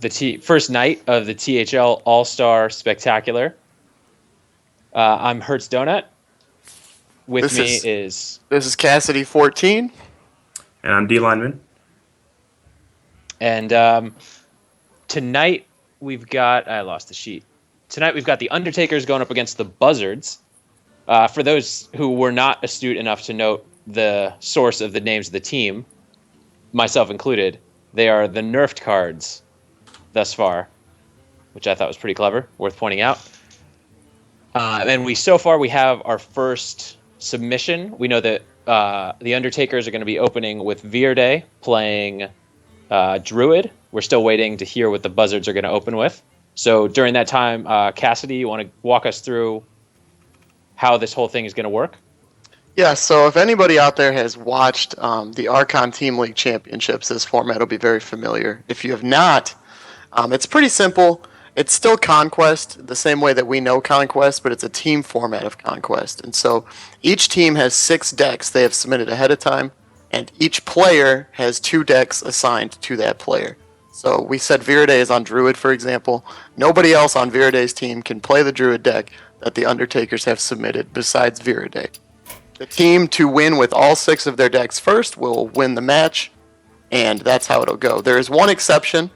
the first night of the THL All-Star Spectacular. I'm Hertz Donut. With me is... This is Cassidy 14. And I'm D Lineman. And tonight we've got... I lost the sheet. Tonight we've got the Undertakers going up against the Buzzards. For those who were not astute enough to note the source of the names of the team, myself included, they are the nerfed cards thus far, which I thought was pretty clever, worth pointing out. And so far we have our first submission. We know that the Undertakers are going to be opening with Verde playing Druid. We're still waiting to hear what the Buzzards are going to open with. So during that time, Cassidy, you want to walk us through how this whole thing is going to work? Yeah, so if anybody out there has watched the Archon Team League Championships, this format will be very familiar. If you have not, it's pretty simple. It's still Conquest, the same way that we know Conquest, but it's a team format of Conquest. And so each team has 6 decks they have submitted ahead of time, and each player has 2 decks assigned to that player. So we said Verde is on Druid, for example. Nobody else on Verde's team can play the Druid deck that the Undertakers have submitted besides Verde. The team to win with all 6 of their decks first will win the match, and that's how it'll go. There is one exception,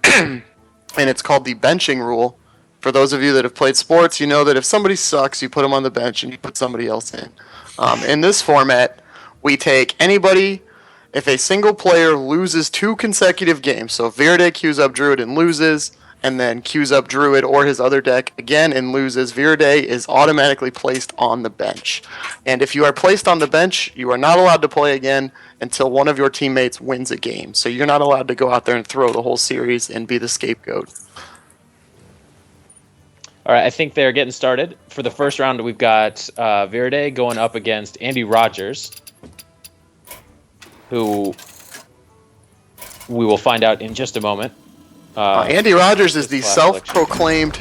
and it's called the benching rule. For those of you that have played sports, you know that if somebody sucks, you put them on the bench and you put somebody else in. In this format, we take anybody, if a single player loses 2 consecutive games, so if Verde queues up Druid and loses, and then queues up Druid or his other deck again and loses, Verde is automatically placed on the bench. And if you are placed on the bench, you are not allowed to play again until one of your teammates wins a game. So you're not allowed to go out there and throw the whole series and be the scapegoat. All right, I think they're getting started. For the first round, we've got Verde going up against Andy Rogers, who we will find out in just a moment. Andy Rogers is the self-proclaimed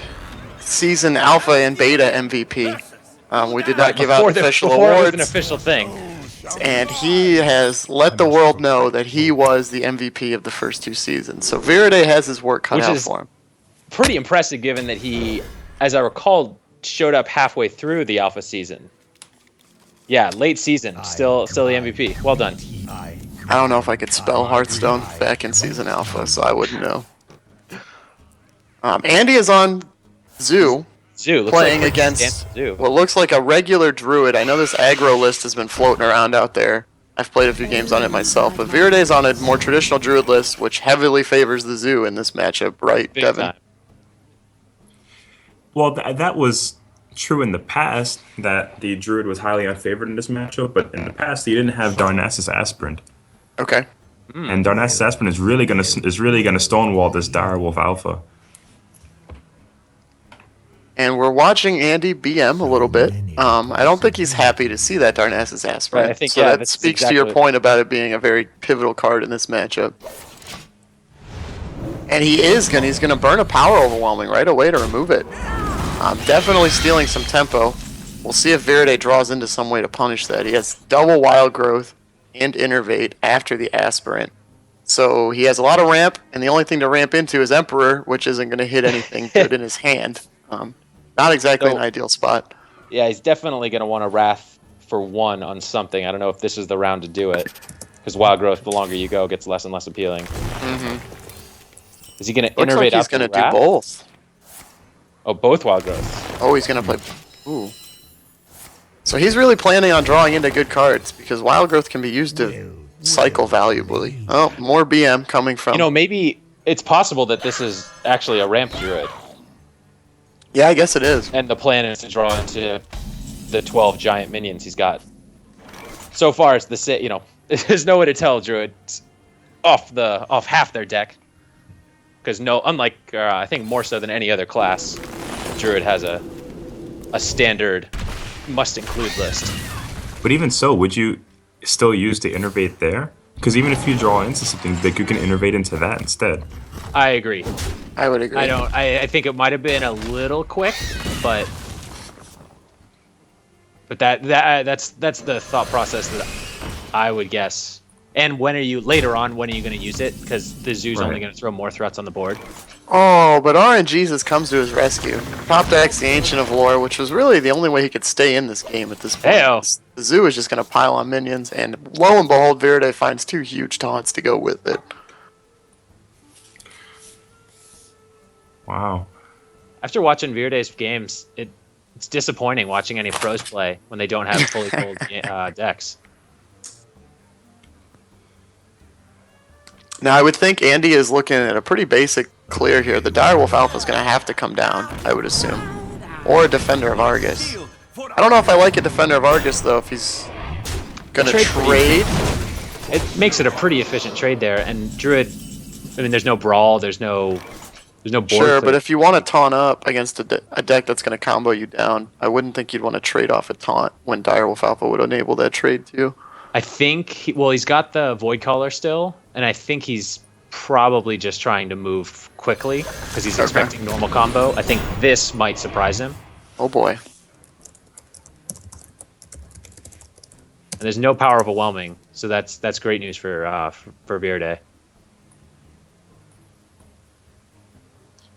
season alpha and beta MVP. We did not give out official awards. Before it was an official thing. And he has let the world know that he was the MVP of the first 2 seasons. So Verde has his work cut out for him. Pretty impressive given that he, as I recall, showed up halfway through the alpha season. Yeah, late season, still the MVP. Well done. I don't know if I could spell Hearthstone back in season alpha, so I wouldn't know. Andy is on Zoo playing against what looks like a regular Druid. I know this aggro list has been floating around out there. I've played a few games on it myself, but Verde is on a more traditional Druid list, which heavily favors the Zoo in this matchup, right, Big Devin? time. Well, that was true in the past, that the Druid was highly unfavored in this matchup, but in the past he didn't have Darnassus Aspirant. Okay. And Darnassus Aspirant is really gonna stonewall this Direwolf Alpha. And we're watching Andy BM a little bit. I don't think he's happy to see that Darnassus Aspirant. Right, I think, so yeah, that speaks to your point about it being a very pivotal card in this matchup. And he's gonna burn a Power Overwhelming right away to remove it. Definitely stealing some tempo. We'll see if Verde draws into some way to punish that. He has double Wild Growth and Innervate after the Aspirant. So he has a lot of ramp, and the only thing to ramp into is Emperor, which isn't going to hit anything good in his hand. Not exactly an ideal spot. Yeah, he's definitely going to want to Wrath for 1 on something. I don't know if this is the round to do it, because Wild Growth, the longer you go, gets less and less appealing. Is he going to Innervate he's going to do both. Oh, both Wild Growths. Oh, he's going to play... Ooh. So he's really planning on drawing into good cards, because Wild Growth can be used to cycle valuably. Oh, more BM coming from... You know, maybe it's possible that this is actually a ramp Druid. Yeah, I guess it is. And the plan is to draw into the 12 giant minions he's got. So far, it's there's no way to tell Druids off half their deck, because unlike I think more so than any other class, Druid has a standard must include list. But even so, would you still use the Innervate there? Because even if you draw into something, you can Innervate into that instead. I agree. I would agree. I think it might have been a little quick, but that's the thought process that I would guess And when are you going to use it? Because the Zoo's only Right. going to throw more threats on the board. Oh, but RNGesus comes to his rescue. Top decks the Ancient of Lore, which was really the only way he could stay in this game at this point. Heyo. The Zoo is just going to pile on minions, and lo and behold, Verde finds 2 huge taunts to go with it. Wow. After watching Verde's games, it's disappointing watching any pros play when they don't have fully gold decks. Now, I would think Andy is looking at a pretty basic clear here. The Direwolf Alpha is going to have to come down, I would assume. Or a Defender of Argus. I don't know if I like a Defender of Argus, though, if he's going to trade. It makes it a pretty efficient trade there, and Druid, I mean, there's no brawl, there's no board Sure, clear. but if you want to taunt up against a deck that's going to combo you down, I wouldn't think you'd want to trade off a taunt when Direwolf Alpha would enable that trade too. I think, he's got the Void Caller still, and I think he's probably just trying to move quickly because he's expecting normal combo. I think this might surprise him. Oh boy. And there's no power overwhelming, so that's great news for Verde.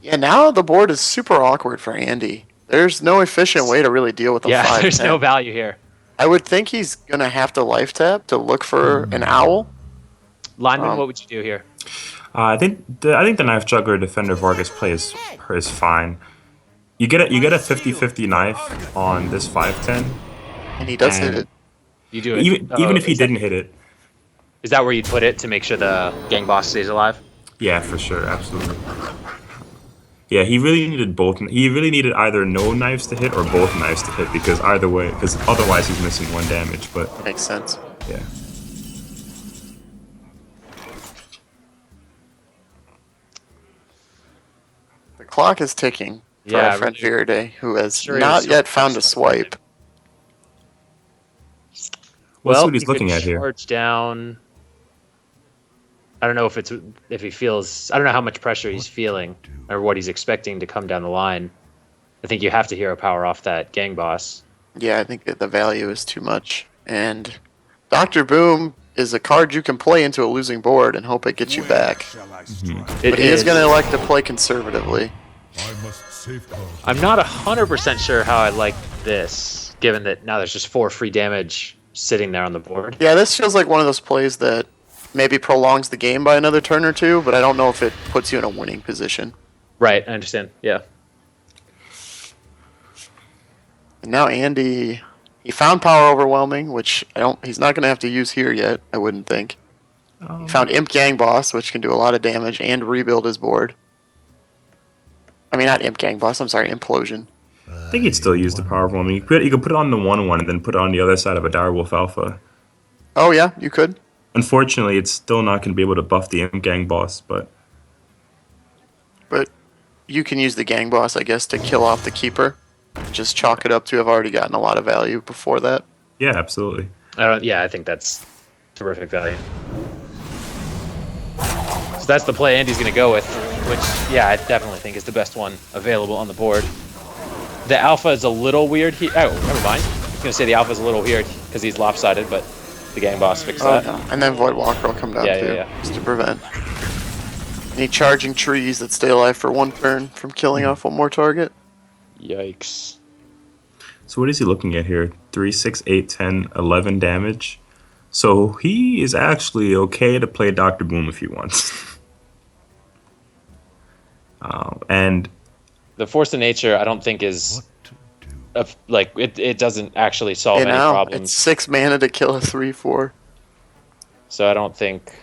Yeah, now the board is super awkward for Andy. There's no efficient way to really deal with a 5/10. There's no value here. I would think he's gonna have to life tap to look for an owl. Lineman, what would you do here? I think the Knife Juggler Defender of Argus play is fine. You get a 50-50 knife on this 5/10. And he does hit it. You do it. Even if he didn't hit it. Is that where you'd put it to make sure the gang boss stays alive? Yeah, for sure, absolutely. Yeah, he really needed both. He really needed either no knives to hit or both knives to hit because otherwise he's missing 1 damage. But Makes sense. yeah, The clock is ticking for our friend Verde, who has not yet found a swipe. Let's see what he's looking at here. Charge down. I don't know if he feels. I don't know how much pressure he's feeling or what he's expecting to come down the line. I think you have to hero power off that gang boss. Yeah, I think that the value is too much. And Dr. Boom is a card you can play into a losing board and hope it gets you back. But he is going to elect to play conservatively. I'm not 100% sure how I like this, given that now there's just 4 free damage sitting there on the board. Yeah, this feels like one of those plays that maybe prolongs the game by another turn or two, but I don't know if it puts you in a winning position. Right, I understand. Yeah. And now Andy, he found Power Overwhelming, which he's not going to have to use here yet, I wouldn't think. He found Imp Gang Boss, which can do a lot of damage and rebuild his board. I mean, not Imp Gang Boss, I'm sorry, Implosion. I think he'd still use the Power Overwhelming. You could put it on the 1/1 and then put it on the other side of a Direwolf Alpha. Oh yeah, you could. Unfortunately, it's still not going to be able to buff the Imp Gang boss, but you can use the Gang Boss, I guess, to kill off the Keeper. Just chalk it up to have already gotten a lot of value before that. yeah, absolutely. I think that's terrific value. So that's the play Andy's going to go with, which, yeah, I definitely think is the best one available on the board. The Alpha is a little weird here. Oh, never mind. I was going to say the Alpha is a little weird because he's lopsided, but the gang boss fixed that. No. And then Void Walker will come down too, just to prevent any charging trees that stay alive for 1 turn from killing off one more target. Yikes. So what is he looking at here? 3, 6, 8, 10, 11 damage. So he is actually okay to play Dr. Boom if he wants. And The Force of Nature, I don't think is... it doesn't actually solve any problems. It's 6 mana to kill a 3/4. So I don't think...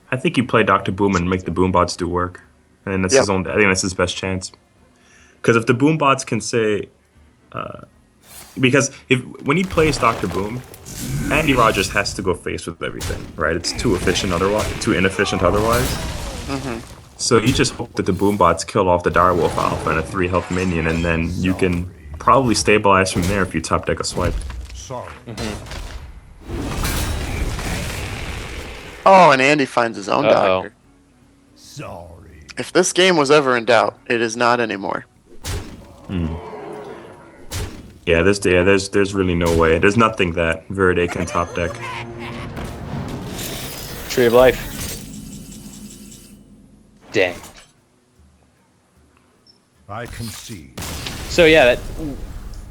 I think you play Dr. Boom and make the Boom bots do work. And that's I think that's his best chance. Because if the Boom bots can say... because when he plays Dr. Boom, Andy Rogers has to go face with everything, right? It's too inefficient otherwise. So you just hope that the Boom bots kill off the Direwolf Alpha and a 3 health minion, and then you can probably stabilize from there if you top deck a swipe. Oh, and Andy finds his own doctor. If this game was ever in doubt, it is not anymore. Yeah, there's really no way. There's nothing that Verde can top deck. Tree of Life. Dang. I concede. So yeah,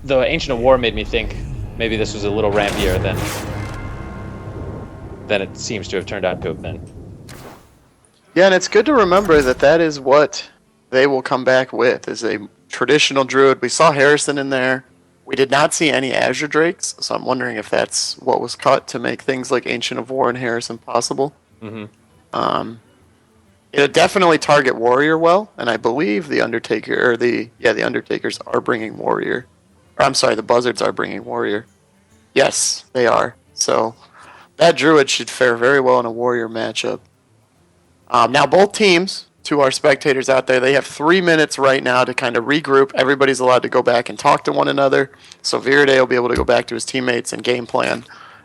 the Ancient of War made me think maybe this was a little rampier than it seems to have turned out to have been. Yeah, and it's good to remember that that is what they will come back with, is a traditional druid. We saw Harrison in there. We did not see any Azure Drakes, so I'm wondering if that's what was cut to make things like Ancient of War and Harrison possible. Mm-hmm. It'll definitely target Warrior well, and I believe the Undertaker, the Undertakers are bringing Warrior. Or I'm sorry, the Buzzards are bringing Warrior. Yes, they are. So that Druid should fare very well in a Warrior matchup. Now both teams, to our spectators out there, they have 3 minutes right now to kind of regroup. Everybody's allowed to go back and talk to one another. So Verde will be able to go back to his teammates and game plan,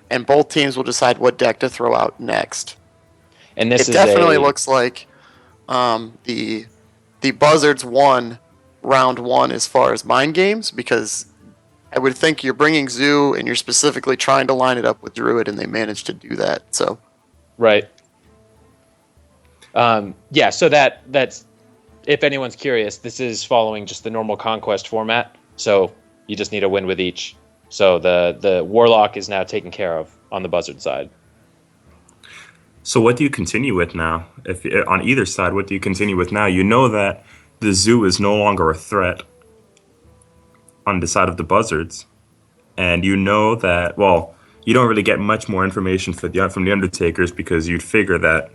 and both teams will decide what deck to throw out next. And this It is definitely looks like the Buzzards won round one as far as mind games, because I would think you're bringing Zoo and you're specifically trying to line it up with Druid, and they managed to do that. So right. Yeah, so that's if anyone's curious, this is following just the normal Conquest format. So you just need a win with each. So the Warlock is now taken care of on the Buzzard side. So what do you continue with now? If on either side, what do you continue with now? You know that the Zoo is no longer a threat on the side of the Buzzards, and you know that, well, you don't really get much more information from the Undertakers, because you'd figure that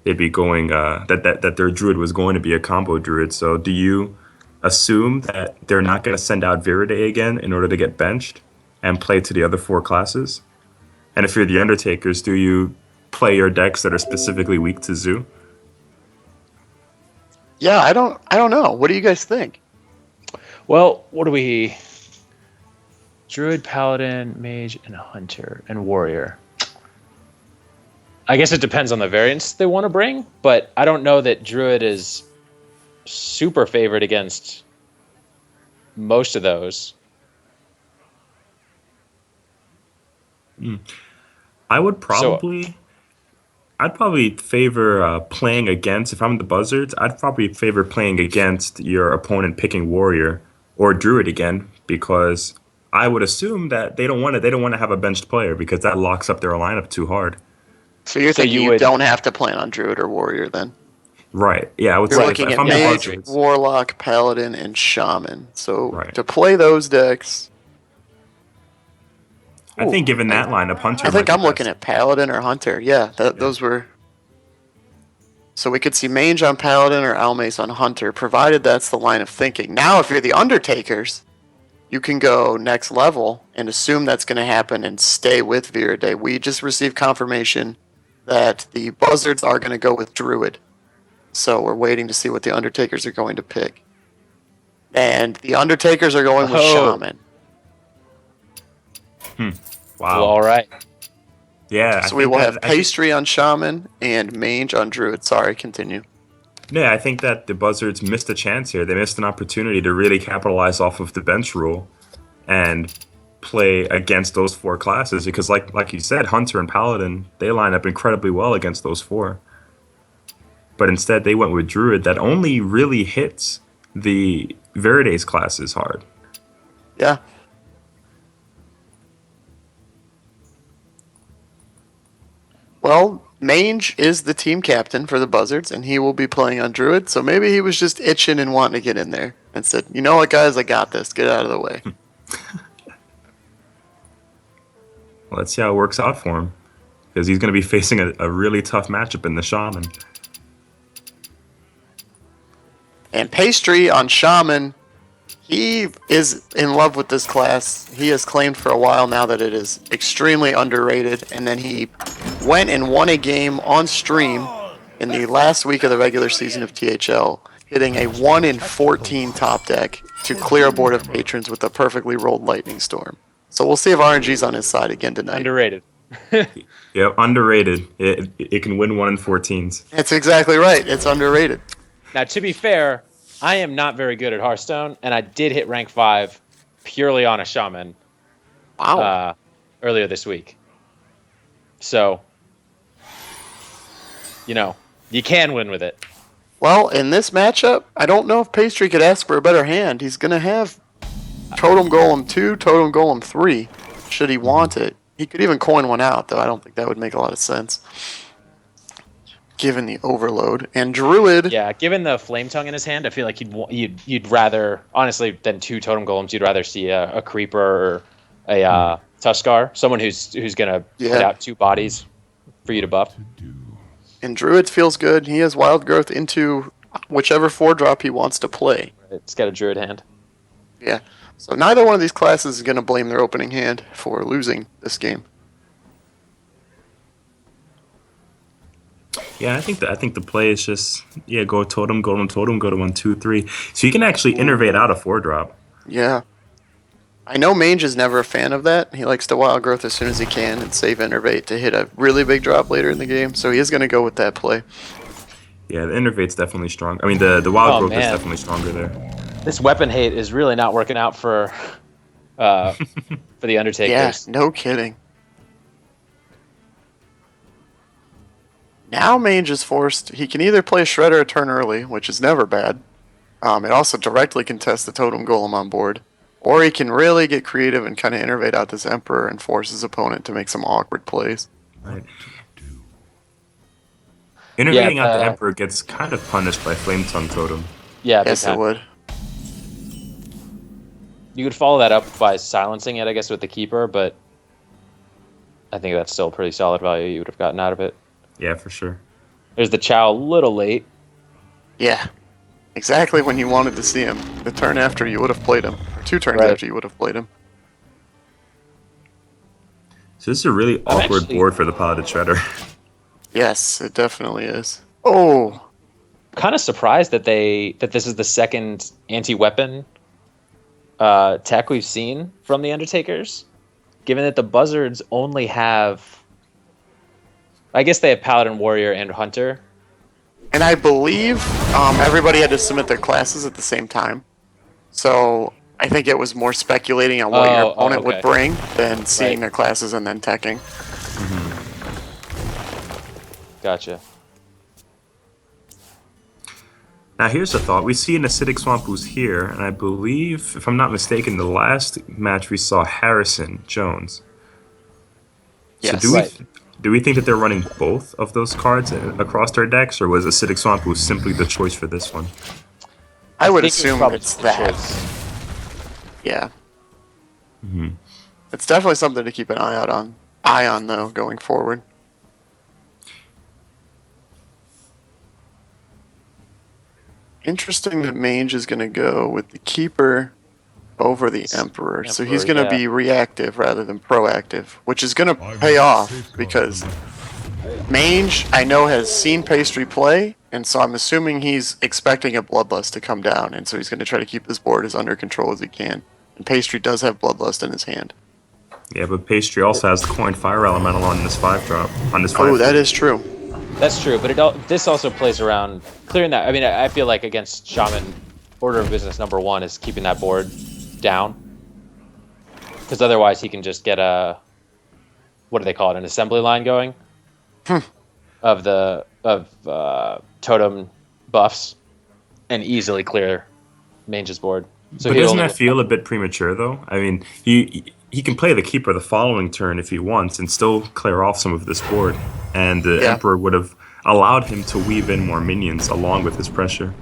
they'd be going that their Druid was going to be a combo Druid. So do you assume that they're not going to send out Verde again in order to get benched and play to the other 4 classes? And if you're the Undertakers, do you play your decks that are specifically weak to Zoo? yeah, I don't know. What do you guys think? Well, what do we... Druid, Paladin, Mage, and Hunter, and Warrior. I guess it depends on the variants they want to bring, but I don't know that Druid is super favored against most of those. I'd probably favor playing against, if I'm the Buzzards, I'd probably favor playing against your opponent picking Warrior or Druid again, because I would assume that they don't want to have a benched player, because that locks up their lineup too hard. So you're thinking you don't have to plan on Druid or Warrior then? Right. Yeah, I would You're say looking if at I'm the Mage, Buzzards. Warlock, Paladin, and Shaman. So Right. to play those decks, I think given that lineup, Hunter. I think might be I'm looking best. at Paladin or Hunter. Yeah, those were. So we could see Mange on Paladin or Almace on Hunter, provided that's the line of thinking. Now, if you're the Undertakers, you can go next level and assume that's going to happen and stay with Verde. We just received confirmation that the Buzzards are going to go with Druid. So we're waiting to see what the Undertakers are going to pick. And the Undertakers are going with Shaman. Wow. Well, all right. Yeah. So we will have Pastry on Shaman and Mange on Druid. Sorry, continue. Yeah, I think that the Buzzards missed a chance here. They missed an opportunity to really capitalize off of the bench rule and play against those 4 classes, because like you said, Hunter and Paladin, they line up incredibly well against those 4. But instead they went with Druid that only really hits the Verde's classes hard. Yeah. Well, Mange is the team captain for the Buzzards, and he will be playing on Druid, so maybe he was just itching and wanting to get in there and said, you know what, guys, I got this. Get out of the way. Well, let's see how it works out for him, because he's going to be facing a really tough matchup in the Shaman. And Pastry on Shaman, he is in love with this class. He has claimed for a while now that it is extremely underrated, and then he went and won a game on stream in the last week of the regular season of THL, hitting a 1 in 14 top deck to clear a board of patrons with a perfectly rolled Lightning Storm. So we'll see if RNG's on his side again tonight. Underrated. Yeah, underrated. It can win 1 in 14s. That's exactly right. It's underrated. Now, to be fair, I am not very good at Hearthstone, and I did hit rank 5 purely on a Shaman Wow. earlier this week. So, you can win with it. Well, in this matchup, I don't know if Pastry could ask for a better hand. He's going to have Totem Golem 2, Totem Golem 3, should he want it. He could even coin one out, though I don't think that would make a lot of sense, given the overload. And Druid... Yeah, given the Flame Tongue in his hand, I feel like you'd rather, honestly, than 2 Totem Golems, you'd rather see a Creeper or a Tuskar, someone who's going to put out 2 bodies for you to buff. And Druid feels good. He has Wild Growth into whichever 4-drop he wants to play. It's got a Druid hand. Yeah. So neither one of these classes is going to blame their opening hand for losing this game. Yeah, I think the play is just go Totem Golem, go to 1, 2, 3. So you can actually innervate out a 4-drop. Yeah. I know Mange is never a fan of that. He likes to Wild Growth as soon as he can and save Innervate to hit a really big drop later in the game. So he is going to go with that play. Yeah, the Innervate's definitely strong. I mean, the Wild Growth is definitely stronger there. This weapon hate is really not working out for the Undertakers. Yeah, no kidding. Now Mange is forced. He can either play Shredder a turn early, which is never bad. It also directly contests the Totem Golem on board. Or he can really get creative and kind of innervate out this Emperor and force his opponent to make some awkward plays. Right. Innervating out the Emperor gets kind of punished by Flame Tongue Totem. Yeah, yes, it would. You could follow that up by silencing it, I guess, with the Keeper, but I think that's still pretty solid value you would have gotten out of it. Yeah, for sure. There's the Chow a little late. Yeah. Exactly when you wanted to see him. The turn after you would have played him. Or 2 turns after you would have played him. So this is a really awkward board for the Piloted Shredder. Yes, it definitely is. Oh! Kind of surprised that this is the second anti-weapon tech we've seen from the Undertakers, given that the Buzzards only have... I guess they have Paladin, Warrior, and Hunter. And I believe everybody had to submit their classes at the same time. So I think it was more speculating on what your opponent would bring than seeing their classes and then teching. Gotcha. Now here's a thought. We see an Acidic Swamp who's here, and I believe, if I'm not mistaken, the last match we saw Harrison Jones. Yes. So do we think that they're running both of those cards across their decks, or was Acidic Swamp simply the choice for this one? I would assume it's that. Yeah. It's definitely something to keep an eye on though, going forward. Interesting that Mange is going to go with the Keeper over the Emperor. So he's going to be reactive rather than proactive, which is going to pay off because Mange, I know, has seen Pastry play, and so I'm assuming he's expecting a Bloodlust to come down, and so he's going to try to keep this board as under control as he can. And Pastry does have Bloodlust in his hand. Yeah, but Pastry also has the Coin Fire Elemental on this 5-drop. Oh, that is true. That's true, but this also plays around clearing that. I mean, I feel like against Shaman, order of business number 1 is keeping that board down, because otherwise he can just get a, what do they call it, an assembly line going of totem buffs and easily clear Mange's board. So but doesn't that feel a bit premature though? I mean, he can play the Keeper the following turn if he wants and still clear off some of this board, and the Emperor would have allowed him to weave in more minions along with his pressure.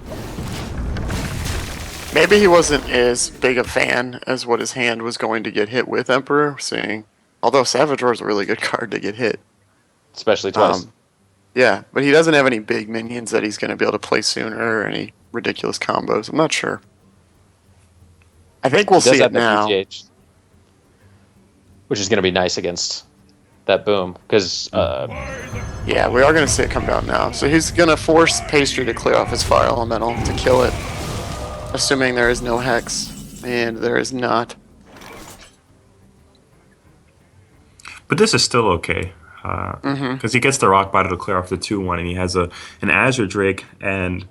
Maybe he wasn't as big a fan as what his hand was going to get hit with Emperor, seeing. Although Savage Roar is a really good card to get hit. Especially twice. Yeah, but he doesn't have any big minions that he's going to be able to play sooner or any ridiculous combos. I'm not sure. I think we'll see it now. PGH, which is going to be nice against that boom, because... yeah, we are going to see it come down now. So he's going to force Pastry to clear off his Fire Elemental to kill it. Assuming there is no Hex, and there is not. But this is still okay, because he gets the Rock Bottle to clear off the 2-1, and he has an Azure Drake, and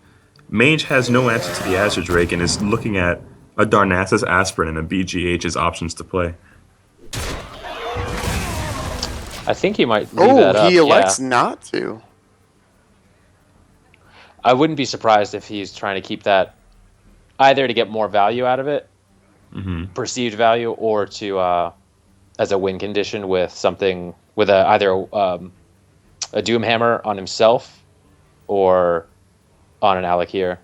Mange has no answer to the Azure Drake, and is looking at a Darnassus Aspirin and a BGH as options to play. I think he might leave that up. He elects not to. I wouldn't be surprised if he's trying to keep that either to get more value out of it, perceived value, or to as a win condition with something with either a Doom Hammer on himself or on an Alec here.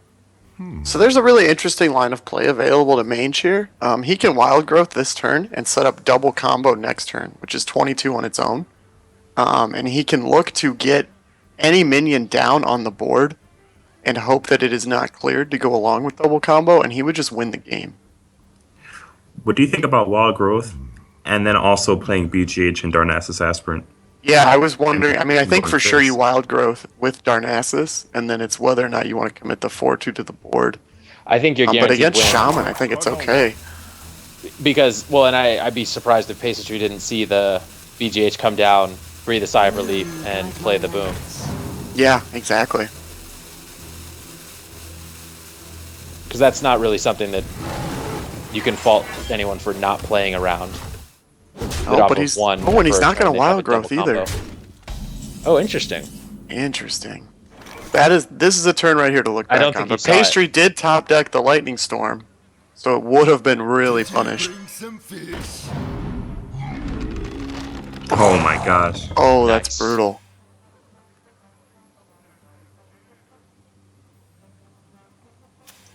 So there's a really interesting line of play available to Mange here. He can Wild Growth this turn and set up double combo next turn, which is 22 on its own. And he can look to get any minion down on the board and hope that it is not cleared to go along with double combo, and he would just win the game. What do you think about Wild Growth and then also playing BGH and Darnassus Aspirant? Yeah, I was wondering. I mean, I think for sure you Wild Growth with Darnassus, and then it's whether or not you want to commit the 4-2 to the board. I think you're guaranteed but against win. Shaman, I think it's okay. Because, well, and I'd be surprised if Pastry didn't see the BGH come down, breathe a sigh of relief, and play the boom. Yeah, exactly. Because that's not really something that you can fault anyone for not playing around. Oh, but he's and he's not going to Wild Growth either. Oh, interesting. Interesting. This is a turn right here to look back I don't on. think But Pastry did top deck the Lightning Storm, so it would have been really punished. Oh my gosh. Oh, that's Nice. brutal.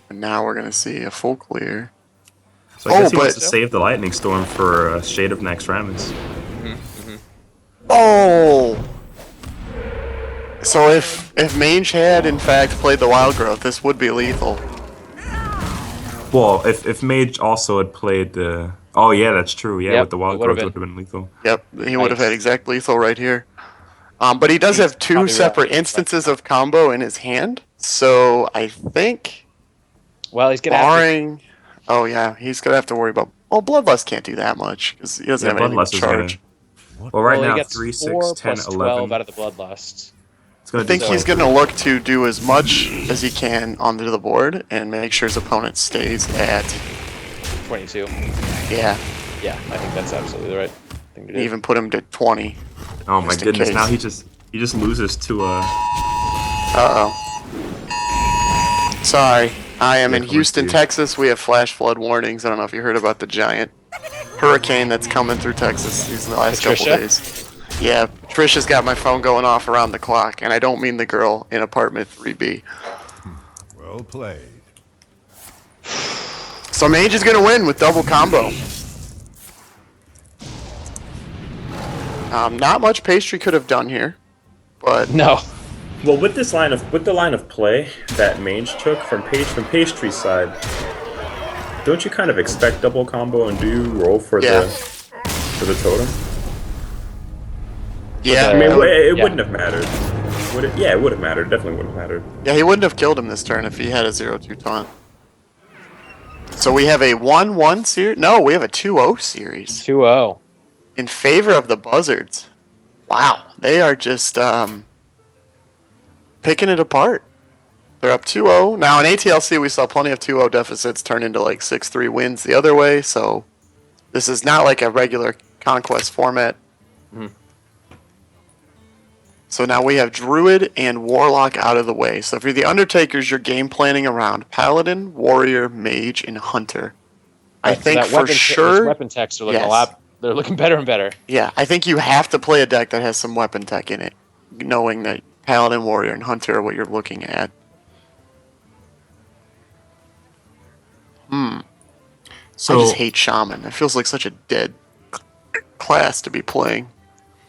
And now we're going to see a full clear. So I guess he but- wants to save the Lightning Storm for Shade of Naxxramas. Oh! So if Mange had, in fact, played the Wild Growth, this would be lethal. Well, if Mage also had played the... Oh yeah, that's true. Yeah, Yep, with the Wild it would've Growth would have been lethal. Yep, he would have had Nice. exact lethal right here. But he does have two probably separate right. instances of combo in his hand, so I think, Well, he's going to have barring... Oh yeah, he's going to have to worry about... Oh, Bloodlust can't do that much, because he doesn't Yeah, have anything Bloodlust to is charge. Well, right he now, gets 3, 6, 4 10, plus 11. 12 out of the Bloodlust. It's gonna I think do he's so. going to look to do as much as he can onto the board and make sure his opponent stays at... 22. Yeah, Yeah, I think that's absolutely the right thing to do. even put him to 20. Oh my just in goodness! case. Now he just loses to Uh-oh. Sorry. I am in coming Houston, to you. Texas. We have flash flood warnings. I don't know if you heard about the giant hurricane that's coming through Texas these last couple Patricia? days. Yeah, Trisha's got my phone going off around the clock, and I don't mean the girl in apartment 3B. Well played. So Mange is going to win with double combo. Not much Pastry could have done here, but No. Well, with the line of play that Mange took from Pastry's side, don't you kind of expect double combo, and do you roll for Yeah. the totem? yeah, I mean, it Yeah. wouldn't have mattered. Would it? Yeah, it would have mattered. Definitely would have mattered. yeah, he wouldn't have killed him this turn if he had a 0-2 taunt. So we have a 1-1 series. No, we have a 2-0 series 2-0. in favor of the Buzzards. Wow, they are just picking it apart. They're up 2-0. Now in ATLC we saw plenty of 2-0 deficits turn into like 6-3 wins the other way, so this is not like a regular Conquest format. So now we have Druid and Warlock out of the way. So if you're the Undertakers, you're game planning around Paladin, Warrior, Mage, and Hunter. I think That for weapon, those sure... weapon techs are looking Yes. a lot. They're looking better and better. Yeah, I think you have to play a deck that has some weapon tech in it, knowing that Paladin, Warrior, and Hunter are what you're looking at. So, I just hate Shaman. It feels like such a dead class to be playing.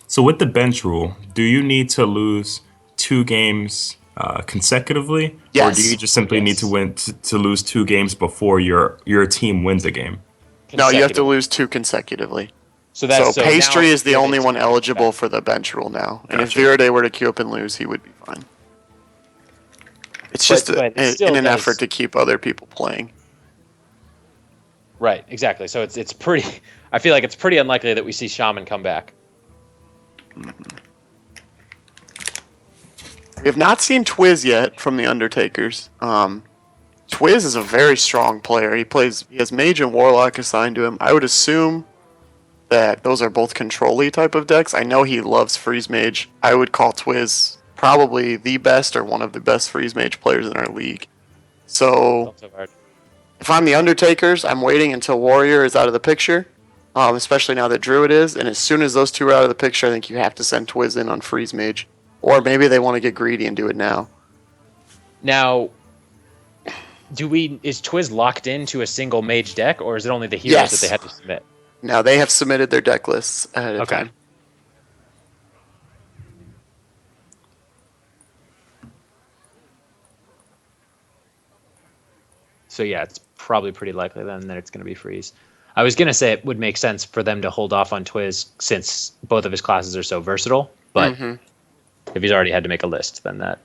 so with the bench rule, do you need to lose 2 games consecutively, or Yes. do you just simply need to win to lose 2 games before your team wins a game? No, you have to Consecutive. lose 2 consecutively. So that's So Pastry now is the only one Verde's eligible back. for the bench rule now. And if Gotcha. Verde were to queue up and lose, he would be fine. It's But- just but it still in an does- effort to keep other people playing. Right, exactly. So it's pretty. I feel like it's pretty unlikely that we see Shaman come back. We have not seen Twizz yet from the Undertakers. Twizz is a very strong player. He has Mage and Warlock assigned to him. I would assume that those are both control-y type of decks. I know he loves Freeze Mage. I would call Twizz probably the best or one of the best freeze mage players in our league. So if I'm the Undertakers, I'm waiting until Warrior is out of the picture, especially now that Druid is. And as soon as those two are out of the picture, I think you have to send Twizz in on freeze mage. Or maybe they want to get greedy and do it now. Now, is Twizz locked into a single mage deck, or is it only the heroes that they have to submit? Now they have submitted their deck lists ahead of time. So yeah, it's probably pretty likely then that it's going to be freeze. I was going to say it would make sense for them to hold off on Twizz since both of his classes are so versatile, but if he's already had to make a list, then that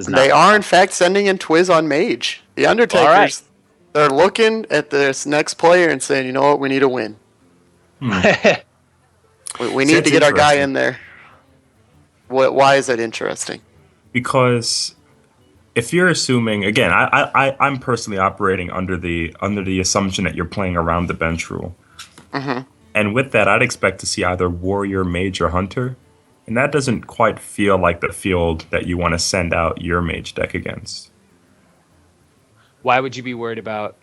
they are in fact sending in Twizz on Mage. The Undertakers, they're looking at this next player and saying, you know what, we need a win. we need to get our guy in there. Why is that interesting? Because if you're assuming, again, I'm personally operating under the assumption that you're playing around the bench rule. And with that, I'd expect to see either Warrior, Mage, or Hunter. And that doesn't quite feel like the field that you want to send out your Mage deck against. Why would you be worried about...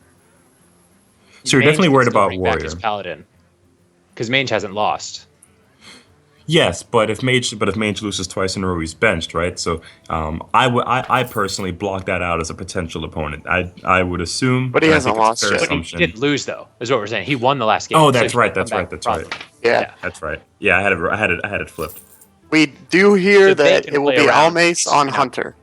So you're definitely worried about Warrior. Back Paladin. Because Mange hasn't lost. Yes, but if Mage loses twice in a row, he's benched, right? So I personally block that out as a potential opponent. I would assume, but he hasn't lost yet. But he did lose though, is what we're saying. He won the last game. Oh, that's right. That's right. Yeah, that's right. Yeah, I had it flipped. We do hear that it will be Almace on Hunter.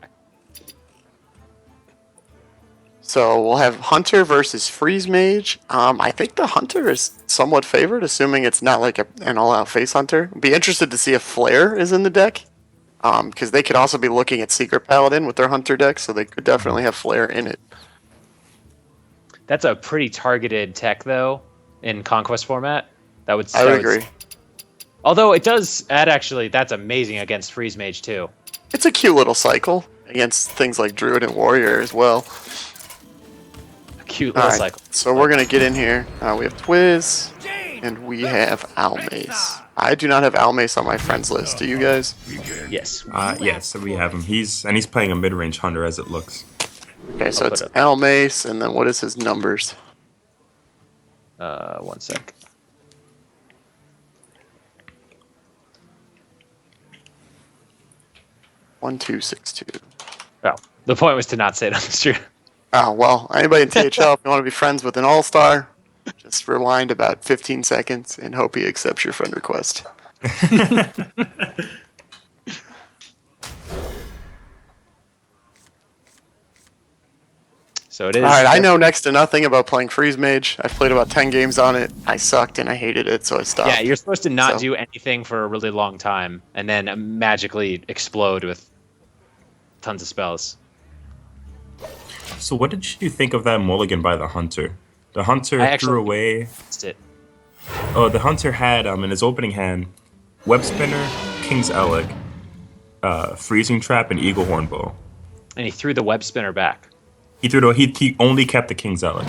So we'll have Hunter versus Freeze Mage. I think the Hunter is somewhat favored, assuming it's not like an all-out face Hunter. Be interested to see if Flare is in the deck, because they could also be looking at Secret Paladin with their Hunter deck, so they could definitely have Flare in it. That's a pretty targeted tech, though, in Conquest format. I would agree. Although it does add, actually, that's amazing against Freeze Mage, too. It's a cute little cycle against things like Druid and Warrior as well. Cute little cycle. So we're going to get in here. We have Twizz, and we have Almace. I do not have Almace on my friends list. Do you guys? Yes. Yes, so we have him. He's playing a mid-range Hunter as it looks. Okay, so it's Almace, and then what is his numbers? 1 sec. One, 2, 6, 2. Oh, the point was to not say it on the stream. Oh, well, anybody in THL, if you want to be friends with an all-star, just rewind about 15 seconds and hope he accepts your friend request. So it is. All right, I know next to nothing about playing Freeze Mage. I've played about 10 games on it. I sucked and I hated it, so I stopped. Yeah, you're supposed to not do anything for a really long time and then magically explode with tons of spells. So what did you think of that mulligan by the Hunter? The Hunter threw away... Oh, the Hunter had, in his opening hand, Web Spinner, King's Elec, Freezing Trap, and Eagle Horn Bow. And he threw the Web Spinner back. He only kept the King's Elec.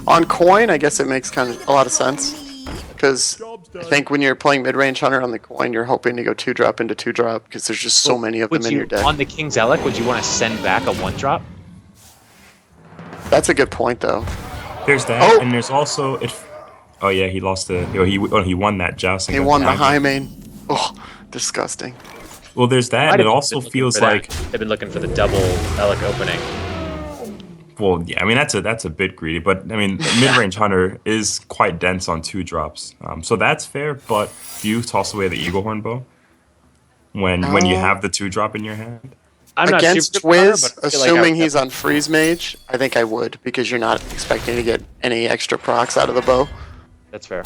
On coin, I guess it makes kind of a lot of sense. Because I think when you're playing mid-range Hunter on the coin, you're hoping to go 2-drop into 2-drop, because there's just so many of them in your deck. On the King's Elec, would you want to send back a 1-drop? That's a good point, though. There's that, and there's also... Oh, yeah, he lost the... he won that jousting. He won the high main. Oh, disgusting. Well, there's that, and it also feels like... They've been looking for the double Elec opening. Well, yeah, I mean, that's a bit greedy, but, I mean, mid-range Hunter is quite dense on 2-drops. So that's fair, but do you toss away the Eagle Horn Bow when you have the 2-drop in your hand? Against Twizz, assuming he's on Freeze Mage, I think I would, because you're not expecting to get any extra procs out of the bow. That's fair.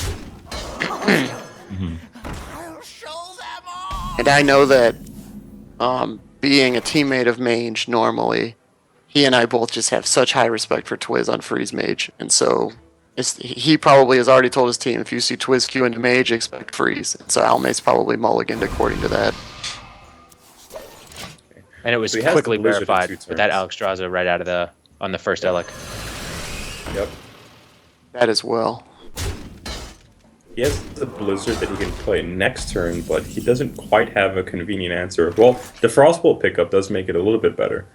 And I know that being a teammate of Mange normally, he and I both just have such high respect for Twizz on Freeze Mage, and so he probably has already told his team, if you see Twizz Q into Mage, expect Freeze. And so Almace probably mulliganed according to that. And it was quickly verified with that Alexstrasza right out of on the first Elec. Yep. That as well. He has a Blizzard that he can play next turn, but he doesn't quite have a convenient answer. Well, the Frostbolt pickup does make it a little bit better.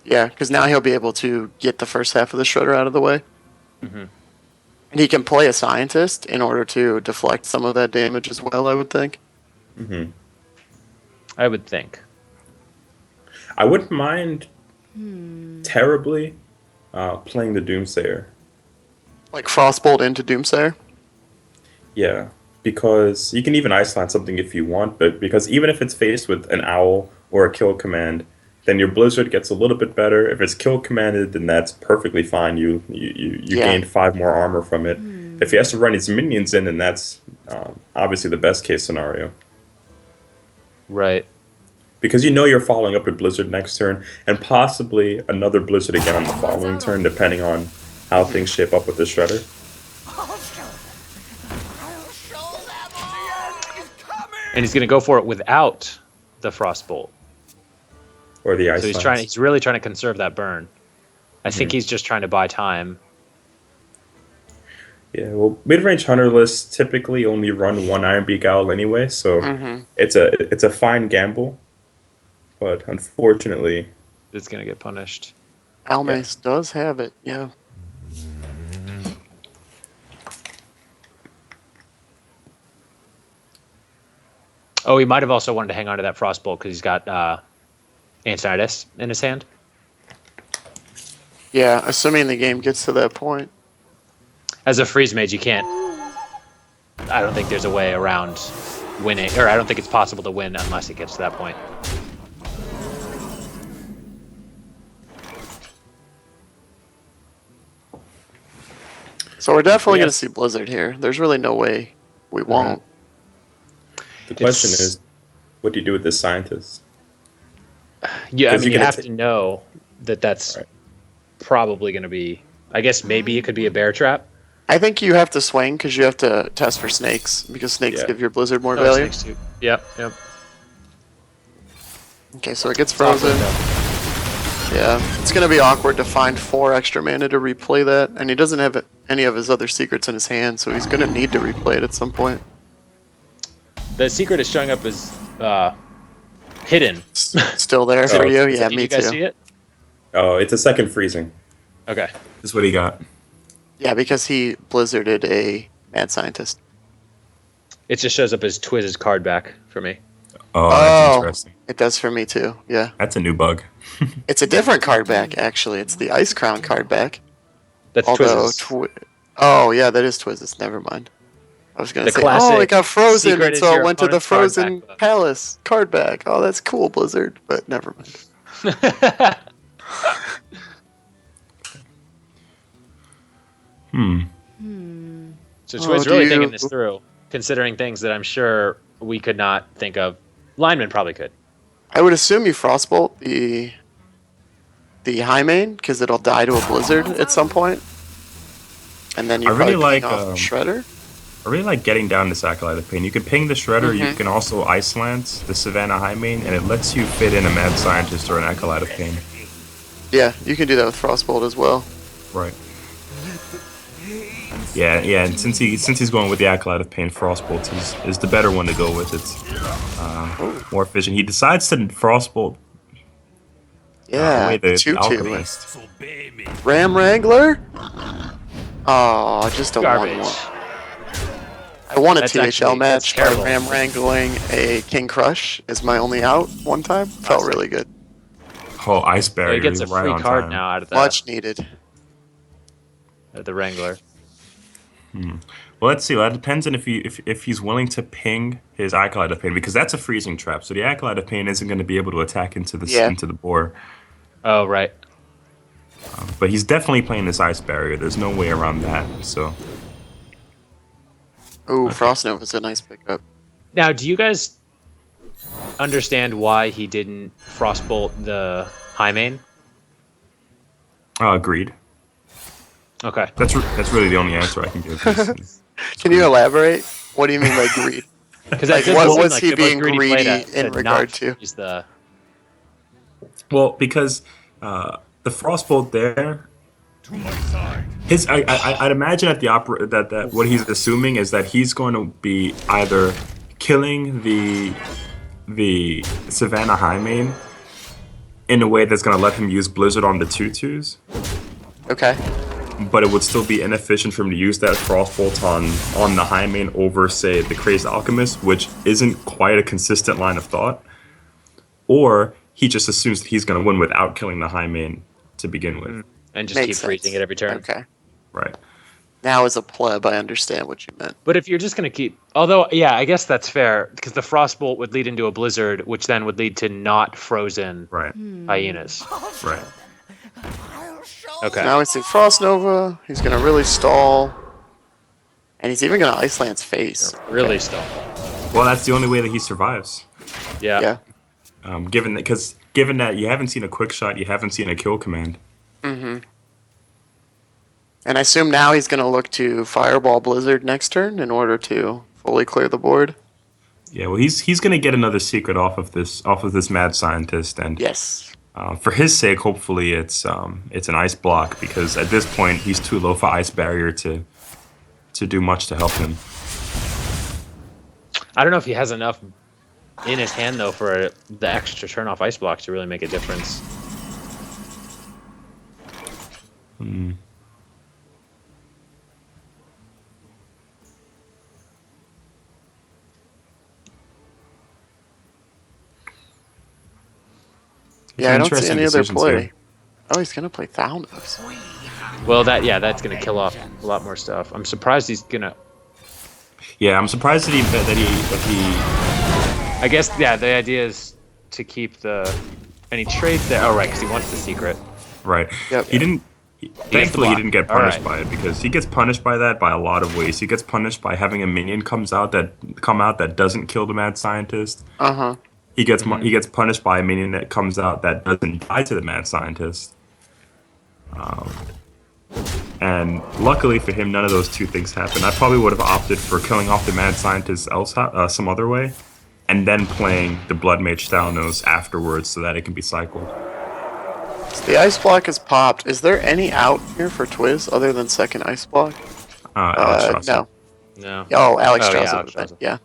Yeah, because now he'll be able to get the first half of the Shredder out of the way. Mm-hmm. And he can play a Scientist in order to deflect some of that damage as well, I would think. Mm-hmm. I would think. I wouldn't mind terribly playing the Doomsayer. Like Frostbolt into Doomsayer. Yeah, because you can even Iceland something if you want, but because even if it's faced with an Owl or a Kill command, then your Blizzard gets a little bit better. If it's Kill commanded, then that's perfectly fine. You gained 5 more armor from it. If he has to run his minions in, then that's obviously the best case scenario. Right. Because you know you're following up with Blizzard next turn, and possibly another Blizzard again on the following turn, depending on how things shape up with the Shredder. And he's going to go for it without the Frostbolt. Or the Ice So he's really trying to conserve that burn. I think he's just trying to buy time. Yeah, well, mid-range hunter lists typically only run one Iron Beak Owl anyway, so it's a fine gamble. But unfortunately, It's going to get punished. Almace does have it, yeah. Oh, he might have also wanted to hang on to that Frostbolt because he's got Antinitis in his hand. Yeah, assuming the game gets to that point. As a freeze mage, you can't. I don't think there's a way around winning, or I don't think it's possible to win unless it gets to that point. So we're definitely going to Yes. see Blizzard here. There's really no way we won't. the question It's- is, what do you do with this Scientist? Yeah, I 'Cause mean, you're you gonna have ta- to know that that's Right. probably going to be. I guess maybe it could be a bear trap. I think you have to swing because you have to test for snakes because snakes Yeah. give your Blizzard more Oh, value. snakes too. Yep, yep. Okay, so it gets frozen. Yeah, it's going to be awkward to find 4 extra mana to replay that, and he doesn't have any of his other secrets in his hand, so he's going to need to replay it at some point. The secret is showing up as hidden. Still there for you? Yeah, Did me you guys see too. it? Oh, it's a second freezing. Okay. This is what he got. Yeah, because he Blizzarded a Mad Scientist. It just shows up as Twizz's card back for me. Oh, that's interesting. It does for me too, yeah. That's a new bug. It's a different card back, actually. It's the Ice Crown card back. That's Although, Twizz's. oh, yeah, that is Twizz's. Never mind. I was going to The say, oh, it classic got frozen, secret and is so it your went to the opponent's card Frozen back. Palace card back. Oh, that's cool, Blizzard, but never mind. So Oh, Twizz do really you- thinking this through, considering things that I'm sure we could not think of. Linemen probably could. I would assume you Frostbolt the High Main, because it'll die to a Blizzard at some point. And then you I really probably like, ping off Shredder. I really like getting down this Acolyte of Pain. You can ping the Shredder, you can also Ice Lance the Savannah High Main, and it lets you fit in a Mad Scientist or an Acolyte of Pain. Yeah, you can do that with Frostbolt as well. Right. Yeah, and since he's going with the Acolyte of Pain, Frostbolt is the better one to go with. It's more efficient. He decides to Frostbolt Yeah, away the 2-2. Alchemist. Ram Wrangler? Oh, just a Garbage. 1-1. I won a That's THL actually- match that's by terrible. Ram Wrangling a King Crush as my only out one time. Felt really good. Oh, Ice So Barrier he gets a right free on card time. now out of Much needed. the Wrangler. Well, let's see. That depends on if he's willing to ping his Acolyte of Pain, because that's a freezing trap. So the Acolyte of Pain isn't going to be able to attack into the boar. Oh, right. But he's definitely playing this Ice Barrier. There's no way around that. So Ooh, Frost Nova's a nice pickup. Now, do you guys understand why he didn't Frostbolt the High Main? agreed. Okay. That's really the only answer I can give. Can you elaborate? What do you mean by greed? Because Like, what was he being greedy in regard to? Use the Well, because the Frostbolt there I'd imagine at the opera that what he's assuming is that he's going to be either killing the Savannah High main in a way that's going to let him use Blizzard on the 2/2s, Okay. but it would still be inefficient for him to use that Frostbolt on the High main over, say, the Crazed Alchemist, which isn't quite a consistent line of thought. Or he just assumes that he's going to win without killing the High main to begin with. And just Makes keep freezing sense. it every turn. Okay. Right. Now, as a pleb, I understand what you meant. But if you're just going to keep... Although, yeah, I guess that's fair, because the Frostbolt would lead into a Blizzard, which then would lead to not frozen Right. hyenas. Right. Okay. Now we see Frost Nova. He's going to really stall. And he's even going to Ice Lance face. Really still. Well, that's the only way that he survives. Yeah. Yeah. Given that you haven't seen a quick shot, you haven't seen a kill command. Mm-hmm. And I assume now he's going to look to Fireball Blizzard next turn in order to fully clear the board. Yeah, well, he's going to get another secret off of this mad scientist, and Yes. for his sake, hopefully it's an ice block, because at this point he's too low for ice barrier to do much to help him. I don't know if he has enough in his hand, though, for the extra turn-off ice block to really make a difference. Yeah, I don't see Interesting any other decisions play. here. Oh, he's going to play Thaunos. Well, that's going to kill off a lot more stuff. I'm surprised he's going to... Yeah, I'm surprised that he. I guess, yeah, the idea is to keep the... And he trades there. Oh, right, because he wants the secret. Right. Yep. He didn't. Thankfully, he didn't get All punished right. by it, because he gets punished by that by a lot of ways. He gets punished by having a minion come out that doesn't kill the mad scientist. Uh-huh. He gets punished by a minion that comes out that doesn't die to the mad scientist. And luckily for him, none of those two things happened. I probably would have opted for killing off the mad scientist some other way, and then playing the Blood Mage Thalnos afterwards so that it can be cycled. So the ice block is popped. Is there any out here for Twizz other than second ice block? Alex No. No. Oh, Alex Oh, yeah, Strauss. Alex Strauss. Yeah.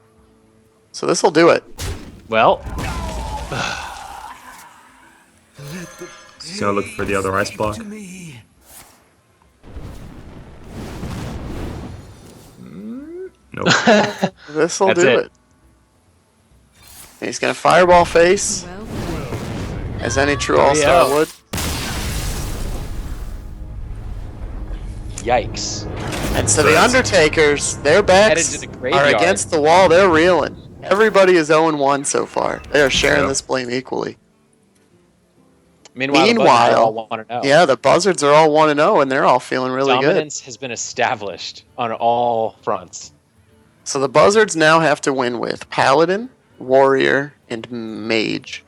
So this will do it. Well, He's gonna look for the other ice block. Nope. This will That's do it. it. And he's going to Fireball face, as any true All-Star would. yikes. And so the Undertakers, their backs Headed to the are graveyard. against the wall. They're reeling. Everybody is 0-1 so far. They are sharing Yep. this blame equally. Meanwhile, the Buzzards all want to know. Yeah, the Buzzards are all 1-0, and they're all feeling really Dominance has been established on all fronts. good. So the Buzzards now have to win with Paladin, Warrior, and Mage.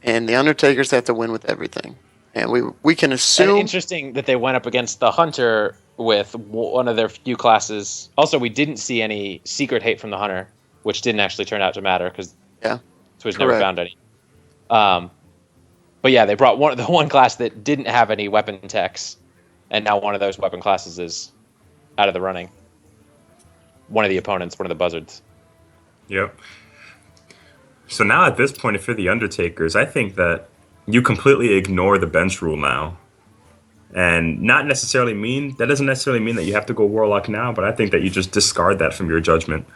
And the Undertakers have to win with everything. And we can And assume... interesting that they went up against the Hunter with one of their few classes. Also, we didn't see any secret hate from the Hunter, which didn't actually turn out to matter because Yeah, Twizz never correct. found any. But yeah, they brought the one class that didn't have any weapon techs, and now one of those weapon classes is out of the running. One of the opponents, one of the Buzzards. Yep. So now at this point, if you're the Undertakers, I think that you completely ignore the bench rule now. And that doesn't necessarily mean that you have to go Warlock now, but I think that you just discard that from your judgment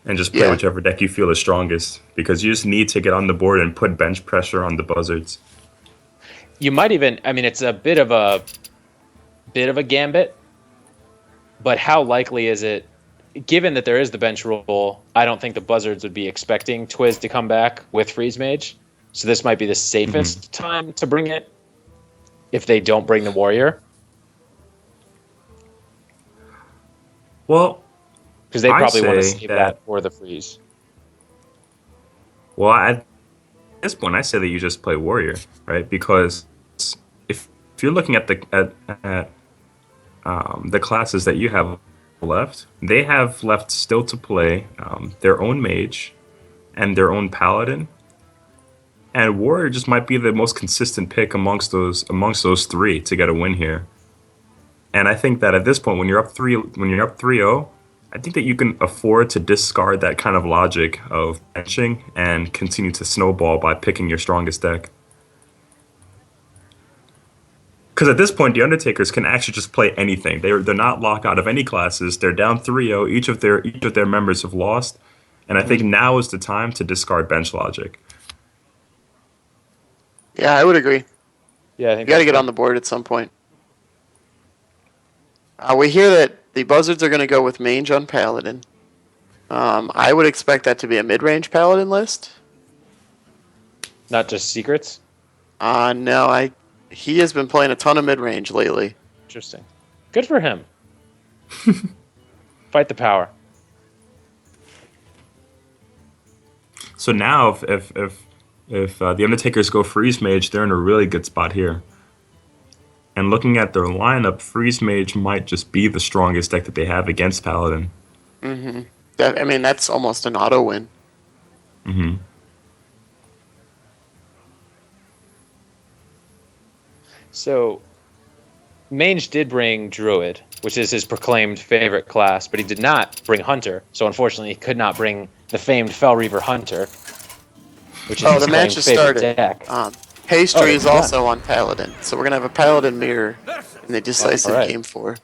and just play Yeah. whichever deck you feel is strongest, because you just need to get on the board and put bench pressure on the Buzzards. You might even, I mean, it's a bit of a gambit, but how likely is it, given that there is the bench rule, I don't think the Buzzards would be expecting Twizz to come back with Freeze Mage. So this might be the safest time to bring it if they don't bring the Warrior. Well, Because they I probably want to say save that- that for the Freeze. well, at this point, I say that you just play Warrior, right? Because if you're looking at the classes that you have left, they have left still to play their own Mage and their own Paladin And Warrior just might be the most consistent pick amongst those three to get a win here. And I think that at this point, when you're up 3-0, I think that you can afford to discard that kind of logic of benching and continue to snowball by picking your strongest deck. Because at this point, the Undertakers can actually just play anything. They're not locked out of any classes. They're down 3-0. Each of their members have lost, and I think now is the time to discard bench logic. Yeah, I would agree. Yeah, I think You got to that's get fair. on the board at some point. We hear that the Buzzards are going to go with Mange on Paladin. I would expect that to be a mid-range Paladin list. Not just secrets. No, he has been playing a ton of mid-range lately. Interesting. Good for him. Fight the power. So now, if the Undertakers go Freeze Mage, they're in a really good spot here. And looking at their lineup, Freeze Mage might just be the strongest deck that they have against Paladin. Mm-hmm. That's almost an auto win. Mm-hmm. So, Mange did bring Druid, which is his proclaimed favorite class, but he did not bring Hunter. So unfortunately, he could not bring the famed Fell Reaver Hunter, which is his the match claimed has favorite started. deck. Pastry is it's also on Paladin, so we're going to have a Paladin mirror in the decisive alright. game 4.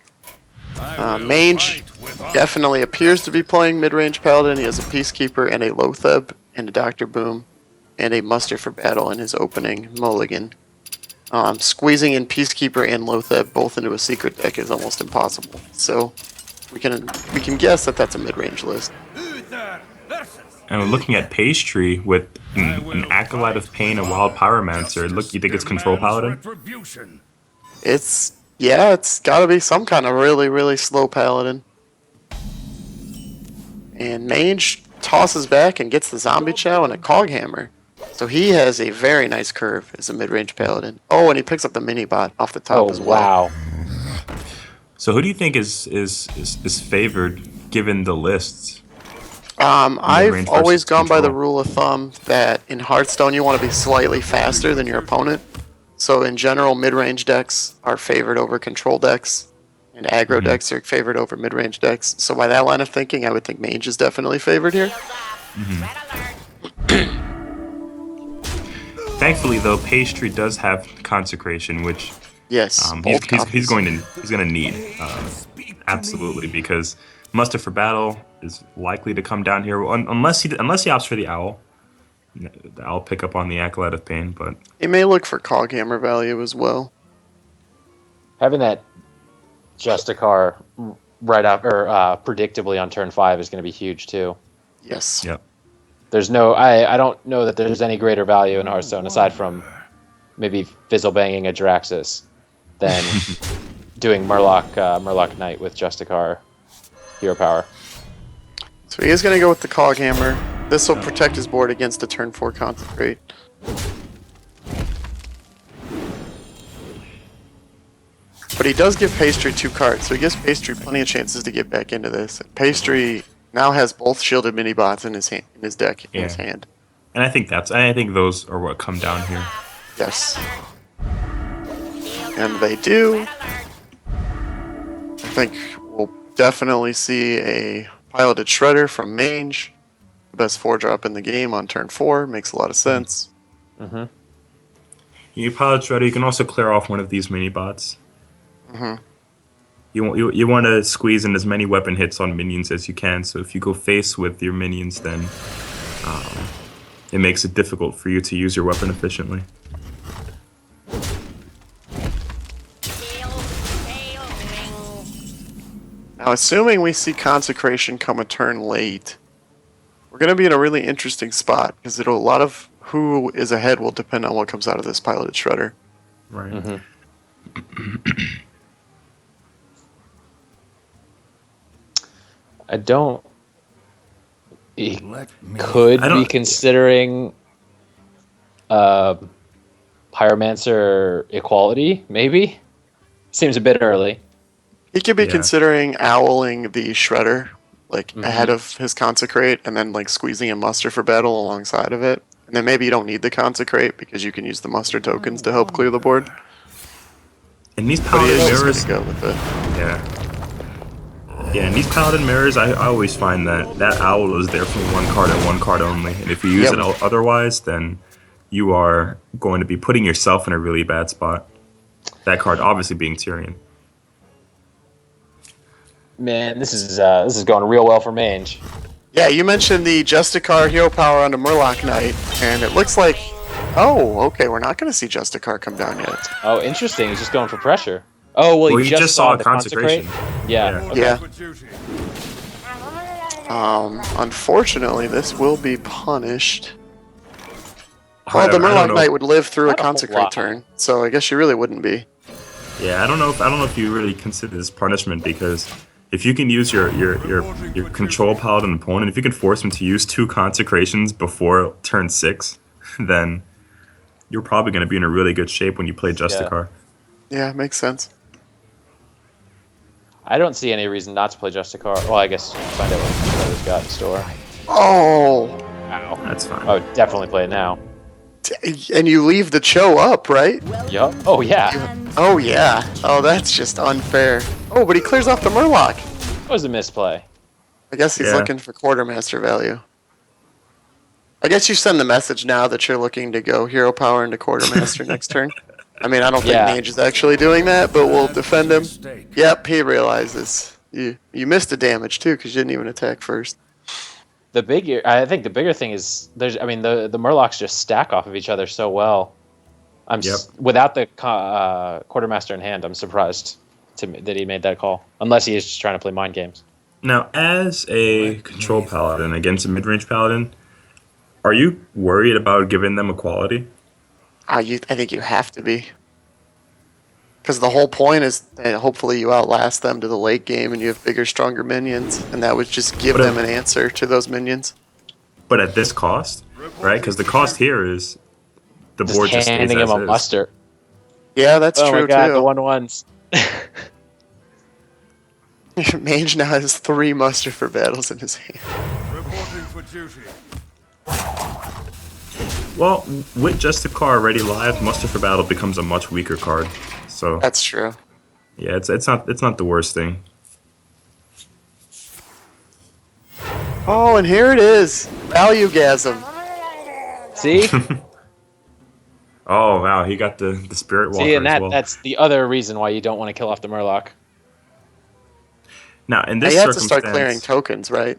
Mange definitely appears to be playing mid-range Paladin. He has a Peacekeeper and a Lotheb and a Dr. Boom and a Muster for Battle in his opening mulligan. Squeezing in Peacekeeper and Lotheb both into a secret deck is almost impossible. So we can guess that that's a mid-range list. And we're looking at Pastry with an Acolyte of Pain and Wild Pyromancer. You think it's Control Paladin? It's got to be some kind of really, really slow Paladin. And Mange tosses back and gets the Zombie Chow and a Coghammer. So he has a very nice curve as a mid-range Paladin. Oh, and he picks up the mini-bot off the top as well. Wow. So who do you think is favored given the lists? I've Mid-range always versus gone by the control. rule of thumb that in Hearthstone you want to be slightly faster than your opponent. So in general, mid-range decks are favored over control decks, and aggro decks are favored over mid-range decks. So by that line of thinking, I would think Mange is definitely favored here. Thankfully, though, Pastry does have Consecration, which Yes, he's going to need absolutely, because Muster for Battle is likely to come down here unless he opts for the Owl. The Owl pick up on the Acolyte of Pain, but He may look for Coghammer value as well. Having that Justicar right up or predictably on turn 5 is going to be huge too. Yes. yep. There's I don't know that there's any greater value in Hearthstone aside from maybe fizzle banging a Draxus than doing Murloc Knight with Justicar hero power. So he is going to go with the Coghammer. This will protect his board against a turn 4 Consecrate. But he does give Pastry 2 cards, so he gives Pastry plenty of chances to get back into this. Pastry now has both shielded mini bots in his deck in his hand. And I think those are what come down here. Yes. And they do. I think we'll definitely see a piloted Shredder from Mange. The best 4-drop in the game on turn 4. Makes a lot of sense. You pilot Shredder, you can also clear off one of these mini bots. You want to squeeze in as many weapon hits on minions as you can, so if you go face with your minions, then it makes it difficult for you to use your weapon efficiently. Now, assuming we see Consecration come a turn late, we're going to be in a really interesting spot, because a lot of who is ahead will depend on what comes out of this piloted Shredder. Right. I don't. He could be considering Pyromancer equality, maybe? Seems a bit early. He could be considering owling the Shredder, ahead of his Consecrate, and then, squeezing a Muster for Battle alongside of it. And And then maybe you don't need the Consecrate because you can use the muster tokens to help clear the board. And these But Paladin he's mirrors, gonna go with it. yeah, and these Paladin mirrors, I always find that owl is there for one card and one card only. And if you use it otherwise, then you are going to be putting yourself in a really bad spot. That card obviously being Tyrion. Man, this is going real well for Mange. Yeah, you mentioned the Justicar Hero Power on the Murloc Knight, and it looks like... Oh, okay, we're not going to see Justicar come down yet. Oh, interesting. He's just going for pressure. Oh, well, he just saw the Consecrate? Yeah. Okay. Yeah. Unfortunately, this will be punished. Well, the Murloc Knight would live through a Not a whole Consecrate lot. turn, so I guess you really wouldn't be. Yeah, I don't know if you really consider this punishment, because if you can use your control paladin opponent, if you can force him to use 2 consecrations before turn 6, then you're probably going to be in a really good shape when you play Justicar. Yeah, makes sense. I don't see any reason not to play Justicar. Well, I guess find out what he's got in store. Oh! Ow. That's fine. I would definitely play it now. And you leave the Cho up, right? Yup. Oh, yeah. Oh, yeah. Oh, that's just unfair. Oh, but he clears off the Murloc. That was a misplay. I guess he's looking for Quartermaster value. I guess you send the message now that you're looking to go Hero Power into Quartermaster next turn. I mean, I don't think Mange is actually doing that, but we'll defend him. Yep, he realizes. You missed a damage, too, because you didn't even attack first. I think the bigger thing is the Murlocs just stack off of each other so well. Without the Quartermaster in hand, I'm surprised that he made that call. Unless he is just trying to play mind games. Now, as a control paladin against a mid-range paladin, are you worried about giving them equality? I think you have to be. Because the whole point is that hopefully you outlast them to the late game and you have bigger, stronger minions. And that would just give them an answer to those minions. But at this cost, right? Because the cost here is the board just stays handing him as a is. muster. Yeah, that's Oh true, my god, too. the 1/1s. Mange now has 3 muster for battles in his hand. Reporting for duty. Well, with Justicar already live, Muster for Battle becomes a much weaker card. So That's true. yeah, it's not the worst thing. Oh, and here it is. Value-gasm. See? Oh wow, he got the Spirit Walker See, and as well. that's the other reason why you don't want to kill off the Murloc. Now in Now this you have to circumstance, start clearing tokens, right?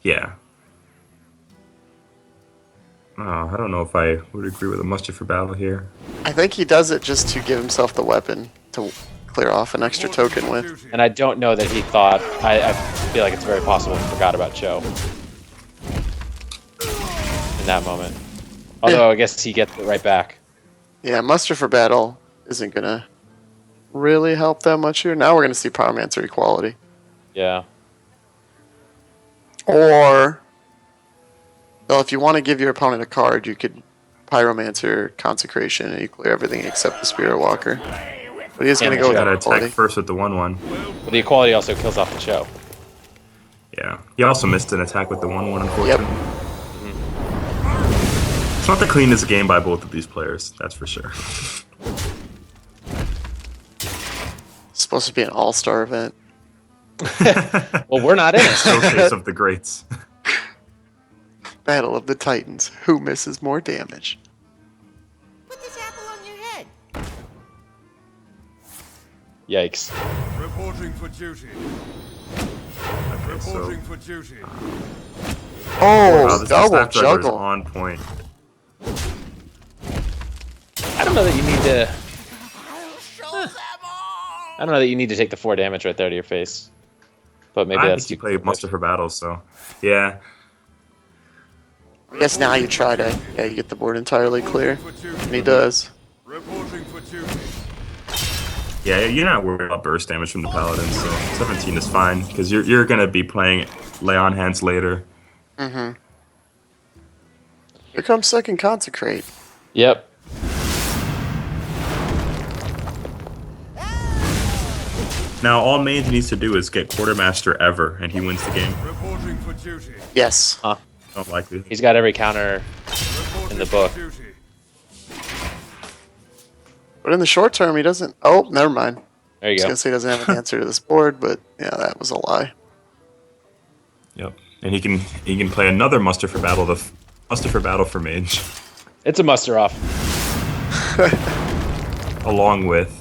yeah. Oh, I don't know if I would agree with a Muster for Battle here. I think he does it just to give himself the weapon to clear off an extra token with. And I don't know that he thought... I feel like it's very possible he forgot about Cho. In that moment. Although, I guess he gets it right back. Yeah, muster for battle isn't going to really help that much here. Now we're going to see Pyromancer equality. Yeah. Or, well, if you want to give your opponent a card, you could Pyromancer Consecration and you clear everything except the Spirit Walker. But he's going to go with Gotta equality. attack first with the 1/1. But the equality also kills off the Cho. Yeah. He also missed an attack with the 1/1, unfortunately. Yep. It's not the cleanest game by both of these players, that's for sure. It's supposed to be an all-star event. Well, we're not in it. Showcase of the greats. Battle of the Titans. Who misses more damage? Put this apple on your head. Yikes. Reporting for duty. Okay, so Reporting for duty. Oh, wow, this double Staff Driver is juggle. on point. I don't know that you need to... I don't know that you need to take the 4 damage right there to your face. But maybe I that's... think he played Muster for Battle, so yeah. I guess now you try to you get the board entirely clear. And he does. Reporting for duty. Yeah, you're not worried about burst damage from the Paladin, so 17 is fine, because you're going to be playing Lay on Hands later. Mm-hmm. Here comes second Consecrate. Yep. Now, all Mange needs to do is get Quartermaster ever, and he wins the game. Reporting for duty. Yes. Huh. Not likely. He's got every counter in the book. Duty. But in the short term, he doesn't. Oh, never mind. There I you was go. gonna say he doesn't have an answer to this board, but yeah, that was a lie. Yep. And he can play another muster for battle. Muster for battle for Mange, It's a muster off. along with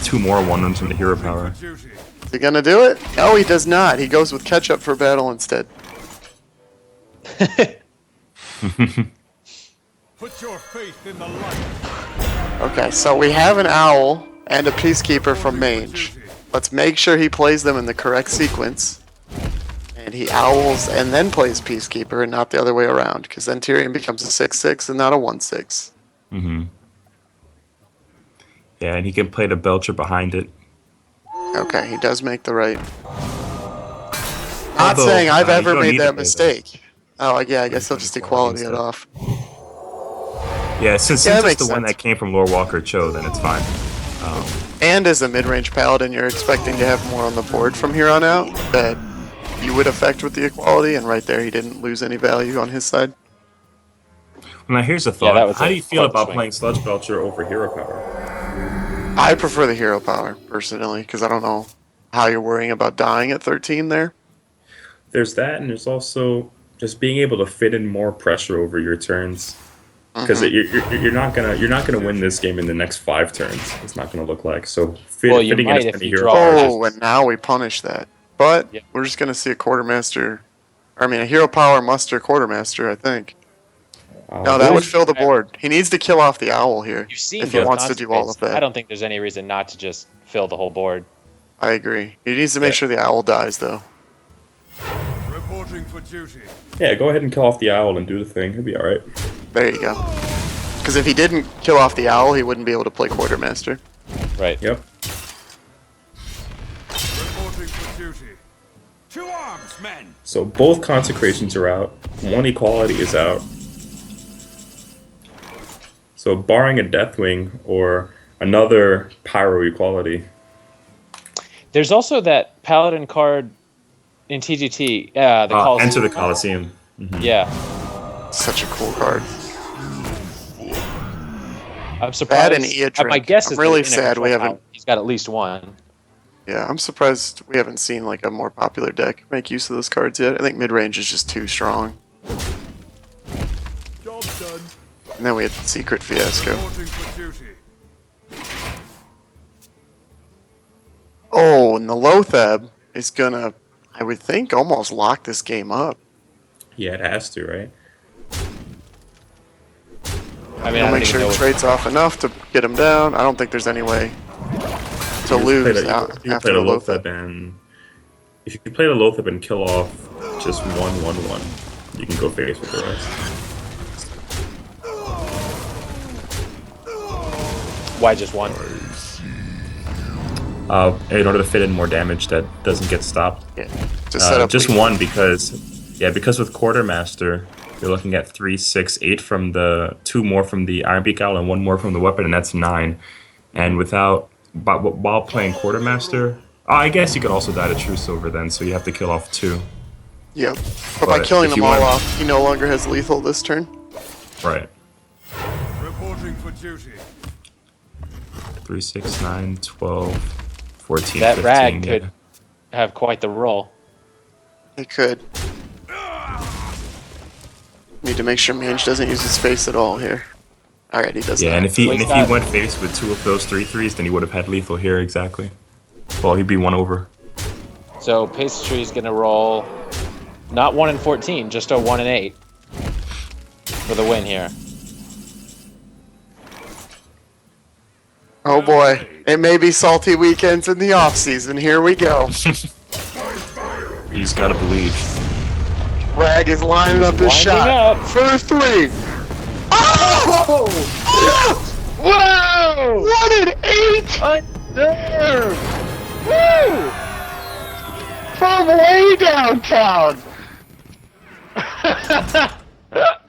two more 1/1s from the hero power. Duty. Is he gonna do it? No, he does not. He goes with ketchup for battle instead. Put your faith in the light. Okay, so we have an owl and a peacekeeper from Mange. Let's make sure he plays them in the correct sequence. And he owls and then plays peacekeeper and not the other way around, because then Tyrion becomes a 6/6 and not a 1/6. Mm-hmm. Yeah, and he can play the Belcher behind it. Okay, he does make the right. Not Although, saying I've you ever don't made need to that play mistake. Oh, yeah, I guess he'll just equality it off. Yeah, since Yeah, that it's makes the one sense. that came from Lord Walker Cho, then it's fine. And as a mid-range paladin, you're expecting to have more on the board from here on out that you would affect with the equality, and right there he didn't lose any value on his side. Now here's a Yeah, thought. that was How a do you feel quite the about swing. playing Sludge Belcher over Hero Power? I prefer the hero power, personally, because I don't know how you're worrying about dying at 13 there. There's that, and there's also just being able to fit in more pressure over your turns. Because you're not gonna win this game in the next 5 turns. It's not gonna look like so. Well, you fitting might in as if many you hero draw powers Oh, is- and now we punish that. But Yeah. we're just going to see a quartermaster. I mean, a hero power muster quartermaster, I think. No, that would fill the board. He needs to kill off the owl here You've seen if he both wants to do all of concentrates. I that. don't think there's any reason not to just fill the whole board. I agree. He needs to make Yeah. sure the owl dies, though. Reporting for duty. Yeah, go ahead and kill off the owl and do the thing. He'll be all right. There you go. Because if he didn't kill off the owl, he wouldn't be able to play quartermaster. Right. Yep. Reporting for duty. To arms, men! So both consecrations are out. One equality is out. So barring a Deathwing or another Pyro equality. There's also that paladin card in TGT. The Coliseum. Enter the Coliseum. Yeah, Such a cool card. I'm surprised. That and Eadric. My guess I'm is really that in a sad we control haven't- pile, he's got at least one. Yeah, I'm surprised we haven't seen like a more popular deck make use of those cards yet. I think mid-range is just too strong. Job done. And then we had Secret Fiasco. Reporting for duty. Oh, and the Lothab is gonna, I would think, almost lock this game up. Yeah, it has to, right? I mean, He'll I don't make even sure know he what- trades off enough to get him down. I don't think there's any way to lose You can after play the the Lothab. Lothab and if you can play the Lothab and kill off just 1/1/1, you can go face with the rest. Why just one? In order to fit in more damage that doesn't get stopped. Yeah, to set up Just lethal. one because with Quartermaster, you're looking at 3, 6, 8 from the 2 more from the Iron Beak Owl and 1 more from the weapon, and that's 9. And while playing Quartermaster, I guess you could also die to True Silver then, so you have to kill off 2. Yeah, but by But killing if them you all want- off, he no longer has lethal this turn. Right. Reporting for duty. 3, 6, 9, 12, 14, That 15. rag yeah. could have quite the roll. He could. Need to make sure Mange doesn't use his face at all here. Alright, he does Yeah, not. and if he Waste that. went face with 2 of those 3/3s, then he would have had lethal here exactly. Well, he'd be 1 over. So Pastry's gonna roll not 1 and 14, just a 1 and 8 for the win here. Oh boy, it may be salty weekends in the off season. Here we go. You just gotta believe. Rag is lining up his Winding shot up. for 3. Oh! Whoa! What an 8! Woo! From way downtown.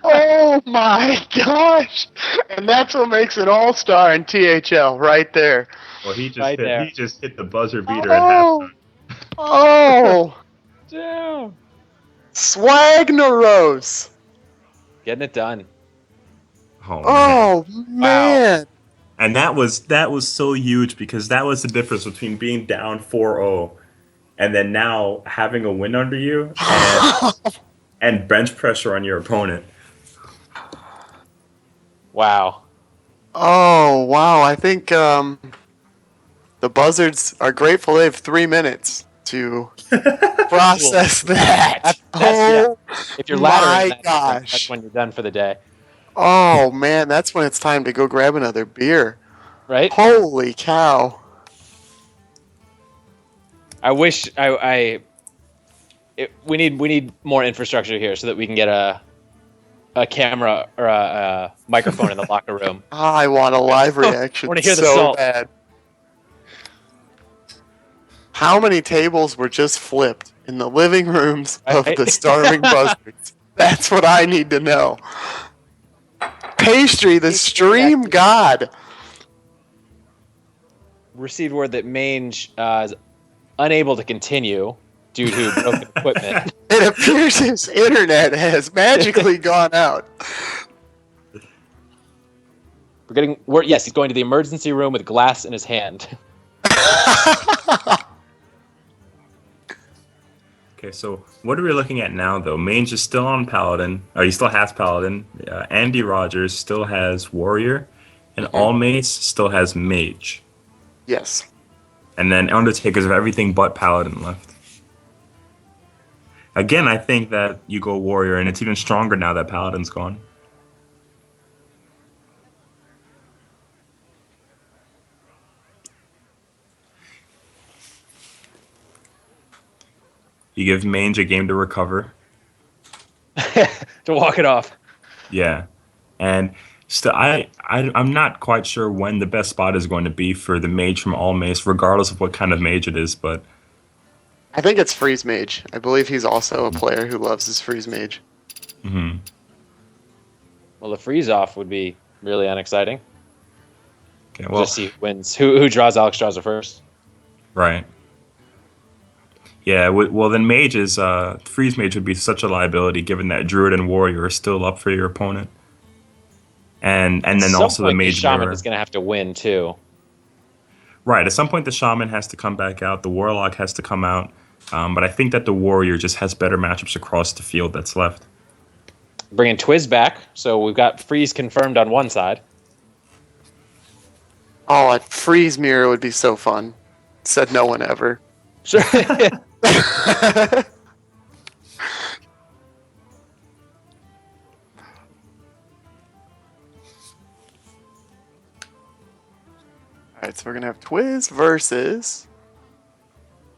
Oh my gosh! And that's what makes an all-star in THL right there. Well, he just Right there. hit the buzzer beater Oh! Oh! Damn. Swagneros! Getting it done. Oh, man. Oh man. And that was so huge because that was the difference between being down 4-0 and then now having a win under you and bench pressure on your opponent. Wow. Oh wow. I think the Buzzards are grateful they have 3 minutes to process that. That's Oh If you're laddering my that, that's gosh. when you're done for the day, Oh man, that's when it's time to go grab another beer. right? Holy cow. I wish we need more infrastructure here so that we can get a camera or a microphone in the locker room. I want a live I reaction want to hear the so salt. bad. How many tables were just flipped in the living rooms of Right? the starving Buzzards? That's what I need to know. Pastry, the stream god. Received word that Mange is unable to continue due to broken equipment. It appears his internet has magically gone out. We're getting word. Yes, he's going to the emergency room with glass in his hand. Okay, so what are we looking at now, though? Mange is still on Paladin. Oh, he still has Paladin. Andy Rogers still has Warrior. And Almace still has Mage. Yes. And then Undertakers have everything but Paladin left. Again, I think that you go Warrior, and it's even stronger now that Paladin's gone. You give Mange a game to recover. To walk it off. Yeah. And still, I'm not quite sure when the best spot is going to be for the Mage from Almace, regardless of what kind of Mage it is, but... I think it's Freeze Mage. I believe he's also a player who loves his Freeze Mage. Mm-hmm. Well, the freeze off would be really unexciting. Okay, well, Just see who wins. Who draws Alexstrasza first? right. Yeah, well then Mage is, Freeze Mage would be such a liability given that Druid and Warrior are still up for your opponent. And then At some also the point, Mage Shaman Mirror. is going to have to win too. Right, at some point the Shaman has to come back out, the Warlock has to come out, but I think that the Warrior just has better matchups across the field that's left. Bringing Twizz back, so we've got freeze confirmed on one side. Oh, a Freeze Mirror would be so fun. Said no one ever. Sure. Alright, so we're going to have Twizz versus...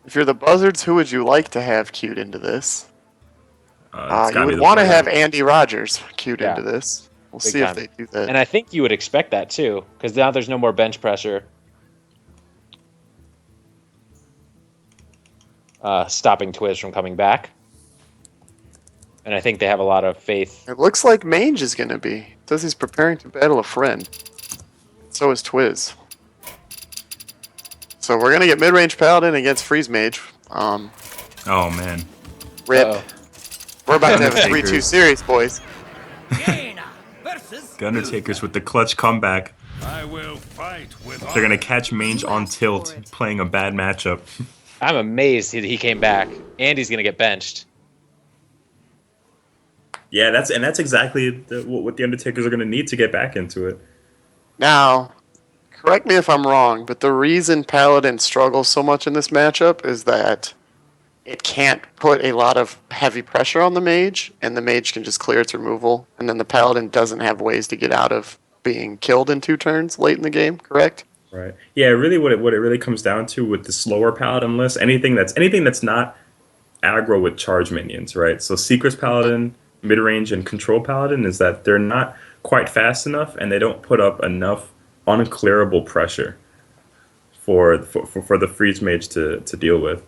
If you're the Buzzards, who would you like to have queued into this? It's You gotta be would the want to Warrior. have Andy Rogers queued Yeah. into this. We'll Big see time. if they do that. And I think you would expect that too, because now there's no more bench pressure. Stopping Twizz from coming back. And I think they have a lot of faith. It looks like Mange is going to be. It says he's preparing to battle a friend. So is Twizz. So we're going to get mid-range Paladin against Freeze Mage. Oh man. Rip. Uh-oh. We're about to have a Undertakers. 3-2 series, boys. Jaina versus The Undertakers with the clutch comeback. I will fight with They're gonna catch Mange on tilt, playing a bad matchup. I'm amazed he came back. Andy's going to get benched. Yeah, that's exactly what the Undertakers are gonna need to get back into it. Now, correct me if I'm wrong, but the reason Paladin struggles so much in this matchup is that it can't put a lot of heavy pressure on the Mage, and the Mage can just clear its removal, and then the Paladin doesn't have ways to get out of being killed in 2 turns late in the game, correct? Right. Yeah, really what it really comes down to with the slower Paladin list, anything that's not aggro with charge minions, right? So Secret's Paladin, mid-range, and Control Paladin is that they're not quite fast enough and they don't put up enough unclearable pressure for the Freeze Mage to deal with.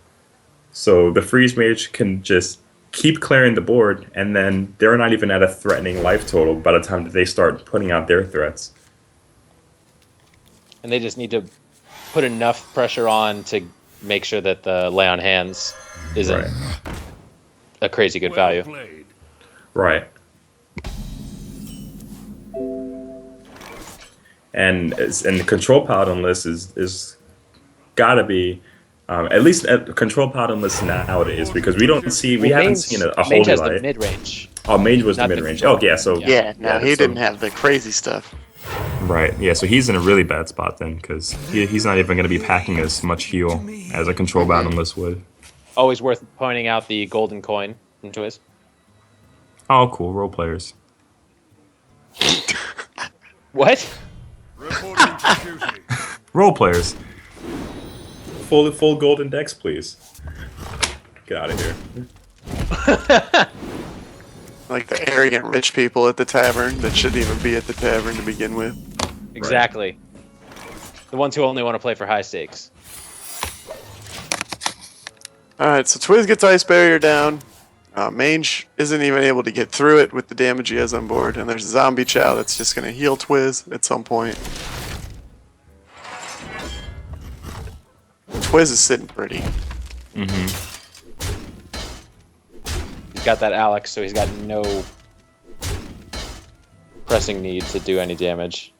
So the Freeze Mage can just keep clearing the board, and then they're not even at a threatening life total by the time that they start putting out their threats. And they just need to put enough pressure on to make sure that the lay on hands isn't Right. a crazy good value. Played. Right. and the control paladin list is gotta be at least a control paladin list nowadays, because we haven't seen a Mange holy has the light. mid range. Oh, Mange was the not the mid range. control. Oh yeah, so Yeah, no, he so- didn't have the crazy stuff. Right, yeah, so he's in a really bad spot then, because he's not even going to be packing as much heal as a control paladin list would. Always worth pointing out the golden coin from Twizz. Oh, cool, role players. What? Reporting for duty. Role players. Full golden decks, please. Get out of here. Like the arrogant rich people at the tavern that shouldn't even be at the tavern to begin with. Exactly. The ones who only want to play for high stakes. Alright, so Twizz gets Ice Barrier down. Mange isn't even able to get through it with the damage he has on board. And there's a Zombie Chow that's just going to heal Twizz at some point. Twizz is sitting pretty. He's got that Alex, so he's got no pressing need to do any damage.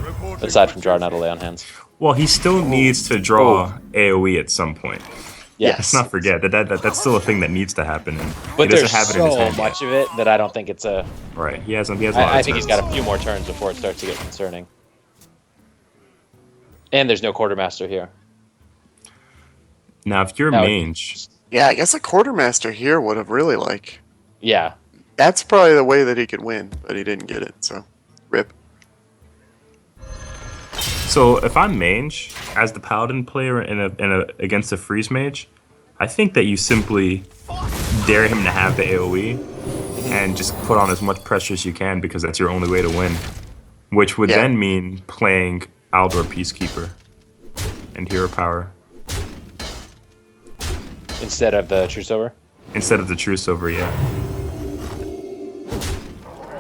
Reporting Aside for from drawing out a duty. lay on hands. Well, he still needs to draw AoE at some point. Yes. Let's not forget that's still a thing that needs to happen. And But he there's doesn't have it in his so hand much of it that I don't think it's a... yet. Right, he has a lot I of think he's turns. got a few more turns before it starts to get concerning. And there's no quartermaster here. Now, if you're Now- Mange, Yeah, I guess a Quartermaster here would have really, like... Yeah. That's probably the way that he could win, but he didn't get it, so... Rip. so if I'm Mange as the paladin player against a freeze mage, I think that you simply dare him to have the AoE and just put on as much pressure as you can, because that's your only way to win. Which would Yeah. then mean playing Aldor Peacekeeper and Hero Power Instead of the True Silver. instead of the True Silver, yeah.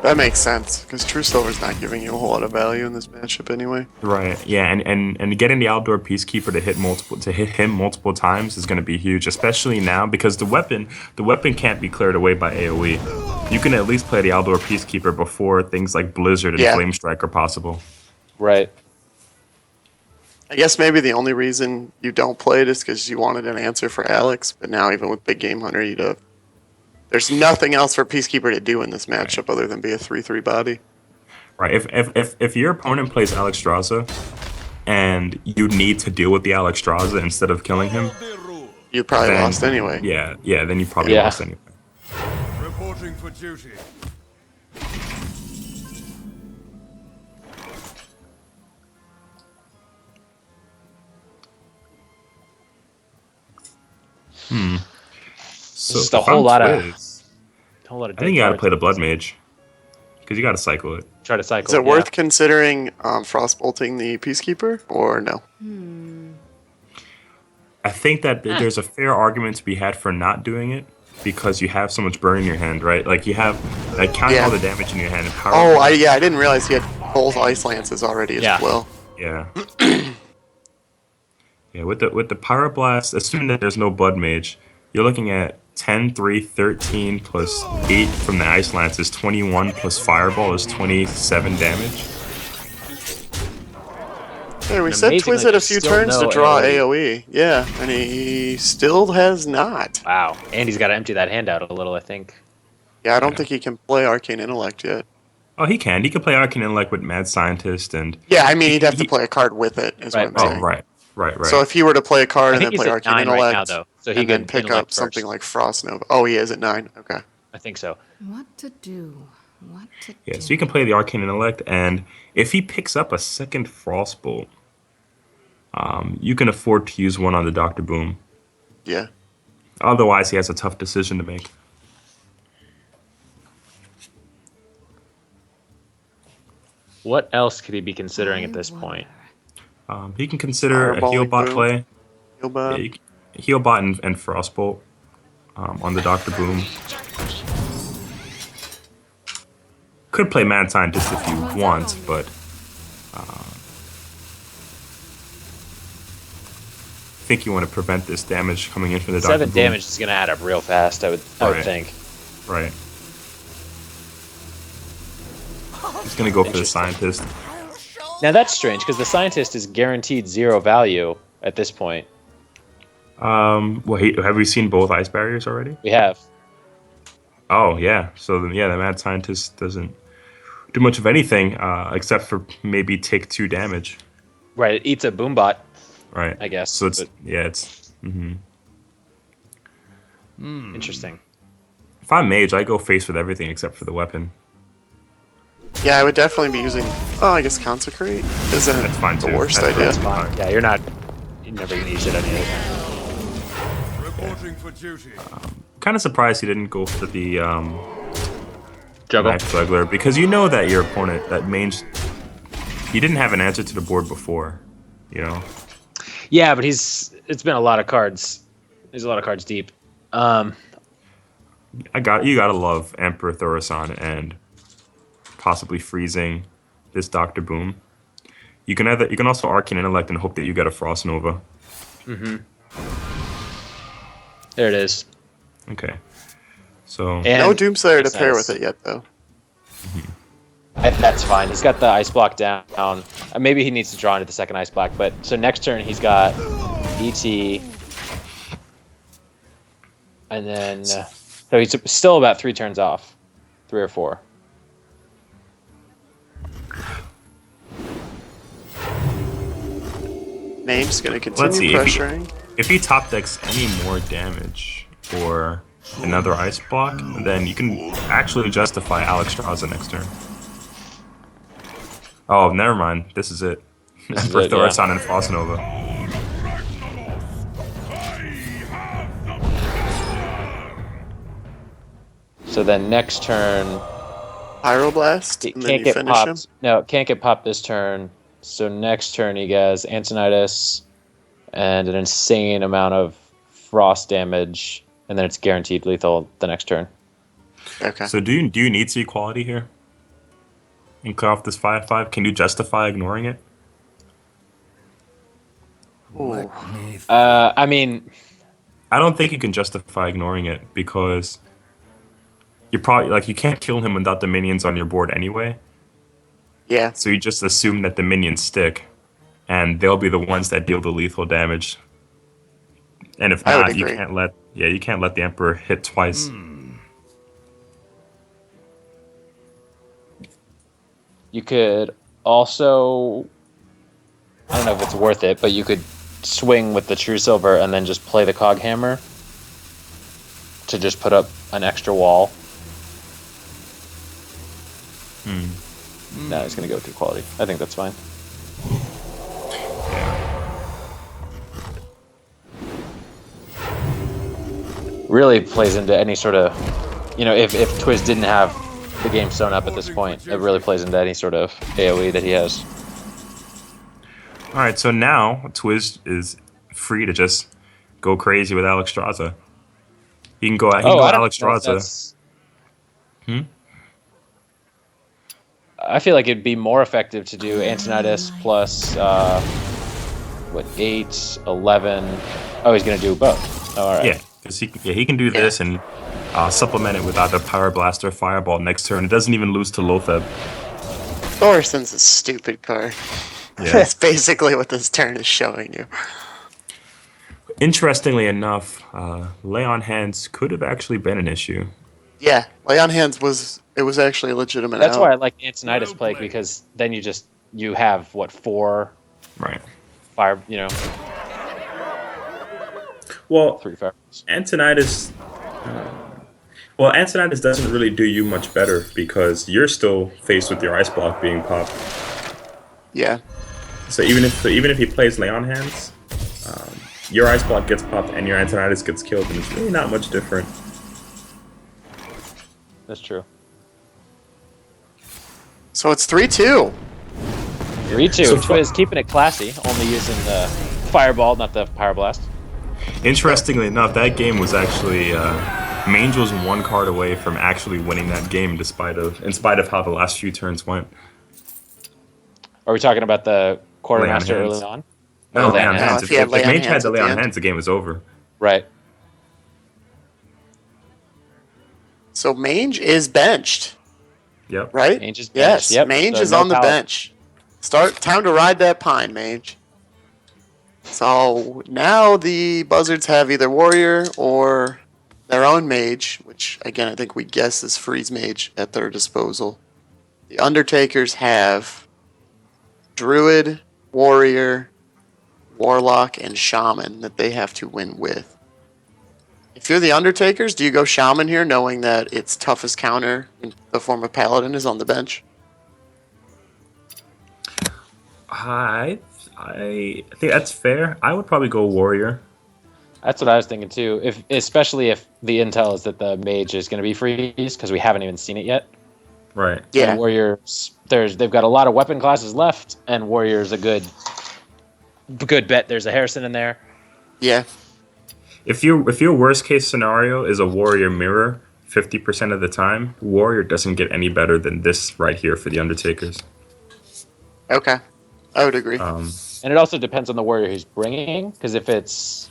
That makes sense, because True Silver's not giving you a whole lot of value in this matchup anyway. Right, yeah, and getting the Outdoor Peacekeeper to hit him multiple times is going to be huge, especially now, because the weapon can't be cleared away by AoE. You can at least play the Outdoor Peacekeeper before things like Blizzard and Yeah. Flame Strike are possible. Right. I guess maybe the only reason you don't play it is because you wanted an answer for Alex, but now even with Big Game Hunter, you'd have... There's nothing else for Peacekeeper to do in this matchup other than be a 3/3 body. Right, if your opponent plays Alexstrasza and you need to deal with the Alexstrasza instead of killing him, The rule. You probably then, lost anyway. Yeah, then you probably Yeah. lost anyway. Reporting for duty. So Just a if whole I'm lot of- Twizz, A whole lot of I think you got to cards. play the Blood Mage, because you got to cycle it. Try to cycle. Is it yeah. worth considering Frostbolting the Peacekeeper, or no? I think that there's a fair argument to be had for not doing it, because you have so much burn in your hand, right? Like you have counting Yeah. all the damage in your hand and power. Oh, I didn't realize he had both Ice Lances already as Yeah. well. Yeah. Yeah, with the Pyroblast, assuming that there's no Blood Mage, you're looking at 10, 3, 13 plus 8 from the Ice Lance is 21 plus Fireball is 27 damage. Hey, we And said amazingly, Twizz had a there's few still turns no to draw AoE. AoE. Yeah, and he still has not. Wow. And he's got to empty that hand out a little, I think. Yeah, I don't think he can play Arcane Intellect yet. Oh, he can. He can play Arcane Intellect with Mad Scientist and... Yeah, I mean, he'd have to He- play a card with it, is Right, what I'm Oh, saying. right. So if he were to play a card I and think then he's play at Arcane 9 Intellect, right now, though. So he and then could pick intellect up something first. like Frost Nova. Oh, he is at 9? Okay. I think so. What to do? What to Yeah, do? so you can play the Arcane Intellect, and if he picks up a second Frostbolt, you can afford to use one on the Dr. Boom. Yeah. Otherwise, he has a tough decision to make. What else could he be considering at this point? He can consider a Fireballing Healbot Boom. play. Healbot. Yeah, Healbot and Frostbolt on the Dr. Boom. Could play Mad Scientist if you want, but I think you want to prevent this damage coming in from the Dr. 7 Boom. damage is going to add up real fast, I would Right. think. Right. He's gonna go for the Scientist. I'll show Now that's strange because the scientist is guaranteed 0 value at this point. Well, have we seen both ice barriers already? We have. Oh, yeah. So, then, yeah, the mad scientist doesn't do much of anything except for maybe take 2 damage. Right, it eats a boombot, Right. I guess. So, it's, but yeah, it's. interesting. If I'm Mage, I go face with everything except for the weapon. Yeah, I would definitely be using. Oh, I guess Consecrate isn't That's fine, the too. worst That's idea. fine. Yeah, you're never gonna use it any other time. Reporting for duty. Kind of surprised he didn't go for the Juggle. Max Juggler because you know that your opponent, that Mange, he didn't have an answer to the board before, you know? Yeah, but it's been a lot of cards. There's a lot of cards deep. You gotta love Emperor Thaurissan and possibly freezing this Dr. Boom. You can also Arcane Intellect and hope that you get a Frost Nova. There it is. Okay. So And No Doomslayer to it's pair nice. with it yet, though. That's fine. He's got the ice block down. Maybe he needs to draw into the second ice block. But so next turn he's got ET, and then so he's still about 3 turns off, 3 or 4. Name's gonna let's continue see pressuring. if he top decks any more damage or another ice block, then you can actually justify Alexstrasza next turn. Oh, never mind. This is it. This is Emperor it, yeah. Thaurissan and Frost Nova. So then next turn Pyroblast, it and then can't you get finish popped. him. No, it can't get popped this turn. So next turn he gets Antonitis and an insane amount of frost damage, and then it's guaranteed lethal the next turn. Okay. So do you need C quality here? And clear off this 5/5? Can you justify ignoring it? Ooh. I mean, I don't think you can justify ignoring it because you probably you can't kill him without the minions on your board anyway. Yeah. So you just assume that the minions stick, and they'll be the ones that deal the lethal damage. And if I would not, you agree. can't let the Emperor hit twice. you could also, I don't know if it's worth it, but you could swing with the True Silver and then just play the Cog Hammer to just put up an extra wall. No, it's going to go through quality. I think that's fine. Really plays into any sort of, if Twizz didn't have the game sewn up at this point, it really plays into any sort of AoE that he has. All right, so now Twizz is free to just go crazy with Alexstrasza. He can go. He can go I don't know if Alexstrasza. that's- I feel like it'd be more effective to do Antonitis plus 8, 11. Oh, he's gonna do both. Oh, all right. Yeah, because he can do this and supplement it with either Power Blast or Fireball next turn. It doesn't even lose to Lotheb. Thaurissan's a stupid card. Yeah. That's basically what this turn is showing you. Interestingly enough, Lay on Hands could have actually been an issue. Yeah, Lay on Hands was actually a legitimate That's out. why I like Antonitis Plague, because then you have 4 Right. fire, Well, 3 fires. Antonitis. Antonitis doesn't really do you much better because you're still faced with your ice block being popped. Yeah. So even if he plays Lay on Hands, your ice block gets popped and your Antonitis gets killed, and it's really not much different. That's true. So it's 3-2. 3-2. So Twizz keeping it classy, only using the Fireball, not the Power Blast. Interestingly enough, that game was actually Mange was 1 card away from actually winning that game, in spite of how the last few turns went. Are we talking about the Quartermaster Lay on early Hands. on? No, Lay Lay on on Hands. Hands. if he had Lay If on Mange had Hands the at Lay the on end. Hands, the game was over. Right. So Mange is benched, Yep. right? Mange is benched. Yes, Yep. Mange So is no on the power. bench. Time to ride that pine, Mange. So now the Buzzards have either Warrior or their own Mage, which again I think we guess is Freeze Mage at their disposal. The Undertakers have Druid, Warrior, Warlock, and Shaman that they have to win with. If you're the Undertakers, do you go Shaman here knowing that its toughest counter in the form of Paladin is on the bench? I think that's fair. I would probably go Warrior. That's what I was thinking too. Especially if the intel is that the mage is going to be freeze, because we haven't even seen it yet. Right. Yeah. And Warriors, they've got a lot of weapon classes left, and Warrior's a good bet. There's a Harrison in there. Yeah. If your worst case scenario is a Warrior mirror 50% of the time, Warrior doesn't get any better than this right here for the Undertakers. Okay. I would agree. And it also depends on the Warrior he's bringing, because if it's...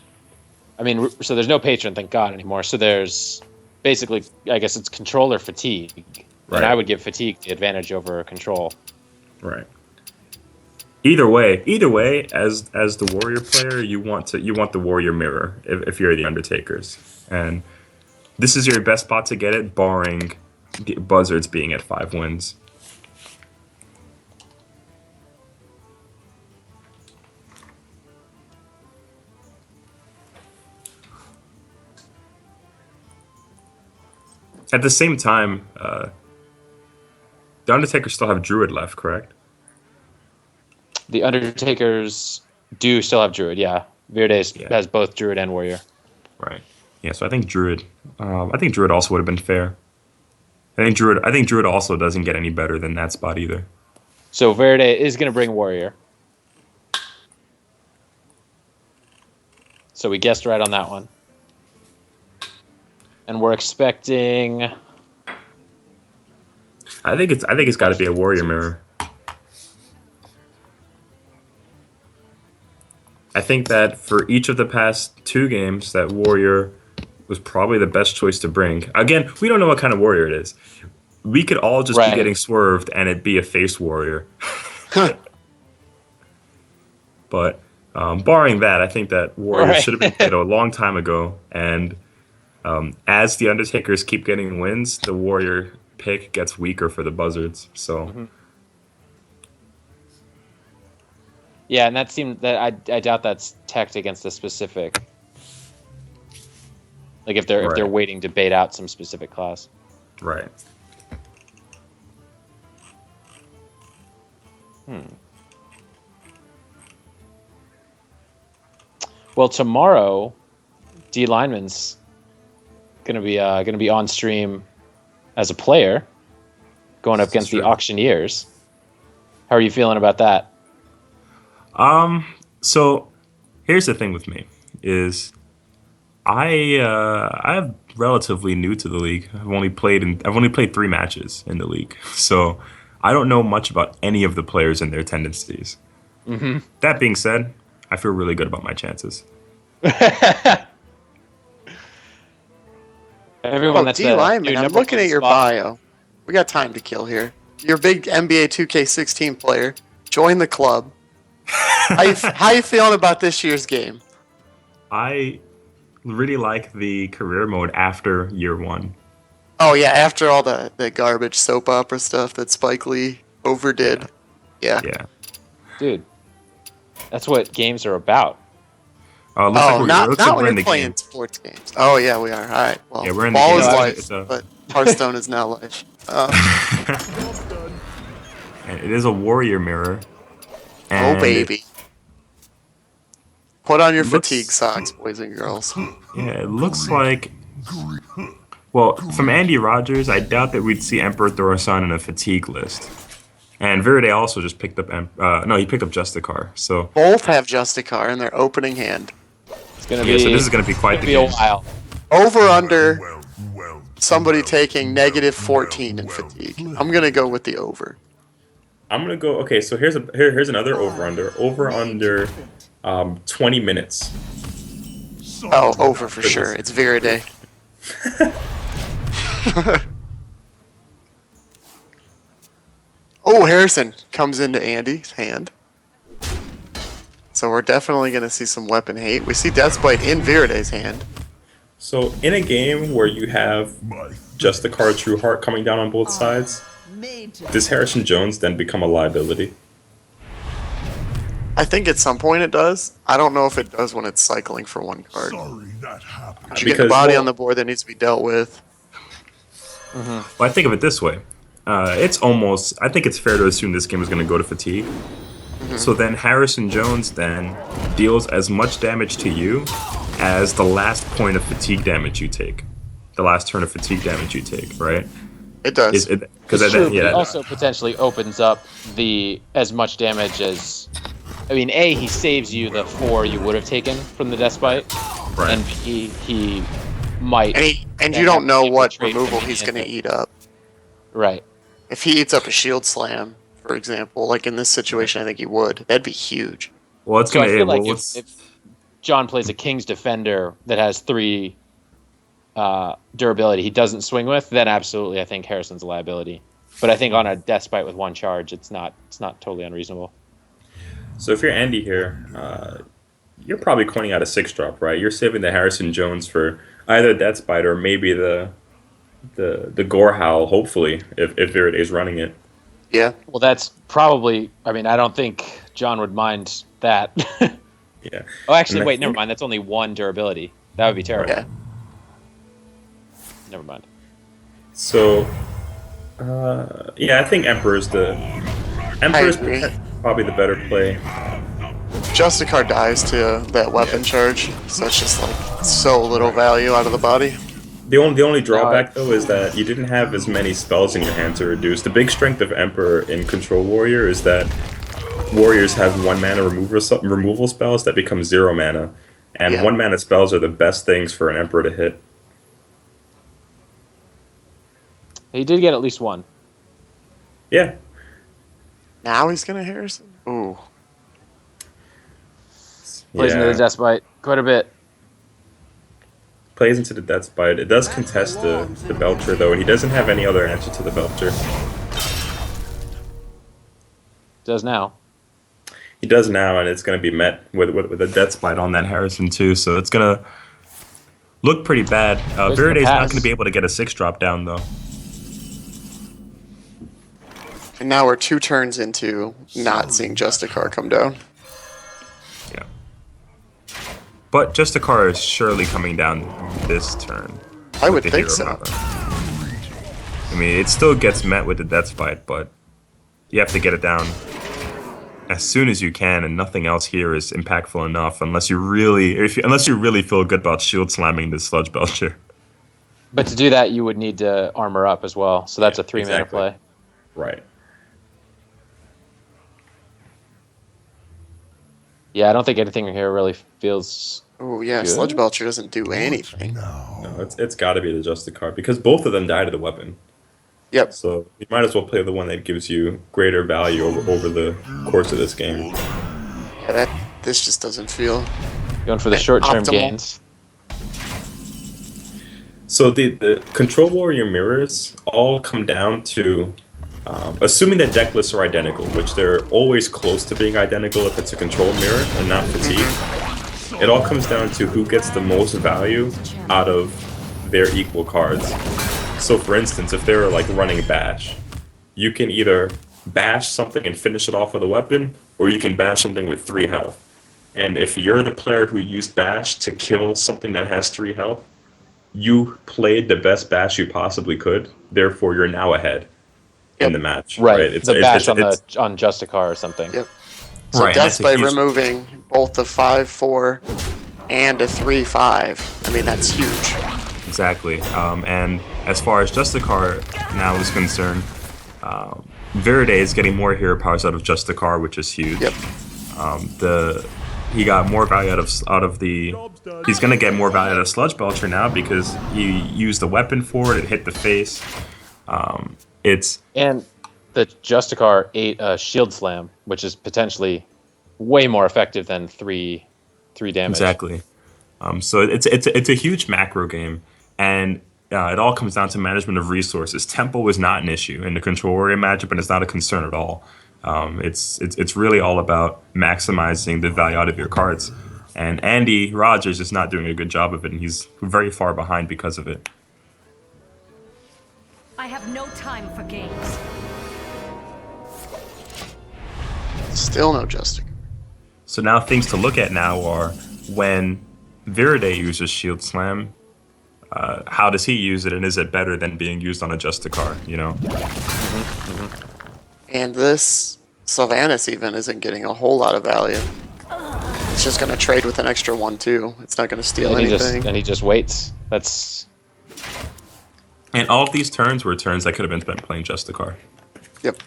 I mean, so there's no Patron, thank God, anymore. So there's basically, I guess it's Controller Fatigue. Right. And I would give Fatigue the advantage over Control. Right. Either way, as the Warrior player, you want the Warrior mirror if you're the Undertakers, and this is your best spot to get it, barring the Buzzards being at 5 wins. At the same time, the Undertakers still have Druid left, correct? The Undertakers do still have Druid, yeah. Verde has both Druid and Warrior. Right. Yeah, so I think Druid. I think Druid also would have been fair. I think Druid also doesn't get any better than that spot either. So Verde is going to bring Warrior. So we guessed right on that one. And we're expecting... I think it's got to be a Warrior mirror. I think that for each of the past 2 games, that Warrior was probably the best choice to bring. Again, we don't know what kind of Warrior it is. We could all just be getting swerved and it be a face Warrior. But barring that, I think that Warrior should have been played a long time ago. And as the Undertakers keep getting wins, the Warrior pick gets weaker for the Buzzards. So. Mm-hmm. Yeah, and that seemed that I doubt that's teched against a specific. Like if they're waiting to bait out some specific class. Right. Well, tomorrow, D Lineman's gonna be on stream as a player, going up against the Auctioneers. How are you feeling about that? So here's the thing with me is I'm relatively new to the league. I've only played 3 matches in the league. So I don't know much about any of the players and their tendencies. Mm-hmm. That being said, I feel really good about my chances. Everyone that's D Lyman, I'm looking at your bio. We got time to kill here. You're a big NBA 2K16 player. Join the club. How you feeling about this year's game? I really like the career mode after year 1. Oh yeah, after all the garbage soap opera stuff that Spike Lee overdid. Yeah. Dude, that's what games are about. Not when you're playing sports games. Oh yeah, we are. All right. Well, yeah, we're in the ball game. is life, but Hearthstone is now life. And it is a Warrior mirror. And oh baby. Put on your fatigue socks, boys and girls. Yeah, it looks like... Well, from Andy Rogers, I doubt that we'd see Emperor Thorosan in a fatigue list. And Verde also just picked up... he picked up Justicar, so... Both have Justicar in their opening hand. It's gonna be, so this is going to be quite the game. a while. Over under somebody taking negative 14 in fatigue. I'm going to go with the over. I'm going to go... Okay, so here's another over-under. Over-under 20 minutes. Oh, over for sure. It's Verde. Oh, Harrison comes into Andy's hand. So we're definitely going to see some weapon hate. We see Deathbite in Verde's hand. So in a game where you have just the card True Heart coming down on both sides, does Harrison Jones then become a liability? I think at some point it does. I don't know if it does when it's cycling for one card. Sorry that happened. But you get the body on the board that needs to be dealt with. Well, I think of it this way. It's almost... I think it's fair to assume this game is going to go to fatigue. So then Harrison Jones then deals as much damage to you as the last point of fatigue damage you take. The last turn of fatigue damage you take, right? It does. Because it also potentially opens up the as much damage as... I mean, A, he saves you the 4 you would have taken from the Deathbite. Right. And B, he might... And you don't know what removal he's going to eat up. Right. If he eats up a shield slam, for example, like in this situation, I think he would. That'd be huge. Well, it's So I going feel like to... if John plays a King's Defender that has 3 durability he doesn't swing with, then absolutely I think Harrison's a liability. But I think on a Deathbite with 1 charge, it's not totally unreasonable. So if you're Andy here, you're probably coining out a 6-drop, right? You're saving the Harrison Jones for either Deathbite or maybe the Gore Howl, hopefully, if Verde's running it. Yeah. Well, that's probably... I mean, I don't think John would mind that. Yeah. Oh, actually, wait, never mind. That's only 1 durability. That would be terrible. Yeah. Never mind. So, yeah, I think Emperor's probably the better play. Justicar dies to that weapon charge, so it's just like so little value out of the body. The only drawback, though, is that you didn't have as many spells in your hand to reduce. The big strength of Emperor in Control Warrior is that Warriors have 1 mana removal spells that become 0 mana. And 1 mana spells are the best things for an Emperor to hit. He did get at least 1. Yeah. Now he's going to Harrison? Ooh. Plays into the Deathbite quite a bit. Plays into the Deathbite. It does contest the Belcher, though, and he doesn't have any other answer to the Belcher. Does now. He does now, and it's going to be met with a Deathbite on that Harrison, too, so it's going to look pretty bad. Verde's not going to be able to get a 6-drop down, though. And now we're 2 turns into not seeing Justicar come down. Yeah. But Justicar is surely coming down this turn. I would think so. I mean, it still gets met with the Deathbite, but you have to get it down as soon as you can, and nothing else here is impactful enough unless you really feel good about shield slamming this Sludge Belcher. But to do that, you would need to armor up as well, so that's a 3-mana play. Right. Yeah, I don't think anything here really feels... Oh yeah, good. Sludge Belcher doesn't do anything. No, it's got to be the Justicar, because both of them die to the weapon. Yep. So you might as well play the one that gives you greater value over the course of this game. Yeah, this just doesn't feel... Going for the short-term optimal. gains. So the Control Warrior mirrors all come down to... assuming that deck lists are identical, which they're always close to being identical if it's a control mirror and not fatigue, it all comes down to who gets the most value out of their equal cards. So for instance, if they're like running Bash, you can either bash something and finish it off with a weapon, or you can bash something with 3 health. And if you're the player who used Bash to kill something that has 3 health, you played the best Bash you possibly could, therefore you're now ahead. In the match, right? It's the bash on Justicar or something. Yep. So right, Deathbite removing both the 5/4 and a 3/5. I mean, that's huge. Exactly. And as far as Justicar now is concerned, Verde is getting more hero powers out of Justicar, which is huge. Yep. He got more value out of the. He's gonna get more value out of Sludge Belcher now because he used the weapon for it. It hit the face. And the Justicar ate a Shield Slam, which is potentially way more effective than 3 damage. Exactly. So it's a huge macro game, and it all comes down to management of resources. Tempo is not an issue in the control warrior matchup, and it's not a concern at all. It's really all about maximizing the value out of your cards. And Andy Rogers is not doing a good job of it, and he's very far behind because of it. I have no time for games. Still no Justin. So now things to look at now are when Verde uses Shield Slam, how does he use it, and is it better than being used on a Justicar, you know? And this Sylvanas even isn't getting a whole lot of value. It's just going to trade with an extra 1/2. It's not going to steal anything. And he just waits. That's... And all of these turns were turns that could have been spent playing Justicar. Yep.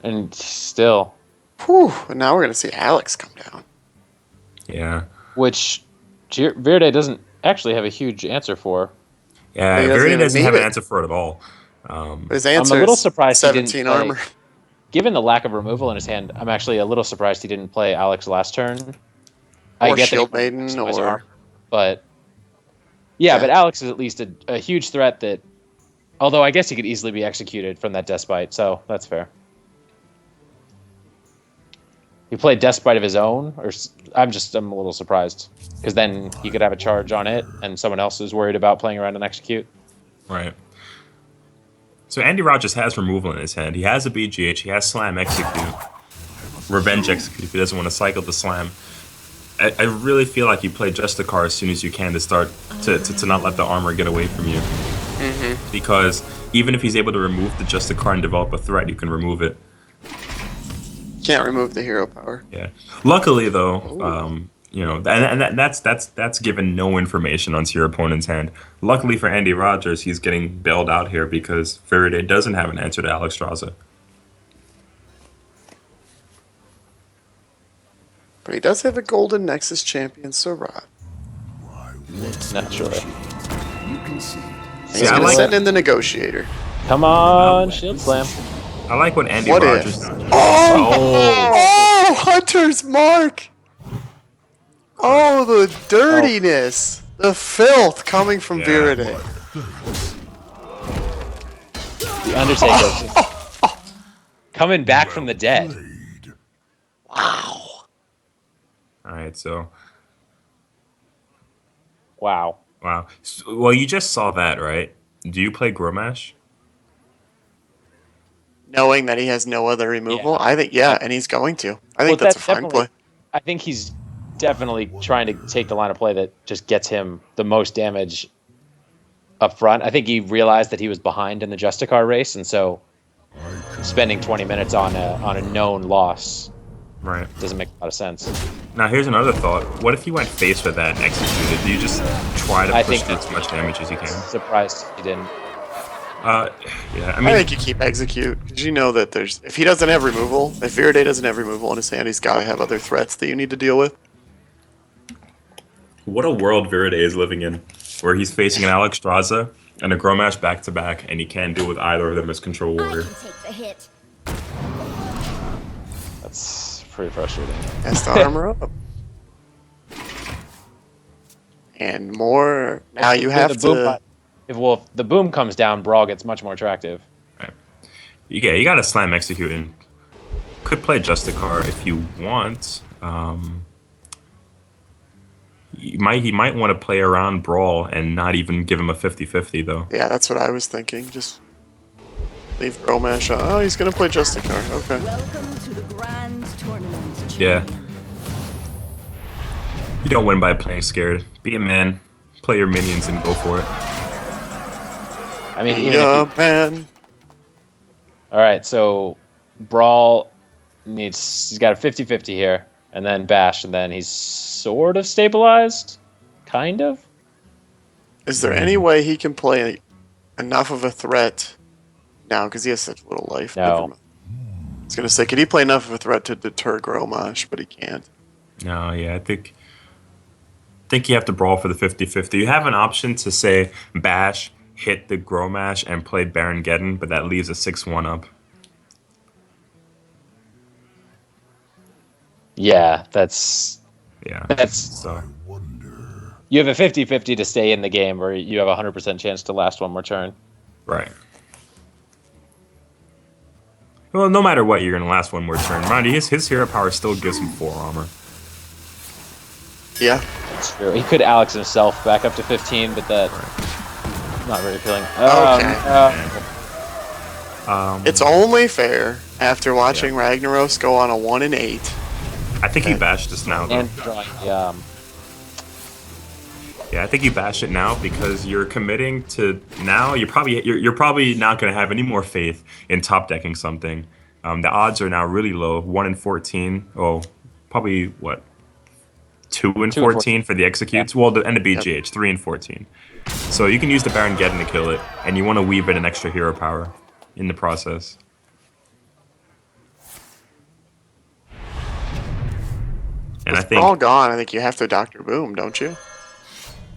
And still... Whew, and now we're going to see Alex come down. Yeah. Which Verde doesn't actually have a huge answer for. Yeah, He doesn't Verde even doesn't need have an it. answer for it at all. His answer I'm a little is surprised he 17 didn't play- armor. Given the lack of removal in his hand, I'm actually a little surprised he didn't play Alex last turn. I Or get that he Shield wanted to Maiden, maximize or... armor, but yeah, Yeah. but Alex is at least a huge threat that, although I guess he could easily be executed from that Despite, so that's fair. He played Despite of his own, or I'm a little surprised because then he could have a charge on it, and someone else is worried about playing around and execute. Right. So Andy Rogers has removal in his hand. He has a BGH. He has Slam Execute. Revenge Execute if he doesn't want to cycle the Slam. I really feel like you play Justicar as soon as you can to start to not let the armor get away from you. Mm-hmm. Because even if he's able to remove the Justicar and develop a threat, you can remove it. Can't remove the hero power. Yeah. Luckily, though, you know, that's given no information onto your opponent's hand. Luckily for Andy Rogers, he's getting bailed out here because Verde doesn't have an answer to Alex Straza. But he does have a Golden Nexus champion, Syrah. Naturally. He's I going to like- send in the Negotiator. Come on, Shield Slam. I like what Andy What Rogers if? does. Oh, Hunter's Mark! Oh, the dirtiness! The filth coming from Yeah. Verde. The Undertakers. Coming back from the dead. Wow. All right, so Wow. wow. So, well, you just saw that, right? Do you play Gromash? Knowing that he has no other removal, Yeah. I think, yeah, and he's going to. I think Well, that's a fine definitely- play. I think he's definitely trying to take the line of play that just gets him the most damage up front. I think he realized that he was behind in the Justicar race, and so spending 20 minutes on a known loss Right. doesn't make a lot of sense. Now, here's another thought. What if you went face with that and executed? Do you just try to I push think through that's- as much damage as you can? Surprised he didn't. Yeah, I I mean, think you keep execute because you know that if he doesn't have removal, if Verde doesn't have removal in his hand, he's got to have other threats that you need to deal with. what a world Verde is living in, where he's facing an Alex Straza and a Gromash back-to-back, and he can't deal with either of them as Control I Warrior. can take the hit. That's pretty frustrating. Has to armor up. And more. Now you have to. If the boom comes down, Brawl gets much more attractive. Yeah, you got to Slam Execute and could play Justicar if you want. He might want to play around Brawl and not even give him a 50-50, though. Yeah, that's what I was thinking. Just leave Gromash. Oh, he's gonna play Justicar. Okay. Welcome to the grand tournament. Yeah. champion. You don't win by playing scared. Be a man, play your minions, and go for it. I mean, even if Yeah, you, man. all right, so Brawl he's got a 50-50 here, and then Bash, and then he's sort of stabilized, kind of. Is there any way he can play enough of a threat now? Because he has such little life. No. Never mind. I was gonna say, could he play enough of a threat to deter Gromash? But he can't. No, yeah, I think you have to Brawl for the 50-50. You have an option to say Bash, hit the Gromash, and play Baron Geddon, but that leaves a 6-1 up. Yeah, that's Yeah. That's So you have a 50-50 to stay in the game, or you have a 100% chance to last one more turn. right. Well, no matter what, you're gonna last one more turn. Mind you, his hero power still gives him 4 armor. Yeah. That's true. He could Alex himself back up to 15, but that's not very appealing. Okay. Um, It's only fair after watching Ragnaros go on a 1-8. I think he bashed this now, though. and drawing the Yeah, I think you bash it now because you're committing to now. You're probably not going to have any more faith in top decking something. The odds are now really low, 1 in 14. Oh, probably what 2 in 14 for the executes. Yeah. Well, and the BGH 3 in 14. So you can use the Baron Geddon to kill it, and you want to weave in an extra hero power in the process. And I If think they're all gone, I think you have to Dr. Boom, don't you?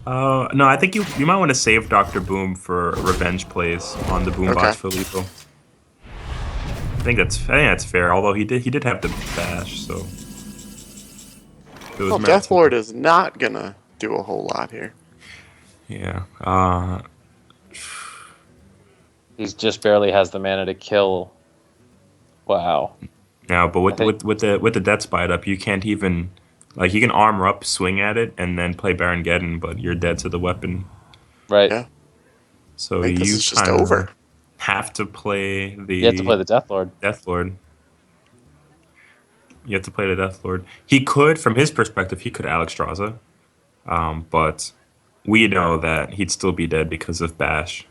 no, I think you might want to save Dr. Boom for revenge plays on the Boom bots for lethal. I think that's fair. Although he did have the bash, so. Well, Deathlord is not gonna do a whole lot here. Yeah. he just barely has the mana to kill. Wow. Now, but with the Death Spite up, you can't even you can armor up, swing at it, and then play Baron Geddon, but you're dead to the weapon. Right. Yeah. So I think this you is just kinda over. have to play the. You have to play the Death Lord. Deathlord. You have to play the Deathlord. He could, from his perspective, he could Alexstrasza, but we know that he'd still be dead because of Bash.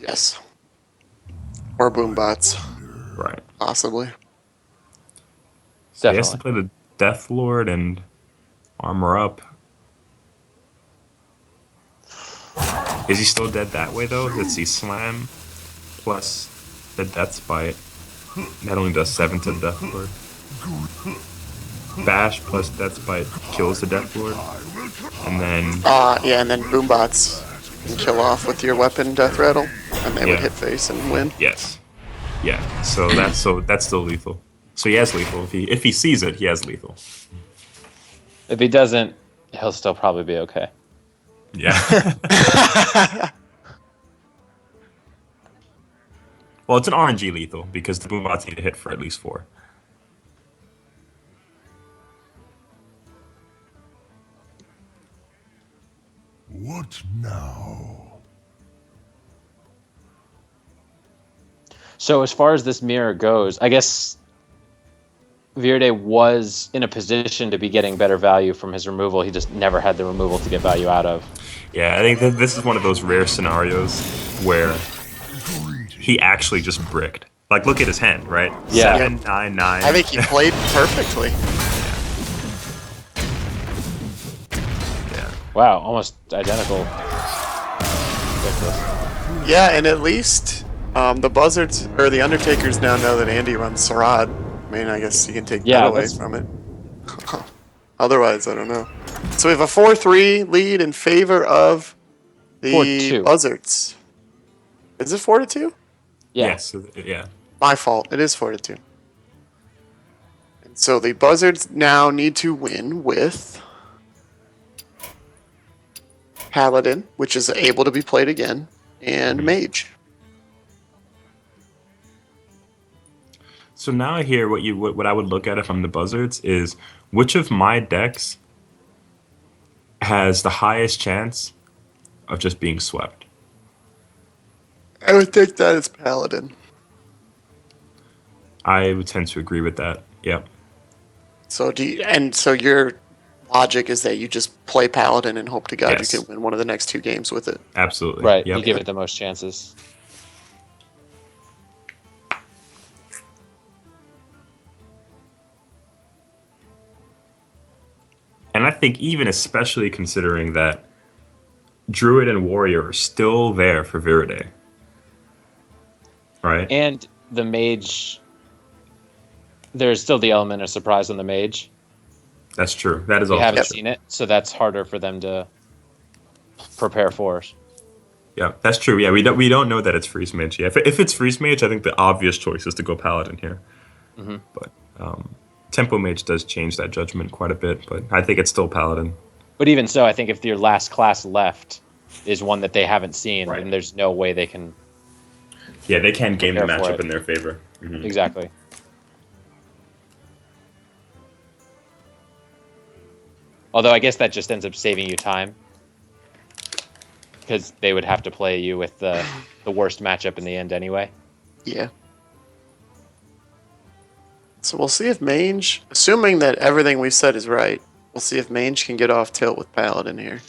Yes. Or Boom bots, Right. possibly. So he has to Definitely. play the Deathlord and armor up. Is he still dead that way, though? Let's see. Slam plus the Death Spite. That only does 7 to the Deathlord. Bash plus Death Spite kills the Deathlord. And then Yeah, and then Boom bots can kill off with your weapon Death Rattle, and they would Yeah. hit face and win. yes. Yeah. So that's still lethal. So he has lethal. If he sees it, he has lethal. If he doesn't, he'll still probably be okay. Yeah. Well, it's an RNG lethal because the boombots need to hit for at least 4. What now? So as far as this mirror goes, I guess Verde was in a position to be getting better value from his removal. He just never had the removal to get value out of. Yeah, I think that this is one of those rare scenarios where he actually just bricked. Like, look at his hand, right? Yeah. 7, 9, 9. I think he played perfectly. Yeah. Wow, almost identical. Yeah, and at least the Buzzards or the Undertakers now know that Andy runs Sarad. I mean, I guess you can take Yeah, that away that's- from it. Otherwise, I don't know. So we have a 4-3 lead in favor of the 4-2. Buzzards. Is it 4-2? Yeah. Yes. Yeah. My fault. It is 4-2. And so the Buzzards now need to win with Paladin, which is able to be played again, and Mage. So now here, what I would look at if I'm the Buzzards is which of my decks has the highest chance of just being swept. I would think that is Paladin. I would tend to agree with that. Yep. So so your logic is that you just play Paladin and hope to God Yes. you can win one of the next 2 games with it. Absolutely. Right. Yep. You give it the most chances. And I think even especially considering that Druid and Warrior are still there for Verde. Right? And the mage, there's still the element of surprise on the mage. That's true. That is We also haven't true. seen it, so that's harder for them to prepare for. Yeah, that's true. Yeah, we don't know that it's Freeze Mage. Yeah, if it's Freeze Mage, I think the obvious choice is to go Paladin here. Mm-hmm. But Tempo Mage does change that judgment quite a bit, but I think it's still Paladin. But even so, I think if your last class left is one that they haven't seen, Right. then there's no way they can. Yeah, they can game the Prepare for matchup it. in their favor. Mhm. Exactly. Although I guess that just ends up saving you time. Because they would have to play you with the worst matchup in the end anyway. Yeah. So we'll see if Mange, assuming that everything we said is right, we'll see if Mange can get off tilt with Paladin here.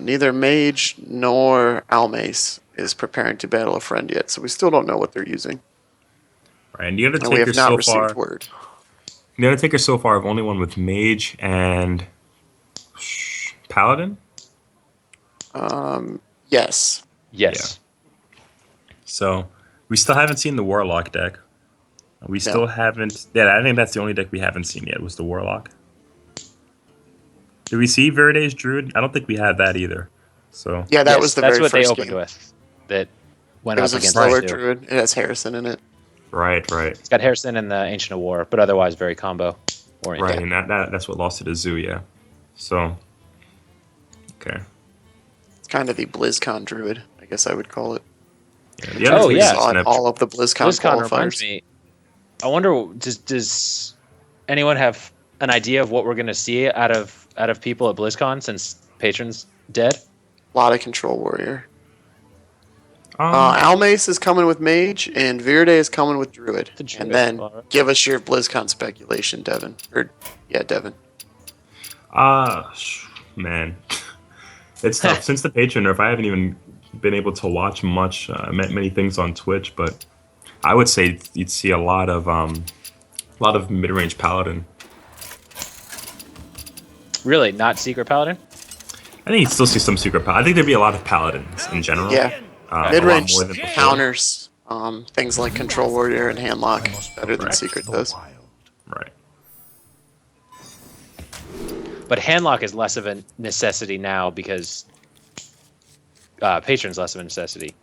Neither Mage nor Almace is preparing to battle a friend yet, so we still don't know what they're using. Right, and the And we have Undertakers not so received far. word. The Undertakers so far have only won with Mage and Paladin. Yes. Yes. So we still haven't seen the Warlock deck. We still haven't. Yeah, I think that's the only deck we haven't seen yet was the Warlock. Did we see Verde's Druid? I don't think we had that either. So Yeah, that Yes, was the that's very what they first opened game. with. That went It up was a against slower us too. Druid. It has Harrison in it. right. It's got Harrison and the Ancient of War, but otherwise very combo oriented. Right, and that's what lost to the Zoo, yeah. So, okay. It's kind of the BlizzCon Druid, I guess I would call it. Yeah, the Oh, Undertakers yeah. Saw it snap- all of the BlizzCon BlizzCon qualifiers. reminds me. I wonder, does anyone have an idea of what we're going to see out of people at BlizzCon since Patron's dead? A lot of Control Warrior. Um, Almace is coming with Mage, and Verde is coming with Druid. The Druid, And then alright. give us your BlizzCon speculation, Devin. Devin. Man. It's tough. Since the Patron nerf, I haven't even been able to watch much, many things on Twitch, but I would say you'd see a lot of mid-range Paladin. Really, not Secret Paladin? I think you'd still see some Secret Paladin. I think there'd be a lot of Paladins in general. Yeah. A lot Mid-range more than before. counters things like Control Warrior and Handlock better than Right. Secret does. Right. But Handlock is less of a necessity now because Patron's less of a necessity.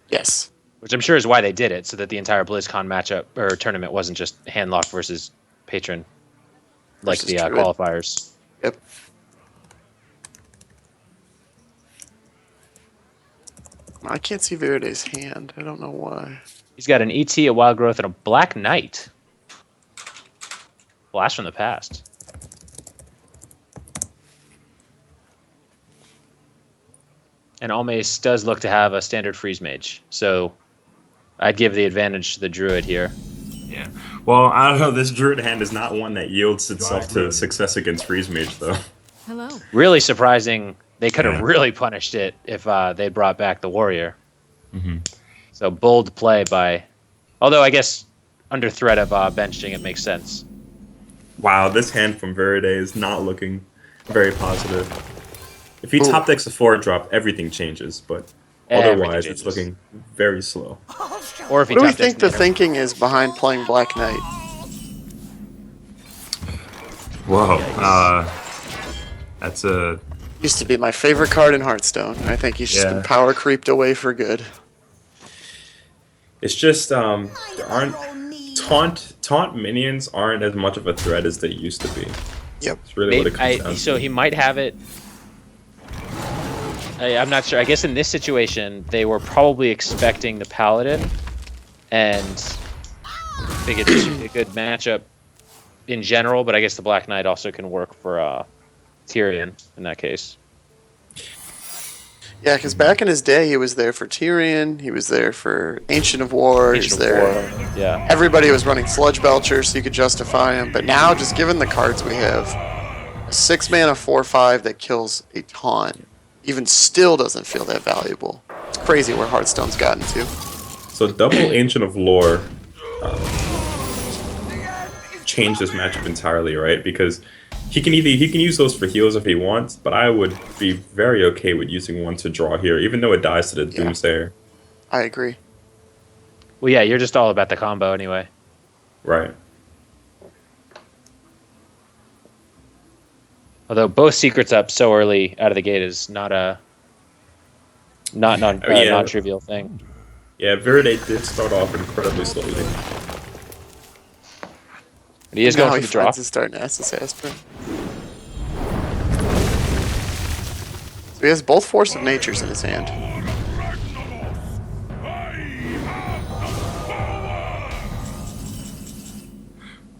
Yes. Which I'm sure is why they did it, so that the entire BlizzCon matchup or tournament wasn't just Handlock versus Patron, like Versus the Druid. qualifiers. Yep. I can't see Verde's hand. I don't know why. He's got an ET, a Wild Growth, and a Black Knight. Blast from the past. And Almace does look to have a standard freeze mage, so I'd give the advantage to the druid here. Yeah. Well, I don't know. This Druid hand is not one that yields itself to success against Freeze Mage, though. Hello. Really surprising. They could have Yeah. really punished it if they brought back the warrior. Mm-hmm. So bold play by. Although I guess under threat of benching, it makes sense. Wow, this hand from Verde is not looking very positive. If he top decks a 4-drop, everything changes, but Everything otherwise changes. it's looking very slow. Or if he What do we top decks think the Nano. thinking is behind playing Black Knight? Whoa. That's a... Used to be my favorite card in Hearthstone. I think he's just Yeah. been power creeped away for good. It's just, there aren't... Taunt minions aren't as much of a threat as they used to be. Yep. It's really what it Maybe, comes down so to. he might have it. I'm not sure. I guess in this situation, they were probably expecting the Paladin, and think it's a good matchup in general. But I guess the Black Knight also can work for Tyrion in that case. Yeah, because back in his day, he was there for Tyrion. He was there for Ancient of War. He was Ancient of there. War, yeah. Everybody was running Sludge Belcher, so you could justify him. But now, just given the cards we have, a 6-mana 4/5 that kills a ton, even still doesn't feel that valuable. It's crazy where Hearthstone's gotten to. So double Ancient of Lore changed this matchup entirely, right? Because he can use those for heals if he wants, but I would be very okay with using one to draw here, even though it dies to the Yeah. Doomsayer. I agree. Well, yeah, you're just all about the combo anyway. Right. Although both secrets up so early out of the gate is not a Yeah. non-trivial thing. Yeah, Verde did start off incredibly slowly. But he is Now going for he the draw. finds his Darnassus aspirant. So he has both Force of Natures in his hand.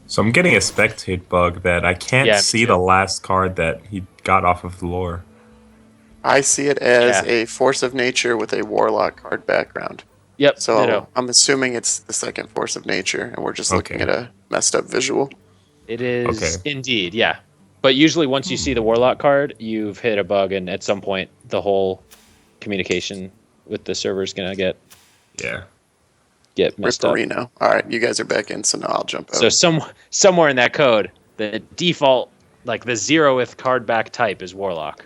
So I'm getting a spectate bug that I can't Yeah, me see too. the last card that he got off of the lore. I see it as Yeah. a Force of Nature with a Warlock card background. Yep, So ditto. I'm assuming it's the second Force of Nature, and we're just looking Okay. at a messed up visual. It is Okay. indeed, yeah. But usually once you see the Warlock card, you've hit a bug, and at some point the whole communication with the server is gonna get Yeah. messed up. Ripperino. All right, you guys are back in, so now I'll jump So out. somewhere in that code, the default, like the 0th card back type is Warlock.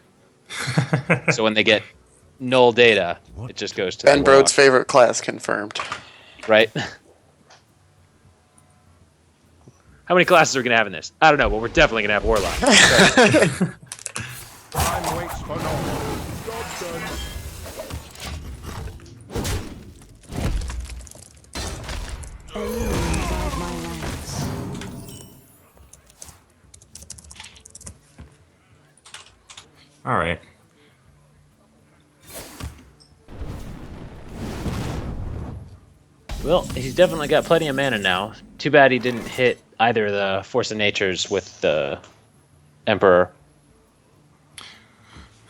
So when they get null data, it just goes to Ben the Warlock, Brode's favorite class confirmed. right? How many classes are we gonna have in this? I don't know, but we're definitely gonna have Warlock. Time waits for no one. Job done. Guide my lands. All right. Well, he's definitely got plenty of mana now. Too bad he didn't hit either the Force of Natures with the Emperor.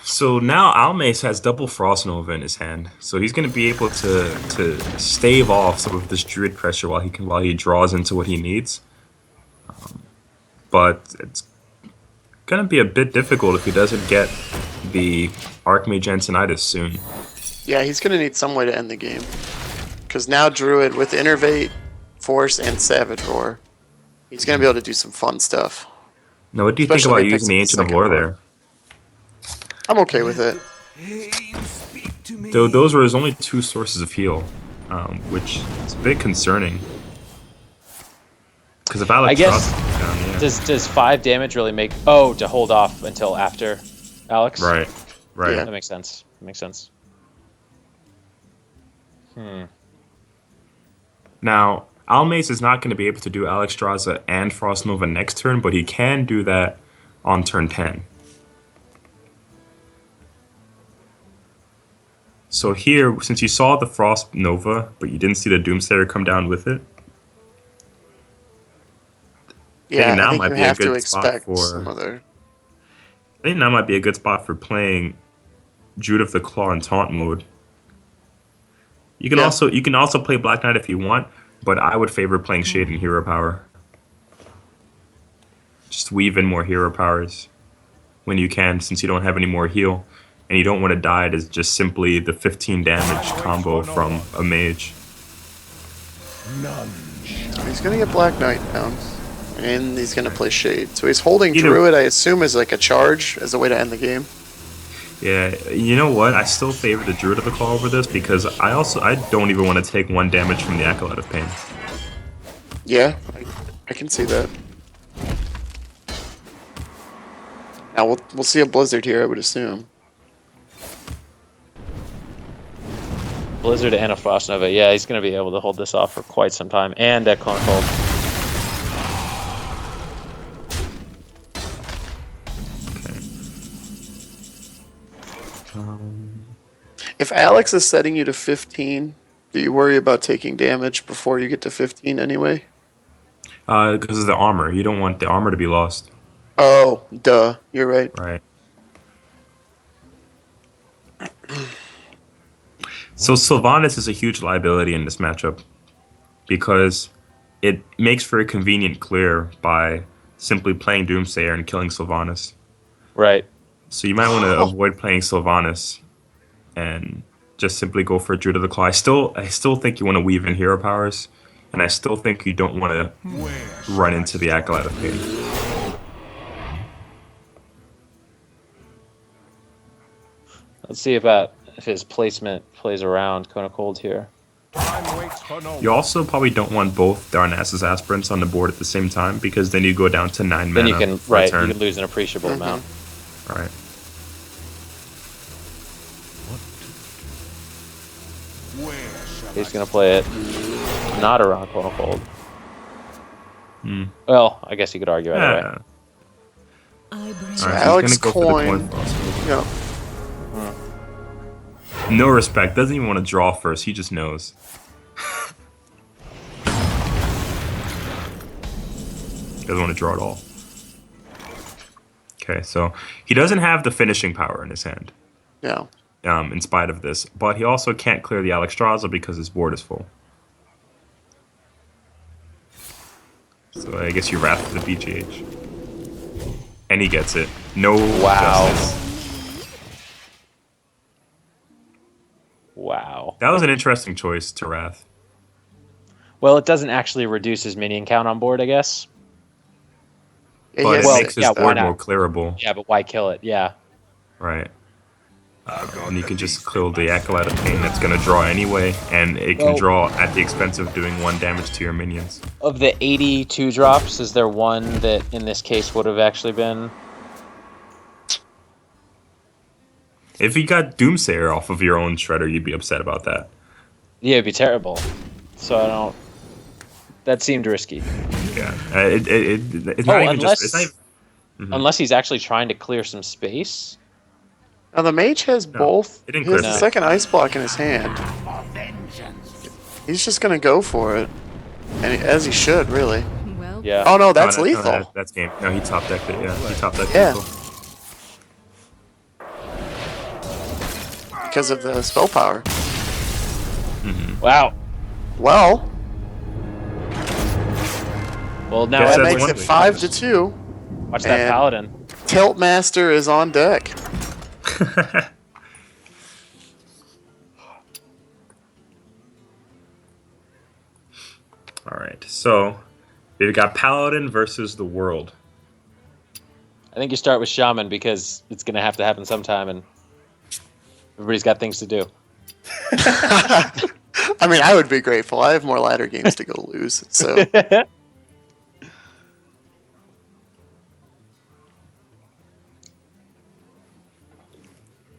So now Almace has double Frost Nova in his hand, so he's going to be able to stave off some of this Druid pressure while he draws into what he needs. But it's going to be a bit difficult if he doesn't get the Archmage Ensinitis soon. Yeah, he's going to need some way to end the game. Because now Druid, with Innervate, Force, and Savage Roar, he's going to be able to do some fun stuff. Now, what do you think Especially about if he using the picks up Ancient the of Lore second there? I'm okay with it. Though those were his only 2 sources of heal, which is a bit concerning. Because if Alex I guess comes down, yeah. does 5 damage really make? Oh, to hold off until after Alex. Right, right. Yeah. That makes sense. That makes sense. Now, Almace is not going to be able to do Alexstrasza and Frost Nova next turn, but he can do that on turn 10. So here, since you saw the Frost Nova, but you didn't see the Doomsayer come down with it, Yeah, now I think might you be a have to good spot expect for- some other... I think now might be a good spot for playing Druid of the Claw in taunt mode. You can also play Black Knight if you want, but I would favor playing Shade and Hero Power. Just weave in more hero powers when you can, since you don't have any more heal, and you don't want to die as just simply the 15 damage combo from a mage. He's going to get Black Knight down. And he's going to play Shade. So he's holding You know- Druid, I assume, as like a charge, as a way to end the game. Yeah, you know what? I still favor the Druid of the Claw over this because I don't even want to take 1 damage from the Acolyte of Pain. Yeah, I can see that. Now we'll see a Blizzard here, I would assume. Blizzard and a Frost Nova. Yeah, he's going to be able to hold this off for quite some time. And that Clone Cold. If Alex is setting you to 15, do you worry about taking damage before you get to 15 anyway? Because of the armor. You don't want the armor to be lost. Oh, duh. You're right. Right. So Sylvanas is a huge liability in this matchup because it makes for a convenient clear by simply playing Doomsayer and killing Sylvanas. Right. So you might want to avoid playing Sylvanas and just simply go for Druid of the Claw. I still think you want to weave in hero powers, and I still think you don't want to run into the Acolyte of Pain. Let's see if his placement plays around Cone of Cold here. Time waits for no You one. also probably don't want both Darnassus Aspirants on the board at the same time because then you go down to 9 mana Then you can per you turn. can lose an appreciable amount. Right. Where shall He's gonna play it not around Cone of Cold. Well, I guess you could argue either way. Yeah. I bring All right, Alex he's gonna go for the coin. coin toss. Yeah. No respect. Doesn't even want to draw first. He just knows. Doesn't want to draw at all. Okay, so he doesn't have the finishing power in his hand. Yeah. In spite of this, but he also can't clear the Alexstrasza because his board is full. So I guess you wrath for the BGH. And he gets it. No Wow. justice. Wow. That was an interesting choice to wrath. Well, it doesn't actually reduce his minion count on board, I guess. Yeah, But he it has makes 6 his yeah, though. why board not? more clearable. Yeah, but why kill it? Yeah. Right. And you can just kill the Acolyte of Pain that's going to draw anyway, and it can Well- draw at the expense of doing 1 damage to your minions. Of the 82 drops, is there one that in this case would have actually been? If you got Doomsayer off of your own Shredder, you'd be upset about that. Yeah, it'd be terrible. So I don't. That seemed risky. Yeah. It's not even unless just... It's not even, unless he's actually trying to clear some space. Now the mage has No, both. it didn't He has clear the the- second ice block in his hand. He's just gonna go for it, and as he should, really. Well, Yeah. Oh no, that's no, lethal. that's game. No, he top decked it, yeah. He top decked Yeah. lethal. Because of the spell power. Wow. Well, Well, now Yes, that that's makes one it thing. 5-2. watch that and- paladin. Tilt Master is on deck. All right, so we've got Paladin versus the World. I think you start with Shaman because it's gonna have to happen sometime, and everybody's got things to do. I mean, I would be grateful. I have more ladder games to go lose. So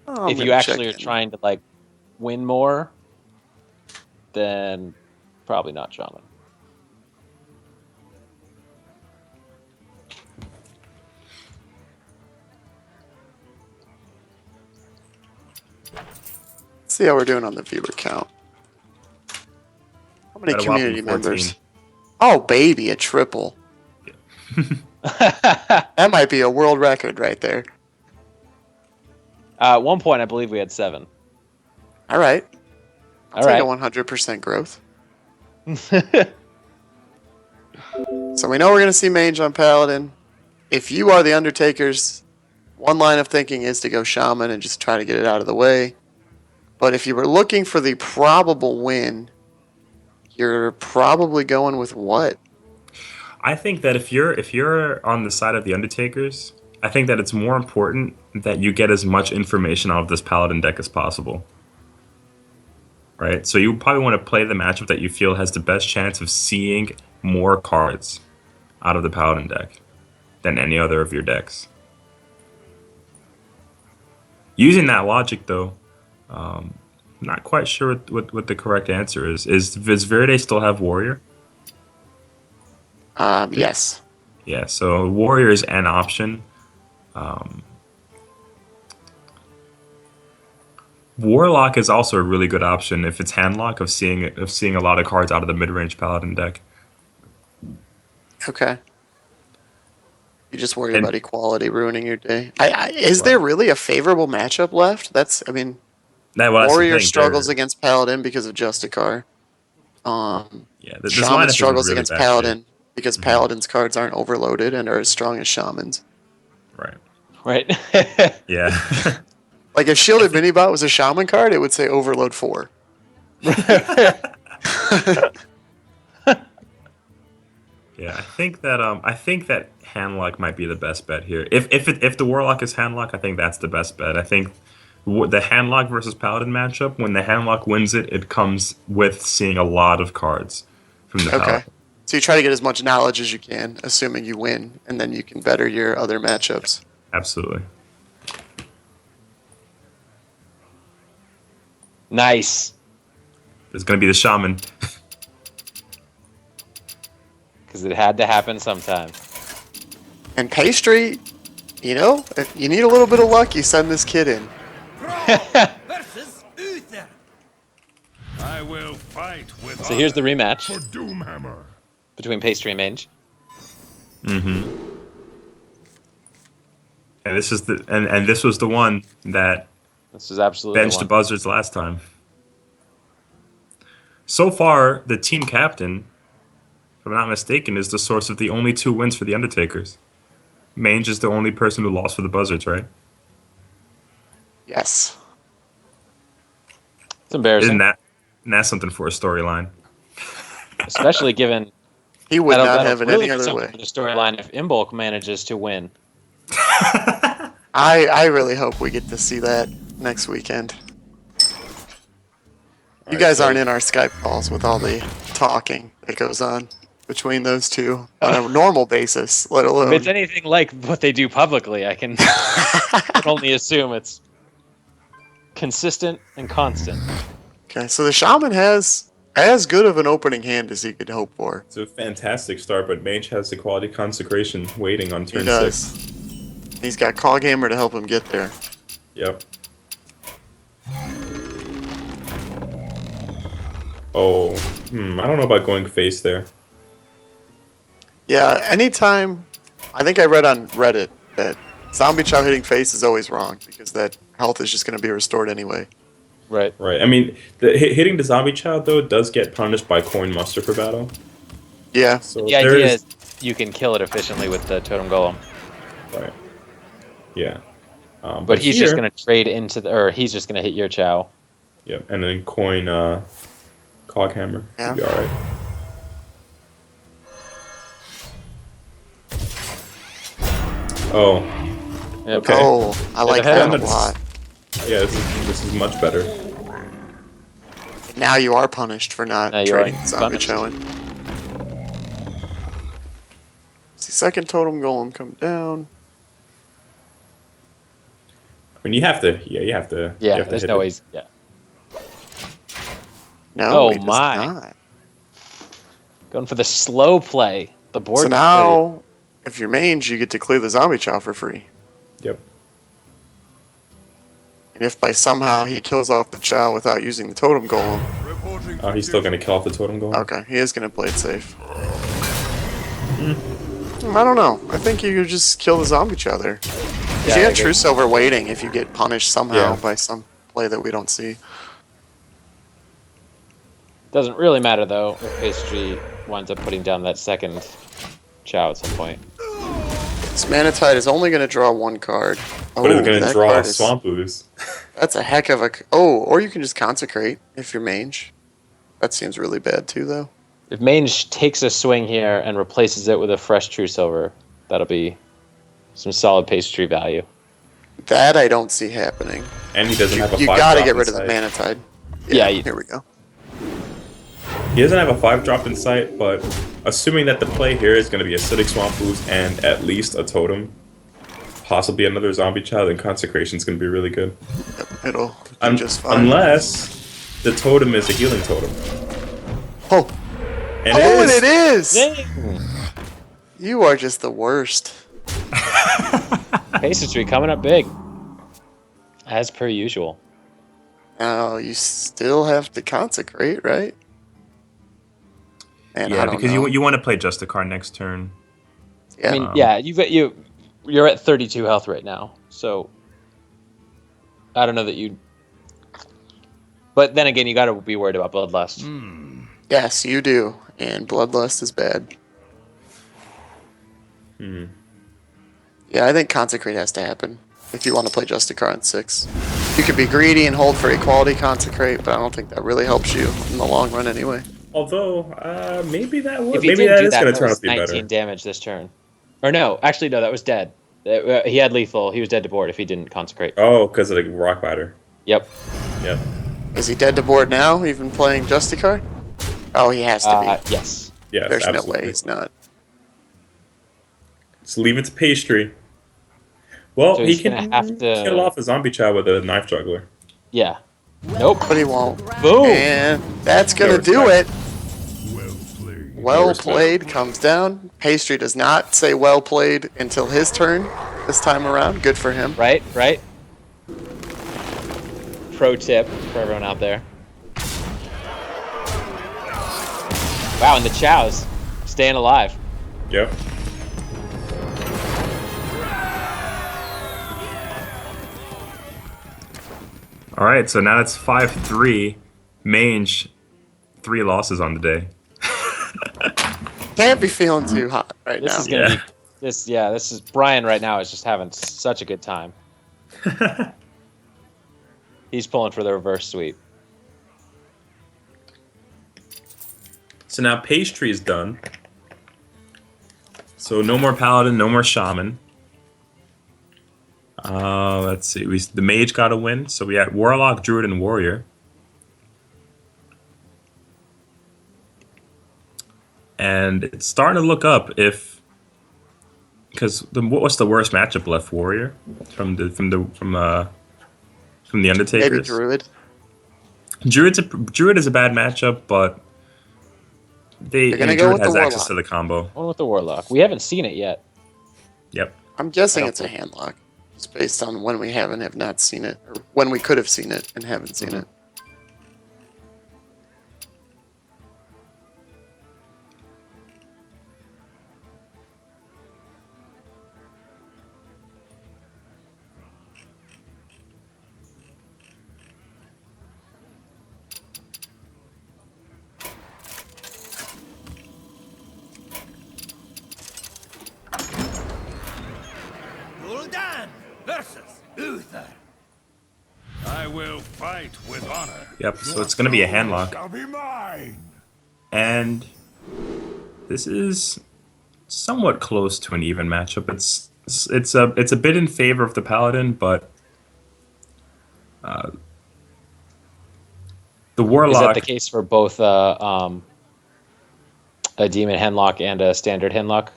I'm If you gonna actually are check in. trying to like win more, then probably not Shaman. See how we're doing on the viewer count. How many Got a whopping community 14. members? Oh, baby, a triple. That might be a world record right there. At one point, I believe we had 7. All right. I'll All take right. a 100% growth. So we know we're going to see Mange on Paladin. If you are the Undertakers, one line of thinking is to go Shaman and just try to get it out of the way. But if you were looking for the probable win, you're probably going with what? I think that if you're on the side of the Undertakers, I think that it's more important that you get as much information out of this Paladin deck as possible. Right? So you probably want to play the matchup that you feel has the best chance of seeing more cards out of the Paladin deck than any other of your decks. Using that logic, though, not quite sure what the correct answer is. Does Verde still have Warrior? Yes. Yeah, so Warrior is an option. Warlock is also a really good option if it's handlock of seeing a lot of cards out of the mid-range Paladin deck. Okay. You just worry And- about equality ruining your day. Is there really a favorable matchup left? That's the Warrior thing, struggles they're- against Paladin because of Justicar. this Shaman lineup is in struggles really against bad Paladin shape. because Paladin's cards aren't overloaded and are as strong as Shaman's. Right. Right? Yeah. Like if Shielded Minibot was a Shaman card, it would say Overload 4. Yeah, I think that handlock might be the best bet here. If the Warlock is handlock, I think that's the best bet. I think the handlock versus Paladin matchup, when the handlock wins it, it comes with seeing a lot of cards from the Okay. Paladin. So you try to get as much knowledge as you can, assuming you win, and then you can better your other matchups. Absolutely. Nice. It's gonna be the Shaman. Because it had to happen sometime. And Pastry, you know, if you need a little bit of luck, you send this kid in. Versus Uther. I will fight with So here's the rematch for Doomhammer. between Pastry and Mange. Mm-hmm. And this is and this was the one that This is absolutely benched the Buzzards last time. So far, the team captain, if I'm not mistaken, is the source of the only 2 wins for the Undertakers. Mange is the only person who lost for the Buzzards, right? Yes. It's embarrassing. Isn't that's something for a storyline? Especially given He would not that'll have it really any be other something way. for the storyline if Imbolc manages to win. I really hope we get to see that next weekend. You Alright, guys so- aren't in our Skype calls with all the talking that goes on between those two on a normal basis, let If alone. it's anything like what they do publicly, I can only assume it's consistent and constant. Okay, so the Shaman has as good of an opening hand as he could hope for. It's a fantastic start, but Mange has the quality consecration waiting on He turn does. 6. He's got Coghammer to help him get there. Yep. Oh, I don't know about going face there. Yeah, anytime. I think I read on Reddit that Zombie Chow hitting face is always wrong because that health is just going to be restored anyway. Right. Right. I mean, hitting the zombie child though does get punished by coin muster per battle. Yeah. So The there idea is is you can kill it efficiently with the Totem Golem. right. Yeah. But he's here, just going to trade into the, or he's just going to hit your Chow. Yep, and then coin Coghammer. Yeah. Should be all right. Oh, Yep. Okay. Oh, I like the head that a on lot. yeah. This is much better. Now you are punished for not Now you are trading Zombie punished. Chow in. See, second Totem Golem come down. I mean, you have to. Yeah, you have to. you Yeah, have to there's hit no it. ways. Yeah. No, Oh, he does my. not. Going for the slow play. The board. So now, if you're Mange, you get to clear the Zombie Chow for free. Yep. And if by somehow he kills off the Chow without using the Totem Golem, Reporting Oh, he's still gonna kill off the totem golem. okay, he is going to play it safe. I don't know. I think you could just kill the Zombie Chow there. 'Cause Yeah, you I got agree. True Silver waiting if you get punished somehow Yeah. by some play that we don't see. Doesn't really matter though if Pastry winds up putting down that second Chow at some point. This Manatide is only going to draw one card. But it's gonna that draw card is- swamp ooze. That's a heck of a... Oh, or you can just Consecrate if you're Mange. That seems really bad too, though. If Mange takes a swing here and replaces it with a fresh True Silver, that'll be some solid Pastry value. That I don't see happening. And he doesn't have a You 5 got to drop get rid of the in sight. Manatide. Yeah, you- here we go. He doesn't have a 5 drop in sight, but assuming that the play here is going to be acidic swamp ooze and at least a totem, possibly another zombie child, then consecration is going to be really good. Yep, it'll do just fine. Unless the totem is a healing totem. Oh, And oh, and it is! Dang! You are just the worst. Pastry coming up big. As per usual. Now, you still have to Consecrate, right? And Yeah, I don't because know. you want to play just a card next turn. Yeah. I mean, yeah, you're at 32 health right now, so I don't know that you. But then again, you got to be worried about Bloodlust. Yes, you do. And Bloodlust is bad. Yeah, I think Consecrate has to happen if you want to play Justicar on 6. You could be greedy and hold for Equality Consecrate, but I don't think that really helps you in the long run anyway. Although, maybe that would. If he Maybe didn't that do is that, going that to turn out was to be 19 better. damage this turn. Or no, actually no, that was dead. He had lethal. He was dead to board if he didn't consecrate. Oh, because of the rock batter. Yep. Yep. Is he dead to board now, even playing Justicar? Oh, he has to be. Yes. Yes, There's absolutely. no way he's not. Just leave it to Pastry. Well, So he he's can gonna have to- kill off a zombie child with a knife juggler. Yeah. Nope. But he won't. Boom. And that's going to Yeah, do it. Well played. Well played comes down. Pastry does not say well played until his turn this time around. Good for him. Right, right. Pro tip for everyone out there. Wow, and the Chows staying alive. Yep. All right, so now it's 5-3. Mange, 3 losses on the day. Can't be feeling too hot right This now. is gonna Yeah. be this. Yeah, this is Brian right now is just having such a good time. He's pulling for the reverse sweep. So now Pastry is done. So no more Paladin, no more Shaman. Let's see. The Mage got a win. So we had Warlock, Druid, and Warrior. And it's starting to look up if, because what's the worst matchup left? Warrior from the Undertakers. Maybe Druid. Druid is a bad matchup, but They're gonna go Druid with the has access Warlock. to the combo. One with the Warlock. We haven't seen it yet. Yep. I'm guessing it's a handlock. It's based on when we have not seen it, or when we could have seen it and haven't seen it. Gul'dan versus Uther. I will fight with honor. Yep. So it's gonna be a handlock. Shall be mine. And this is somewhat close to an even matchup. It's a bit in favor of the Paladin, but the Is Warlock. that the case for both a Demon Henlock and a Standard Henlock?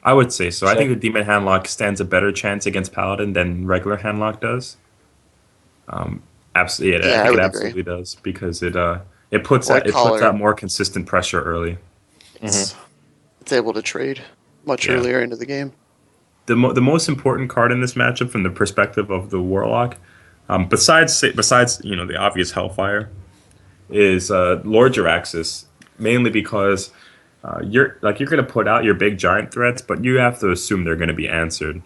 I would say so. I Sure. think the Demon Handlock stands a better chance against Paladin than regular Handlock does. Absolutely, Yeah, I I think would it agree. absolutely does because it puts White collar. out more consistent pressure early. It's able to trade much Yeah. earlier into the game. The most important card in this matchup from the perspective of the Warlock, besides the obvious Hellfire, is Lord Jaraxxus, mainly because you're going to put out your big giant threats, but you have to assume they're going to be answered.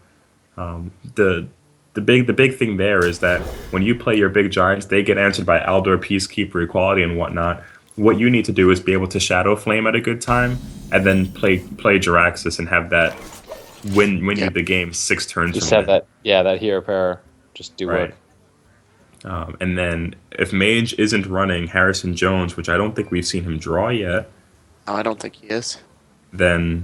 The big thing there is that when you play your big giants, they get answered by Aldor, Peacekeeper, Equality, and whatnot. What you need to do is be able to Shadow Flame at a good time, and then play Jaraxxus and have that win you the game 6 turns. Just from have then. that hero pair just do Right. work. And then if Mage isn't running Harrison Jones, which I don't think we've seen him draw yet, No, I don't think he is. then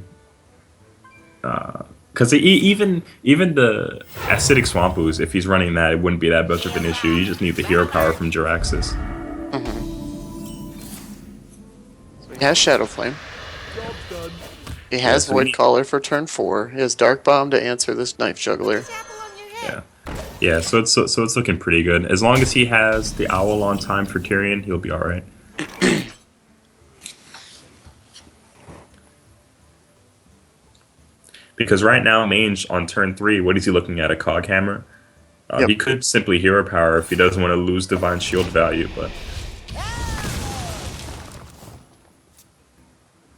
because even the acidic swamp ooze, if he's running that, it wouldn't be that much of an issue. You just need the hero power from Jaraxxus. So he has Shadow Flame. He has so Void Caller for turn 4. He has Dark Bomb to answer this Knife Juggler. Yeah, so it's looking pretty good. As long as he has the owl on time for Tyrion, he'll be all right. Because right now, Mange on turn 3, what is he looking at? A Cog Hammer? Yep. He could simply Hero Power if he doesn't want to lose Divine Shield value, but...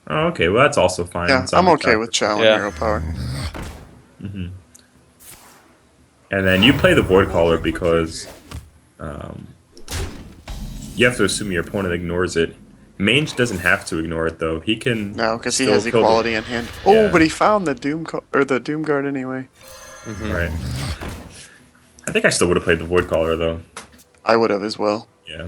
Oh, okay, well that's also fine. Yeah, It's I'm on okay the with track. Chow and Yeah. Hero Power. And then you play the Void Caller because you have to assume your opponent ignores it. Mange doesn't have to ignore it though. He can No, because he still has kill the- Equality in hand. Oh, Yeah. but he found the the Doom Guard anyway. Right. I think I still would have played the Void Caller though. I would have as well. Yeah.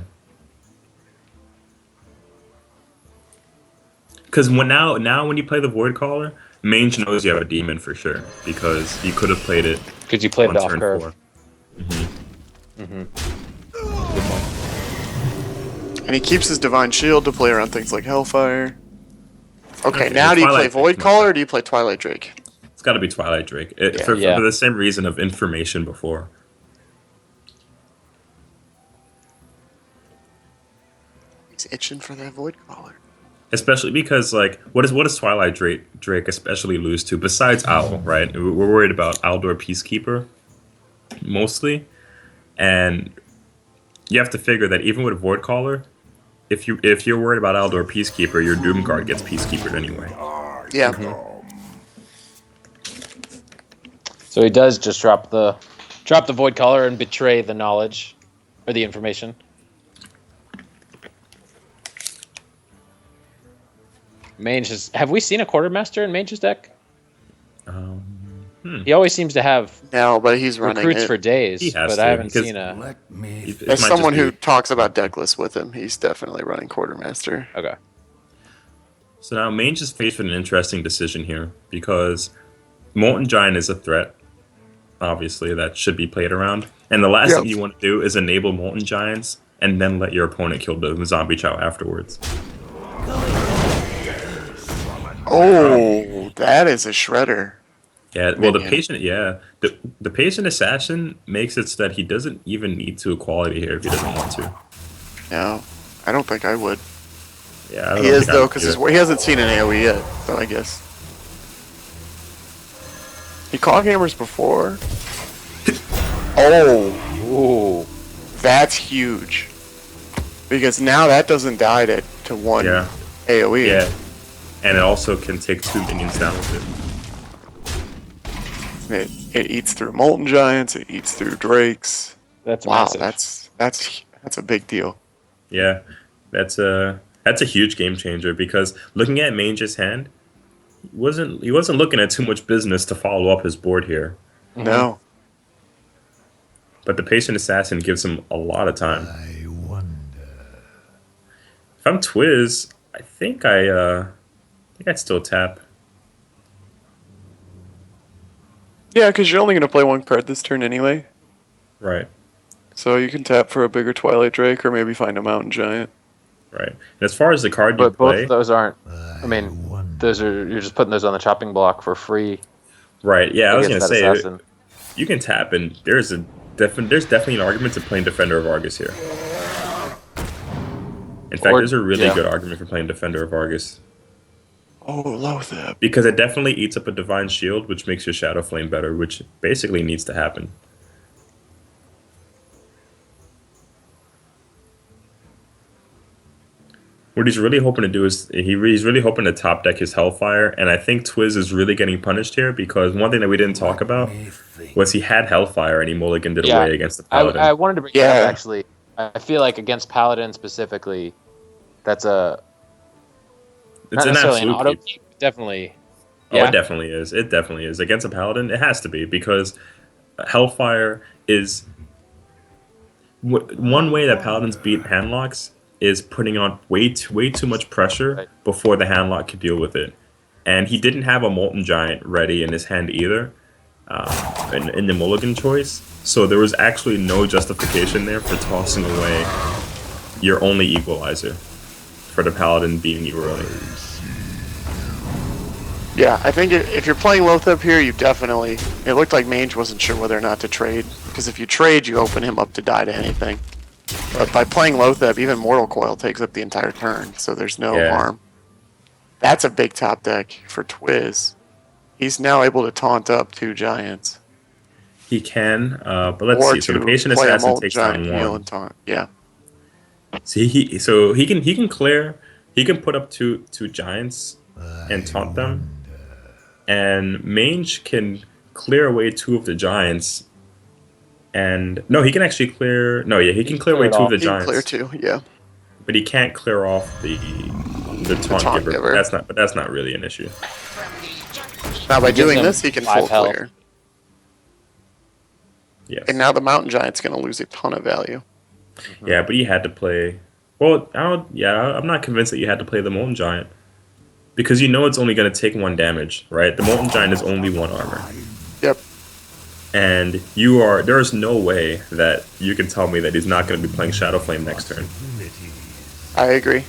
Because now when you play the Void Caller, Mange knows you have a demon for sure because you could have played it Because you played on it off turn curve. 4. And he keeps his Divine Shield to play around things like Hellfire. Okay, Okay, now do you play Twilight Void Drake. Caller or do you play Twilight Drake? It's got to be Twilight Drake Yeah. for Yeah. the same reason of information before. He's itching for that Void Caller. Especially because, like, what does Twilight Drake especially lose to besides Owl, right? We're worried about Aldor Peacekeeper mostly, and you have to figure that even with Void Caller, if you're worried about Aldor Peacekeeper, your Doom Guard gets Peacekeepered anyway. Yeah. So he does just drop the void collar and betray the knowledge or the information. Mange has. Have we seen a quartermaster in Mange's deck? He always seems to have No, but he's running recruits it. for days, He has but to, I haven't because- seen a. Let me. It As might someone just who be- talks about deck lists with him, he's definitely running Quartermaster. Okay. So now Mange is faced with an interesting decision here because Molten Giant is a threat, obviously, that should be played around. And the last Yep. thing you want to do is enable Molten Giants and then let your opponent kill the zombie chow afterwards. Oh, that is a shredder. Yeah, well, the Minion. patient, the patient assassin makes it so that he doesn't even need to equality here if he doesn't want to. No, I don't think I would. Yeah, I don't He is think I though, would because either. he hasn't seen an AOE yet. So I guess he caught gamers before. Oh, Ooh. that's huge. Because now that doesn't die to one Yeah. AOE. Yeah, and it also can take 2 minions down with it. It eats through Molten Giants. It eats through Drakes. That's Wow, massive. that's a big deal. Yeah, that's a huge game changer because looking at Mange's hand, he wasn't looking at too much business to follow up his board here. No. But the patient assassin gives him a lot of time. I wonder. If I'm Twizz, I think I'd still tap. Yeah, because you're only going to play one card this turn anyway. Right, So you can tap for a bigger Twilight Drake or maybe find a Mountain Giant. right. And as far as the card you But both play, of those aren't. I mean, those are you're just putting those on the chopping block for free. right? Yeah, I was against gonna that say assassin. you can tap, and there's definitely an argument to playing Defender of Argus here. In fact, Or- there's a really yeah. good argument for playing Defender of Argus. Oh, Lothab. Because it definitely eats up a Divine Shield, which makes your Shadow Flame better, which basically needs to happen. What he's really hoping to do is he's really hoping to top deck his Hellfire, and I think Twizz is really getting punished here because one thing that we didn't talk about was he had Hellfire and he mulliganed it Yeah. away against the Paladin. I wanted to bring that Yeah. up actually. I feel like against Paladin specifically, that's a It's not an necessarily an absolute auto keep. keep. Definitely. Oh, Yeah. it definitely is. It definitely is. Against a Paladin, it has to be because Hellfire is one way that Paladins beat handlocks is putting on way too much pressure Right. before the handlock could deal with it. And he didn't have a Molten Giant ready in his hand either, in the mulligan choice. So there was actually no justification there for tossing away your only equalizer for the Paladin beating you early. Yeah, I think if you're playing Lothab here, you definitely... It looked like Mange wasn't sure whether or not to trade. Because if you trade, you open him up to die to anything. But by playing Lothab, even Mortal Coil takes up the entire turn, so there's no Yeah. harm. That's a big top deck for Twizz. He's now able to taunt up 2 Giants. He can, but let's or see. So to the Patient play a Assassin Molten takes Giant, down heal, one. and taunt. Yeah. See, he can clear. He can put up two giants and taunt them, and Mange can clear away 2 of the giants. And no, he can actually clear. No, yeah, he can clear away clear it 2 of the off. He can giants. clear 2, yeah. But he can't clear off the taunt, taunt giver. giver. That's not really an issue. Now by He gives doing him this, he can 5 full health. clear. Yes. And now the Mountain Giant's going to lose a ton of value. Yeah, but you had to play. Well, I'm not convinced that you had to play the Molten Giant. Because you know it's only going to take 1 damage, right? The Molten Giant is only 1 armor. Yep. And there's no way that you can tell me that he's not going to be playing Shadow Flame next turn. I agree.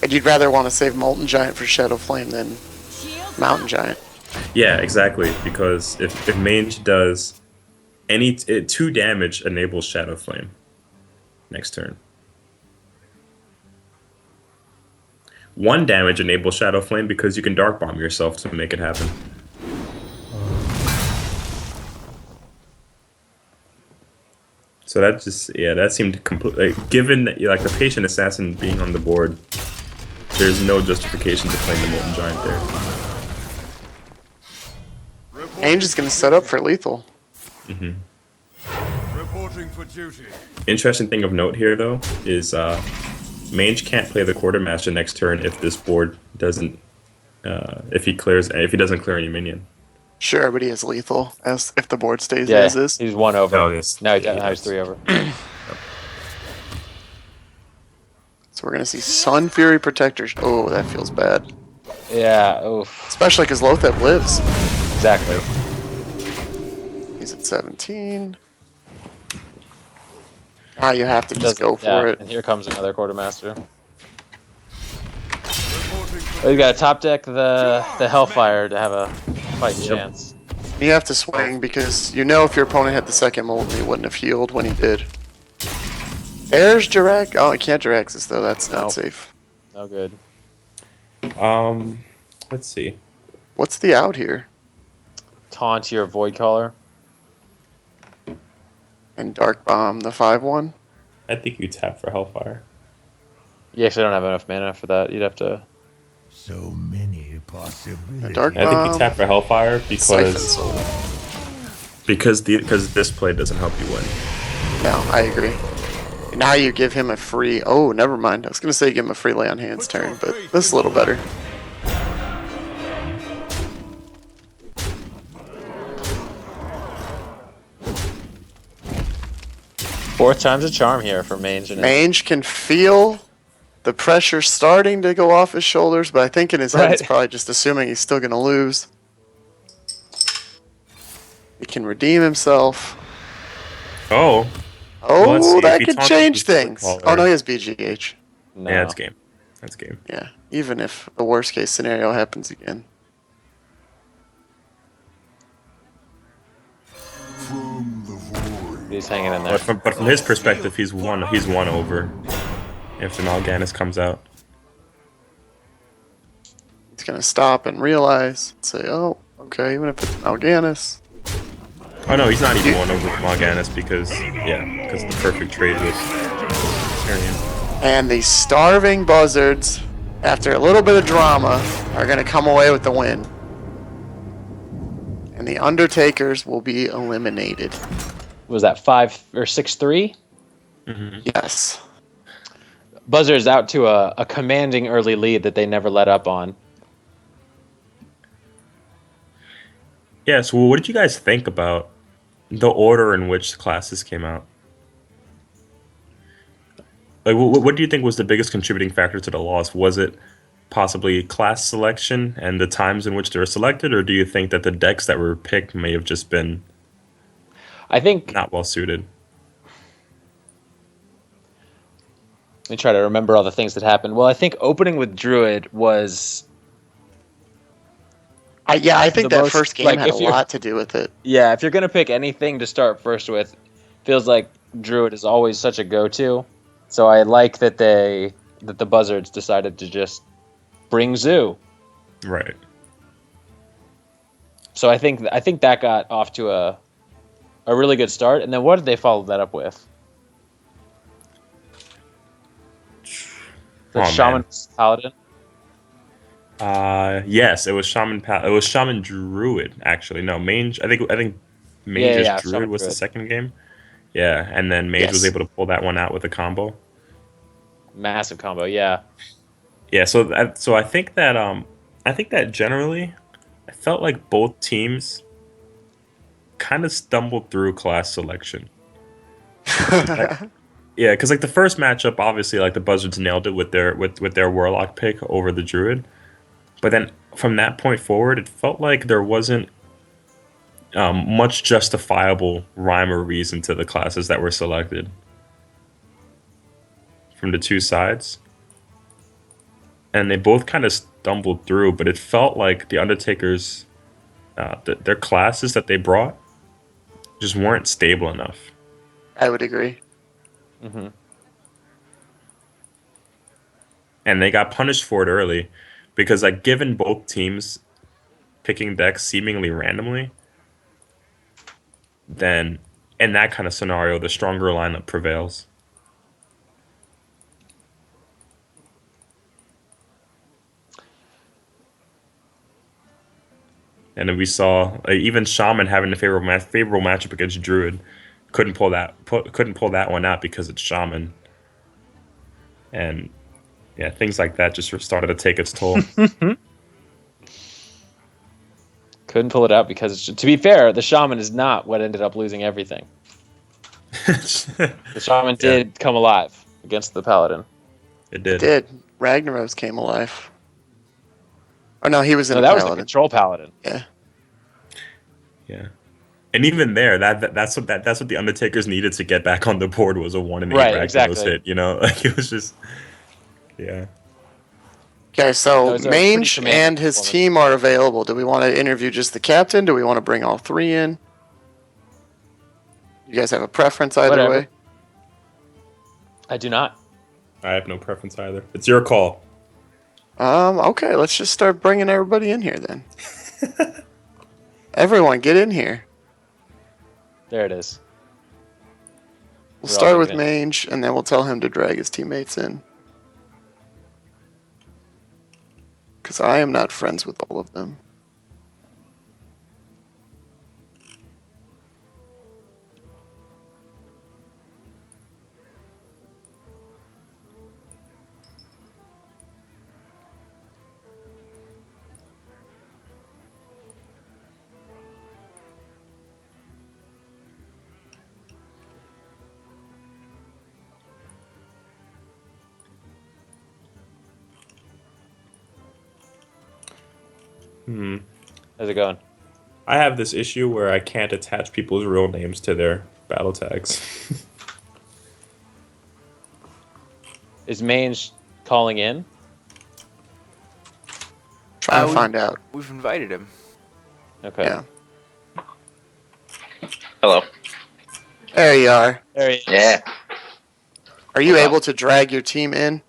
And you'd rather want to save Molten Giant for Shadow Flame than Mountain Giant. Yeah, exactly. Because if Mange does 2 damage enables Shadow Flame next turn. 1 damage enable Shadow Flame because you can Dark Bomb yourself to make it happen. So that just, yeah, that seemed completely, given that, like, the Patient Assassin being on the board, there's no justification to playing the Molten Giant there. Mange is going to set up for lethal. Reporting for duty. Interesting thing of note here, though, is Mange can't play the Quartermaster next turn if this board doesn't, if he doesn't clear any minion. Sure, but he has lethal as if the board stays Yeah, as is. he's 1 over. Oh, yes. Now Yeah, he's 3 over. So we're going to see Sun Fury Protectors. Oh, that feels bad. Yeah, oof. Especially because Lothep lives. Exactly. He's at 17. Ah, you have to just go for it. And here comes another Quartermaster. Oh, you got to top deck the Hellfire to have a fighting chance. You have to swing because you know if your opponent had the second Molten, he wouldn't have healed when he did. There's Jirac. Oh, he can't Jiraxis though. That's not safe. No good. Let's see. What's the out here? Taunt your Void Caller. And Dark Bomb, the 5/1. I think you tap for Hellfire. You actually don't have enough mana for that. You'd have to. So many possibilities. Dark I think you Bomb. tap for Hellfire Siphon because Soul. because this play doesn't help you win. No, I agree. Now you give him a free. Oh, never mind. I was gonna say give him a free lay on hands turn, but this is a little better. Fourth time's a charm here for Mange. Mange can feel the pressure starting to go off his shoulders, but I think in his head he's probably just assuming he's still gonna lose. He can redeem himself. Oh. Oh, let's see. If that he could taunts change with the things. Caller- Oh no, he has BGH. No. Yeah, that's game. That's game. Yeah, even if the worst case scenario happens again. He's hanging in there. But from his perspective, he's one over. If the Mal'Ganis comes out. He's gonna stop and realize, say, oh, okay, even if it's Mal'Ganis. Oh no, he's not even one over Mal'Ganis because the perfect trade with Tyrion. And the starving Buzzards, after a little bit of drama, are gonna come away with the win. And the Undertakers will be eliminated. Was that 5 or 6-3? Yes. Buzzards out to a commanding early lead that they never let up on. Yeah, so what did you guys think about the order in which the classes came out? Like, what do you think was the biggest contributing factor to the loss? Was it possibly class selection and the times in which they were selected, or do you think that the decks that were picked may have just been I think. not well suited? Let me try to remember all the things that happened. Well, I think opening with Druid was. I think The that most- first game like, had if a you're- lot to do with it. Yeah, if you're going to pick anything to start first with, feels like Druid is always such a go-to. So I like that the Buzzards decided to just bring Zoo. Right. So I think that got off to a really good start. And then what did they follow that up with? The Oh, Shaman man. Paladin. Yes, it was Shaman Druid actually. No, Mange. I think Mange's yeah, Druid Shaman was the Druid. second game. Yeah, and then Mange was Yes. able to pull that one out with a combo. Massive combo, yeah. Yeah, so I think that generally, I felt like both teams kind of stumbled through class selection. Yeah, because like the first matchup, obviously, like the Buzzards nailed it with their Warlock pick over the Druid, but then from that point forward, it felt like there wasn't much justifiable rhyme or reason to the classes that were selected from the two sides. And they both kind of stumbled through, but it felt like the Undertakers, their classes that they brought just weren't stable enough. I would agree. Mm-hmm. and they got punished for it early because, like, given both teams picking decks seemingly randomly, then in that kind of scenario, the stronger lineup prevails. And then we saw even Shaman having a favorable matchup against Druid couldn't pull that one out because it's Shaman. And yeah, things like that just started to take its toll. Couldn't pull it out because, to be fair, the Shaman is not what ended up losing everything. The Shaman did come alive against the Paladin. It did. It did. Ragnaros came alive. Oh no, he was in No, a that was the Paladin. control Paladin. Yeah. Yeah. And even there, that's what the Undertakers needed to get back on the board was a 1 in 8 Right, Ragnaros exactly. hit. You know, like it was just, yeah. Okay, so was a pretty Mange commanding and his performance. team are available. Do we want to interview just the captain? Do we want to bring all three in? You guys have a preference either Whatever. way? I do not. I have no preference either. It's your call. Okay, let's just start bringing everybody in here then. Everyone, get in here. There it is. We'll We're all start with moving. Mange, and then we'll tell him to drag his teammates in. Because I am not friends with all of them. How's it going? I have this issue where I can't attach people's real names to their battle tags. Is Mange calling in? Try and find out. We've invited him. Okay. Yeah. Hello. There you are. There he is. Yeah. Are you What's up? able to drag your team in?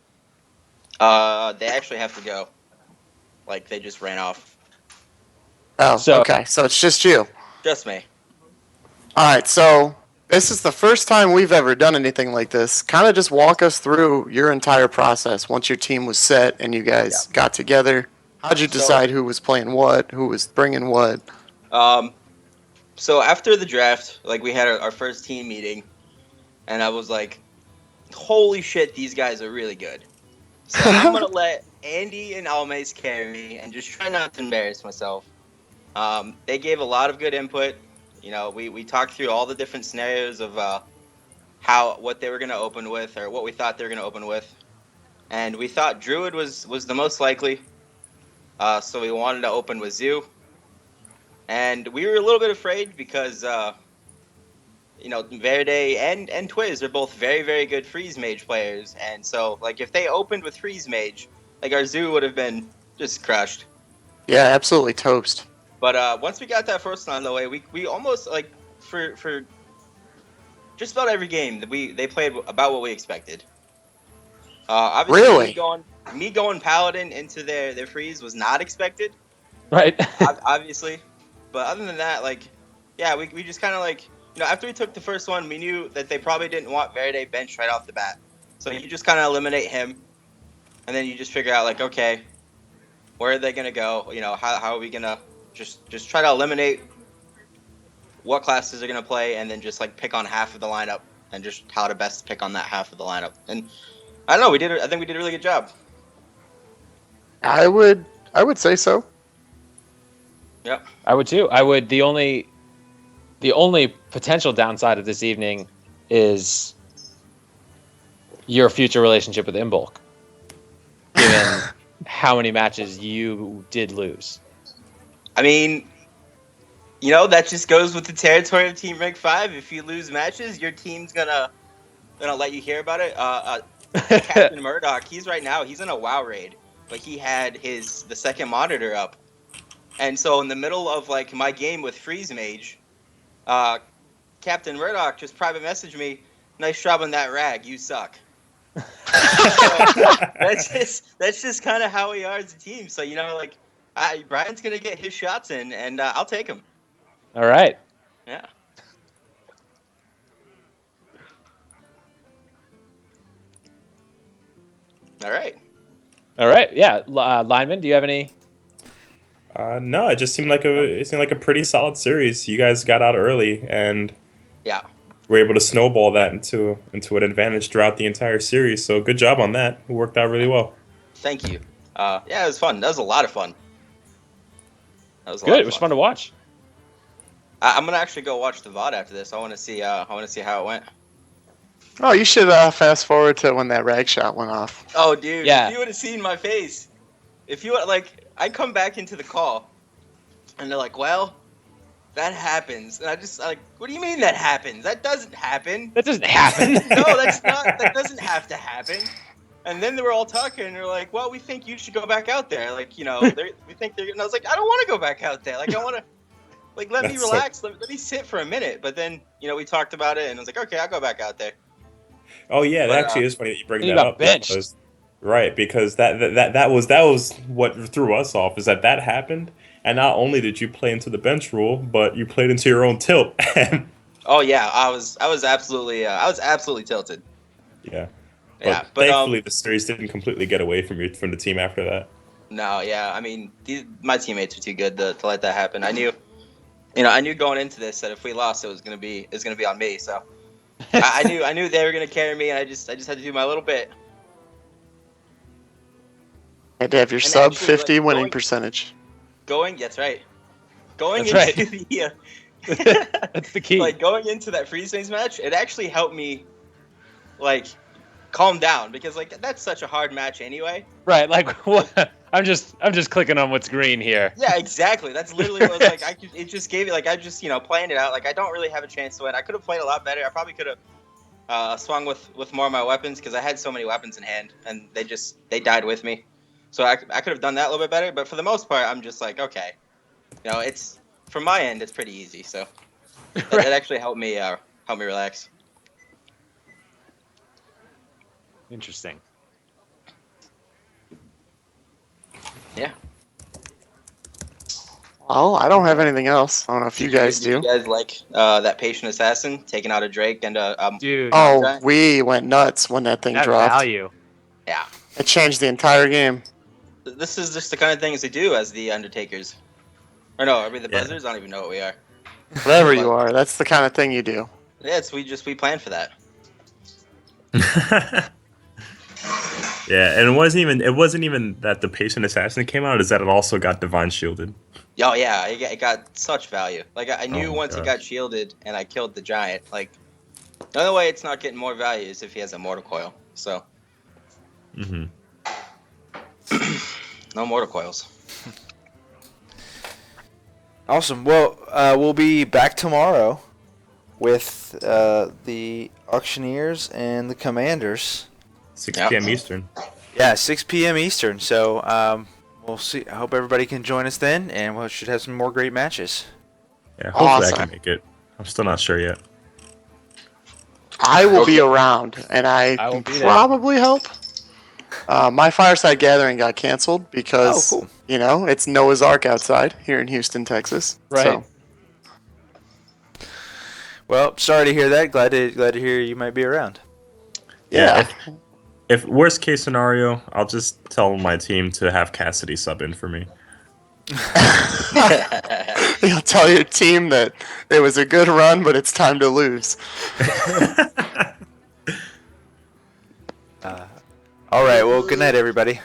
They actually have to go. Like, they just ran off. Oh, So- okay. So it's just you. Just me. All right. So this is the first time we've ever done anything like this. Kind of just walk us through your entire process once your team was set and you guys got together. How'd you decide who was playing what, who was bringing what? So after the draft, like, we had our first team meeting, and I was like, holy shit, these guys are really good. So I'm going to let Andy and Almace carry me and just try not to embarrass myself. They gave a lot of good input. You know, we talked through all the different scenarios of what they were going to open with, or what we thought they were going to open with. And we thought Druid was the most likely. So we wanted to open with Zoo. And we were a little bit afraid because, you know, Verde and Twizz are both very, very good Freeze Mage players. And so, like, if they opened with Freeze Mage, like, our Zoo would have been just crushed. Yeah, absolutely toast. But once we got that first one on the way, we almost, like, for just about every game, they played about what we expected. Obviously, Really? me going Paladin into their freeze was not expected, Right. obviously. But other than that, like, yeah, we just kind of, like, you know, after we took the first one, we knew that they probably didn't want Verde benched right off the bat. So you just kind of eliminate him, and then you just figure out, like, okay, where are they going to go? You know, how are we going to just try to eliminate what classes are going to play, and then just, like, pick on half of the lineup, and just how to best pick on that half of the lineup. And I don't know, I think we did a really good job. I would say so. Yep. I would too. I would. The only potential downside of this evening is your future relationship with Imbolc, given how many matches you did lose. I mean, you know, that just goes with the territory of Team Rank 5. If you lose matches, your team's gonna let you hear about it. Captain Murdoch, he's in a WoW raid, but he had the second monitor up. And so in the middle of, like, my game with Freeze Mage, Captain Murdoch just private messaged me, nice job on that rag, you suck. That's just kind of how we are as a team. So like, Brian's gonna get his shots in, and I'll take him. All right. Yeah. All right. All right. Yeah. Lineman, do you have any? No, it seemed like a pretty solid series. You guys got out early and Yeah. were able to snowball that into an advantage throughout the entire series. So good job on that. It worked out really well. Thank you. Yeah, it was fun. That was a lot of fun. That was a lot Good. of It was fun to watch. I'm gonna actually go watch the VOD after this. I want to see. I want to see how it went. Oh, you should fast forward to when that rag shot went off. Oh, dude! Yeah. If you would have seen my face, if you like, I come back into the call, and they're like, "Well, that happens," and I just like, "What do you mean that happens? That doesn't happen." That doesn't happen. No, that's not. That doesn't have to happen. And then they were all talking, and they're like, "Well, we think you should go back out there." Like, we think they're. And I was like, "I don't want to go back out there. Like, I want to, like, let me That's so- relax. Let me sit for a minute." But then, we talked about it, and I was like, "Okay, I'll go back out there." Oh yeah, But, that actually is funny that you bring you that got up. benched. Because that was what threw us off, is that happened, and not only did you play into the bench rule, but you played into your own tilt. Oh yeah, I was absolutely tilted. Yeah. Yeah, But but thankfully the series didn't completely get away from the team after that. No, yeah, I mean, my teammates were too good to let that happen. I knew going into this that if we lost, it's gonna be on me. So I knew they were gonna carry me, and I just had to do my little bit. Had to have your And sub actually, 50 like, winning percentage. That's right. Going That's into right. the That's the key. like going into that freeze phase match, it actually helped me like calm down because like that's such a hard match anyway. Right. Like what? I'm just clicking on what's green here. Yeah, exactly. That's literally what it was like. It just gave it like I just planned it out. Like I don't really have a chance to win. I could have played a lot better. I probably could have swung with more of my weapons because I had so many weapons in hand and they died with me. So I could have done that a little bit better. But for the most part, I'm just like okay, it's from my end it's pretty easy. So that actually helped me relax. Interesting. Yeah. Well, I don't have anything else. I don't know if you guys Did do. you guys like that patient assassin taking out a Drake and Dude. Oh, Okay. we went nuts when that thing That dropped. value. yeah. It changed the entire game. This is just the kind of things they do as the Undertakers. Or no, are we the Yeah. Buzzards? I don't even know what we are. Whatever you are, that's the kind of thing you do. Yeah, we plan for that. Yeah, and it wasn't even that the patient assassin came out, is that it also got divine shielded. Oh yeah, it got such value. Like I knew Oh my once it gosh. got shielded and I killed the giant. Like the only way it's not getting more value is if he has a mortar coil. So Mhm. no mortar coils. Awesome. Well, we'll be back tomorrow with the auctioneers and the commanders. 6 Yeah. p.m. Eastern. Yeah, 6 p.m. Eastern. So we'll see. I hope everybody can join us then, and we should have some more great matches. Yeah, hopefully I Awesome. can make it. I'm still not sure yet. I will be around, and I I will can be there. probably help. My Fireside Gathering got canceled because, Oh, cool. It's Noah's Ark outside here in Houston, Texas. Right. So, Well, sorry to hear that. Glad to hear you might be around. yeah. If worst case scenario, I'll just tell my team to have Cassidy sub in for me. You'll tell your team that it was a good run, but it's time to lose. All right. Well, good night, everybody.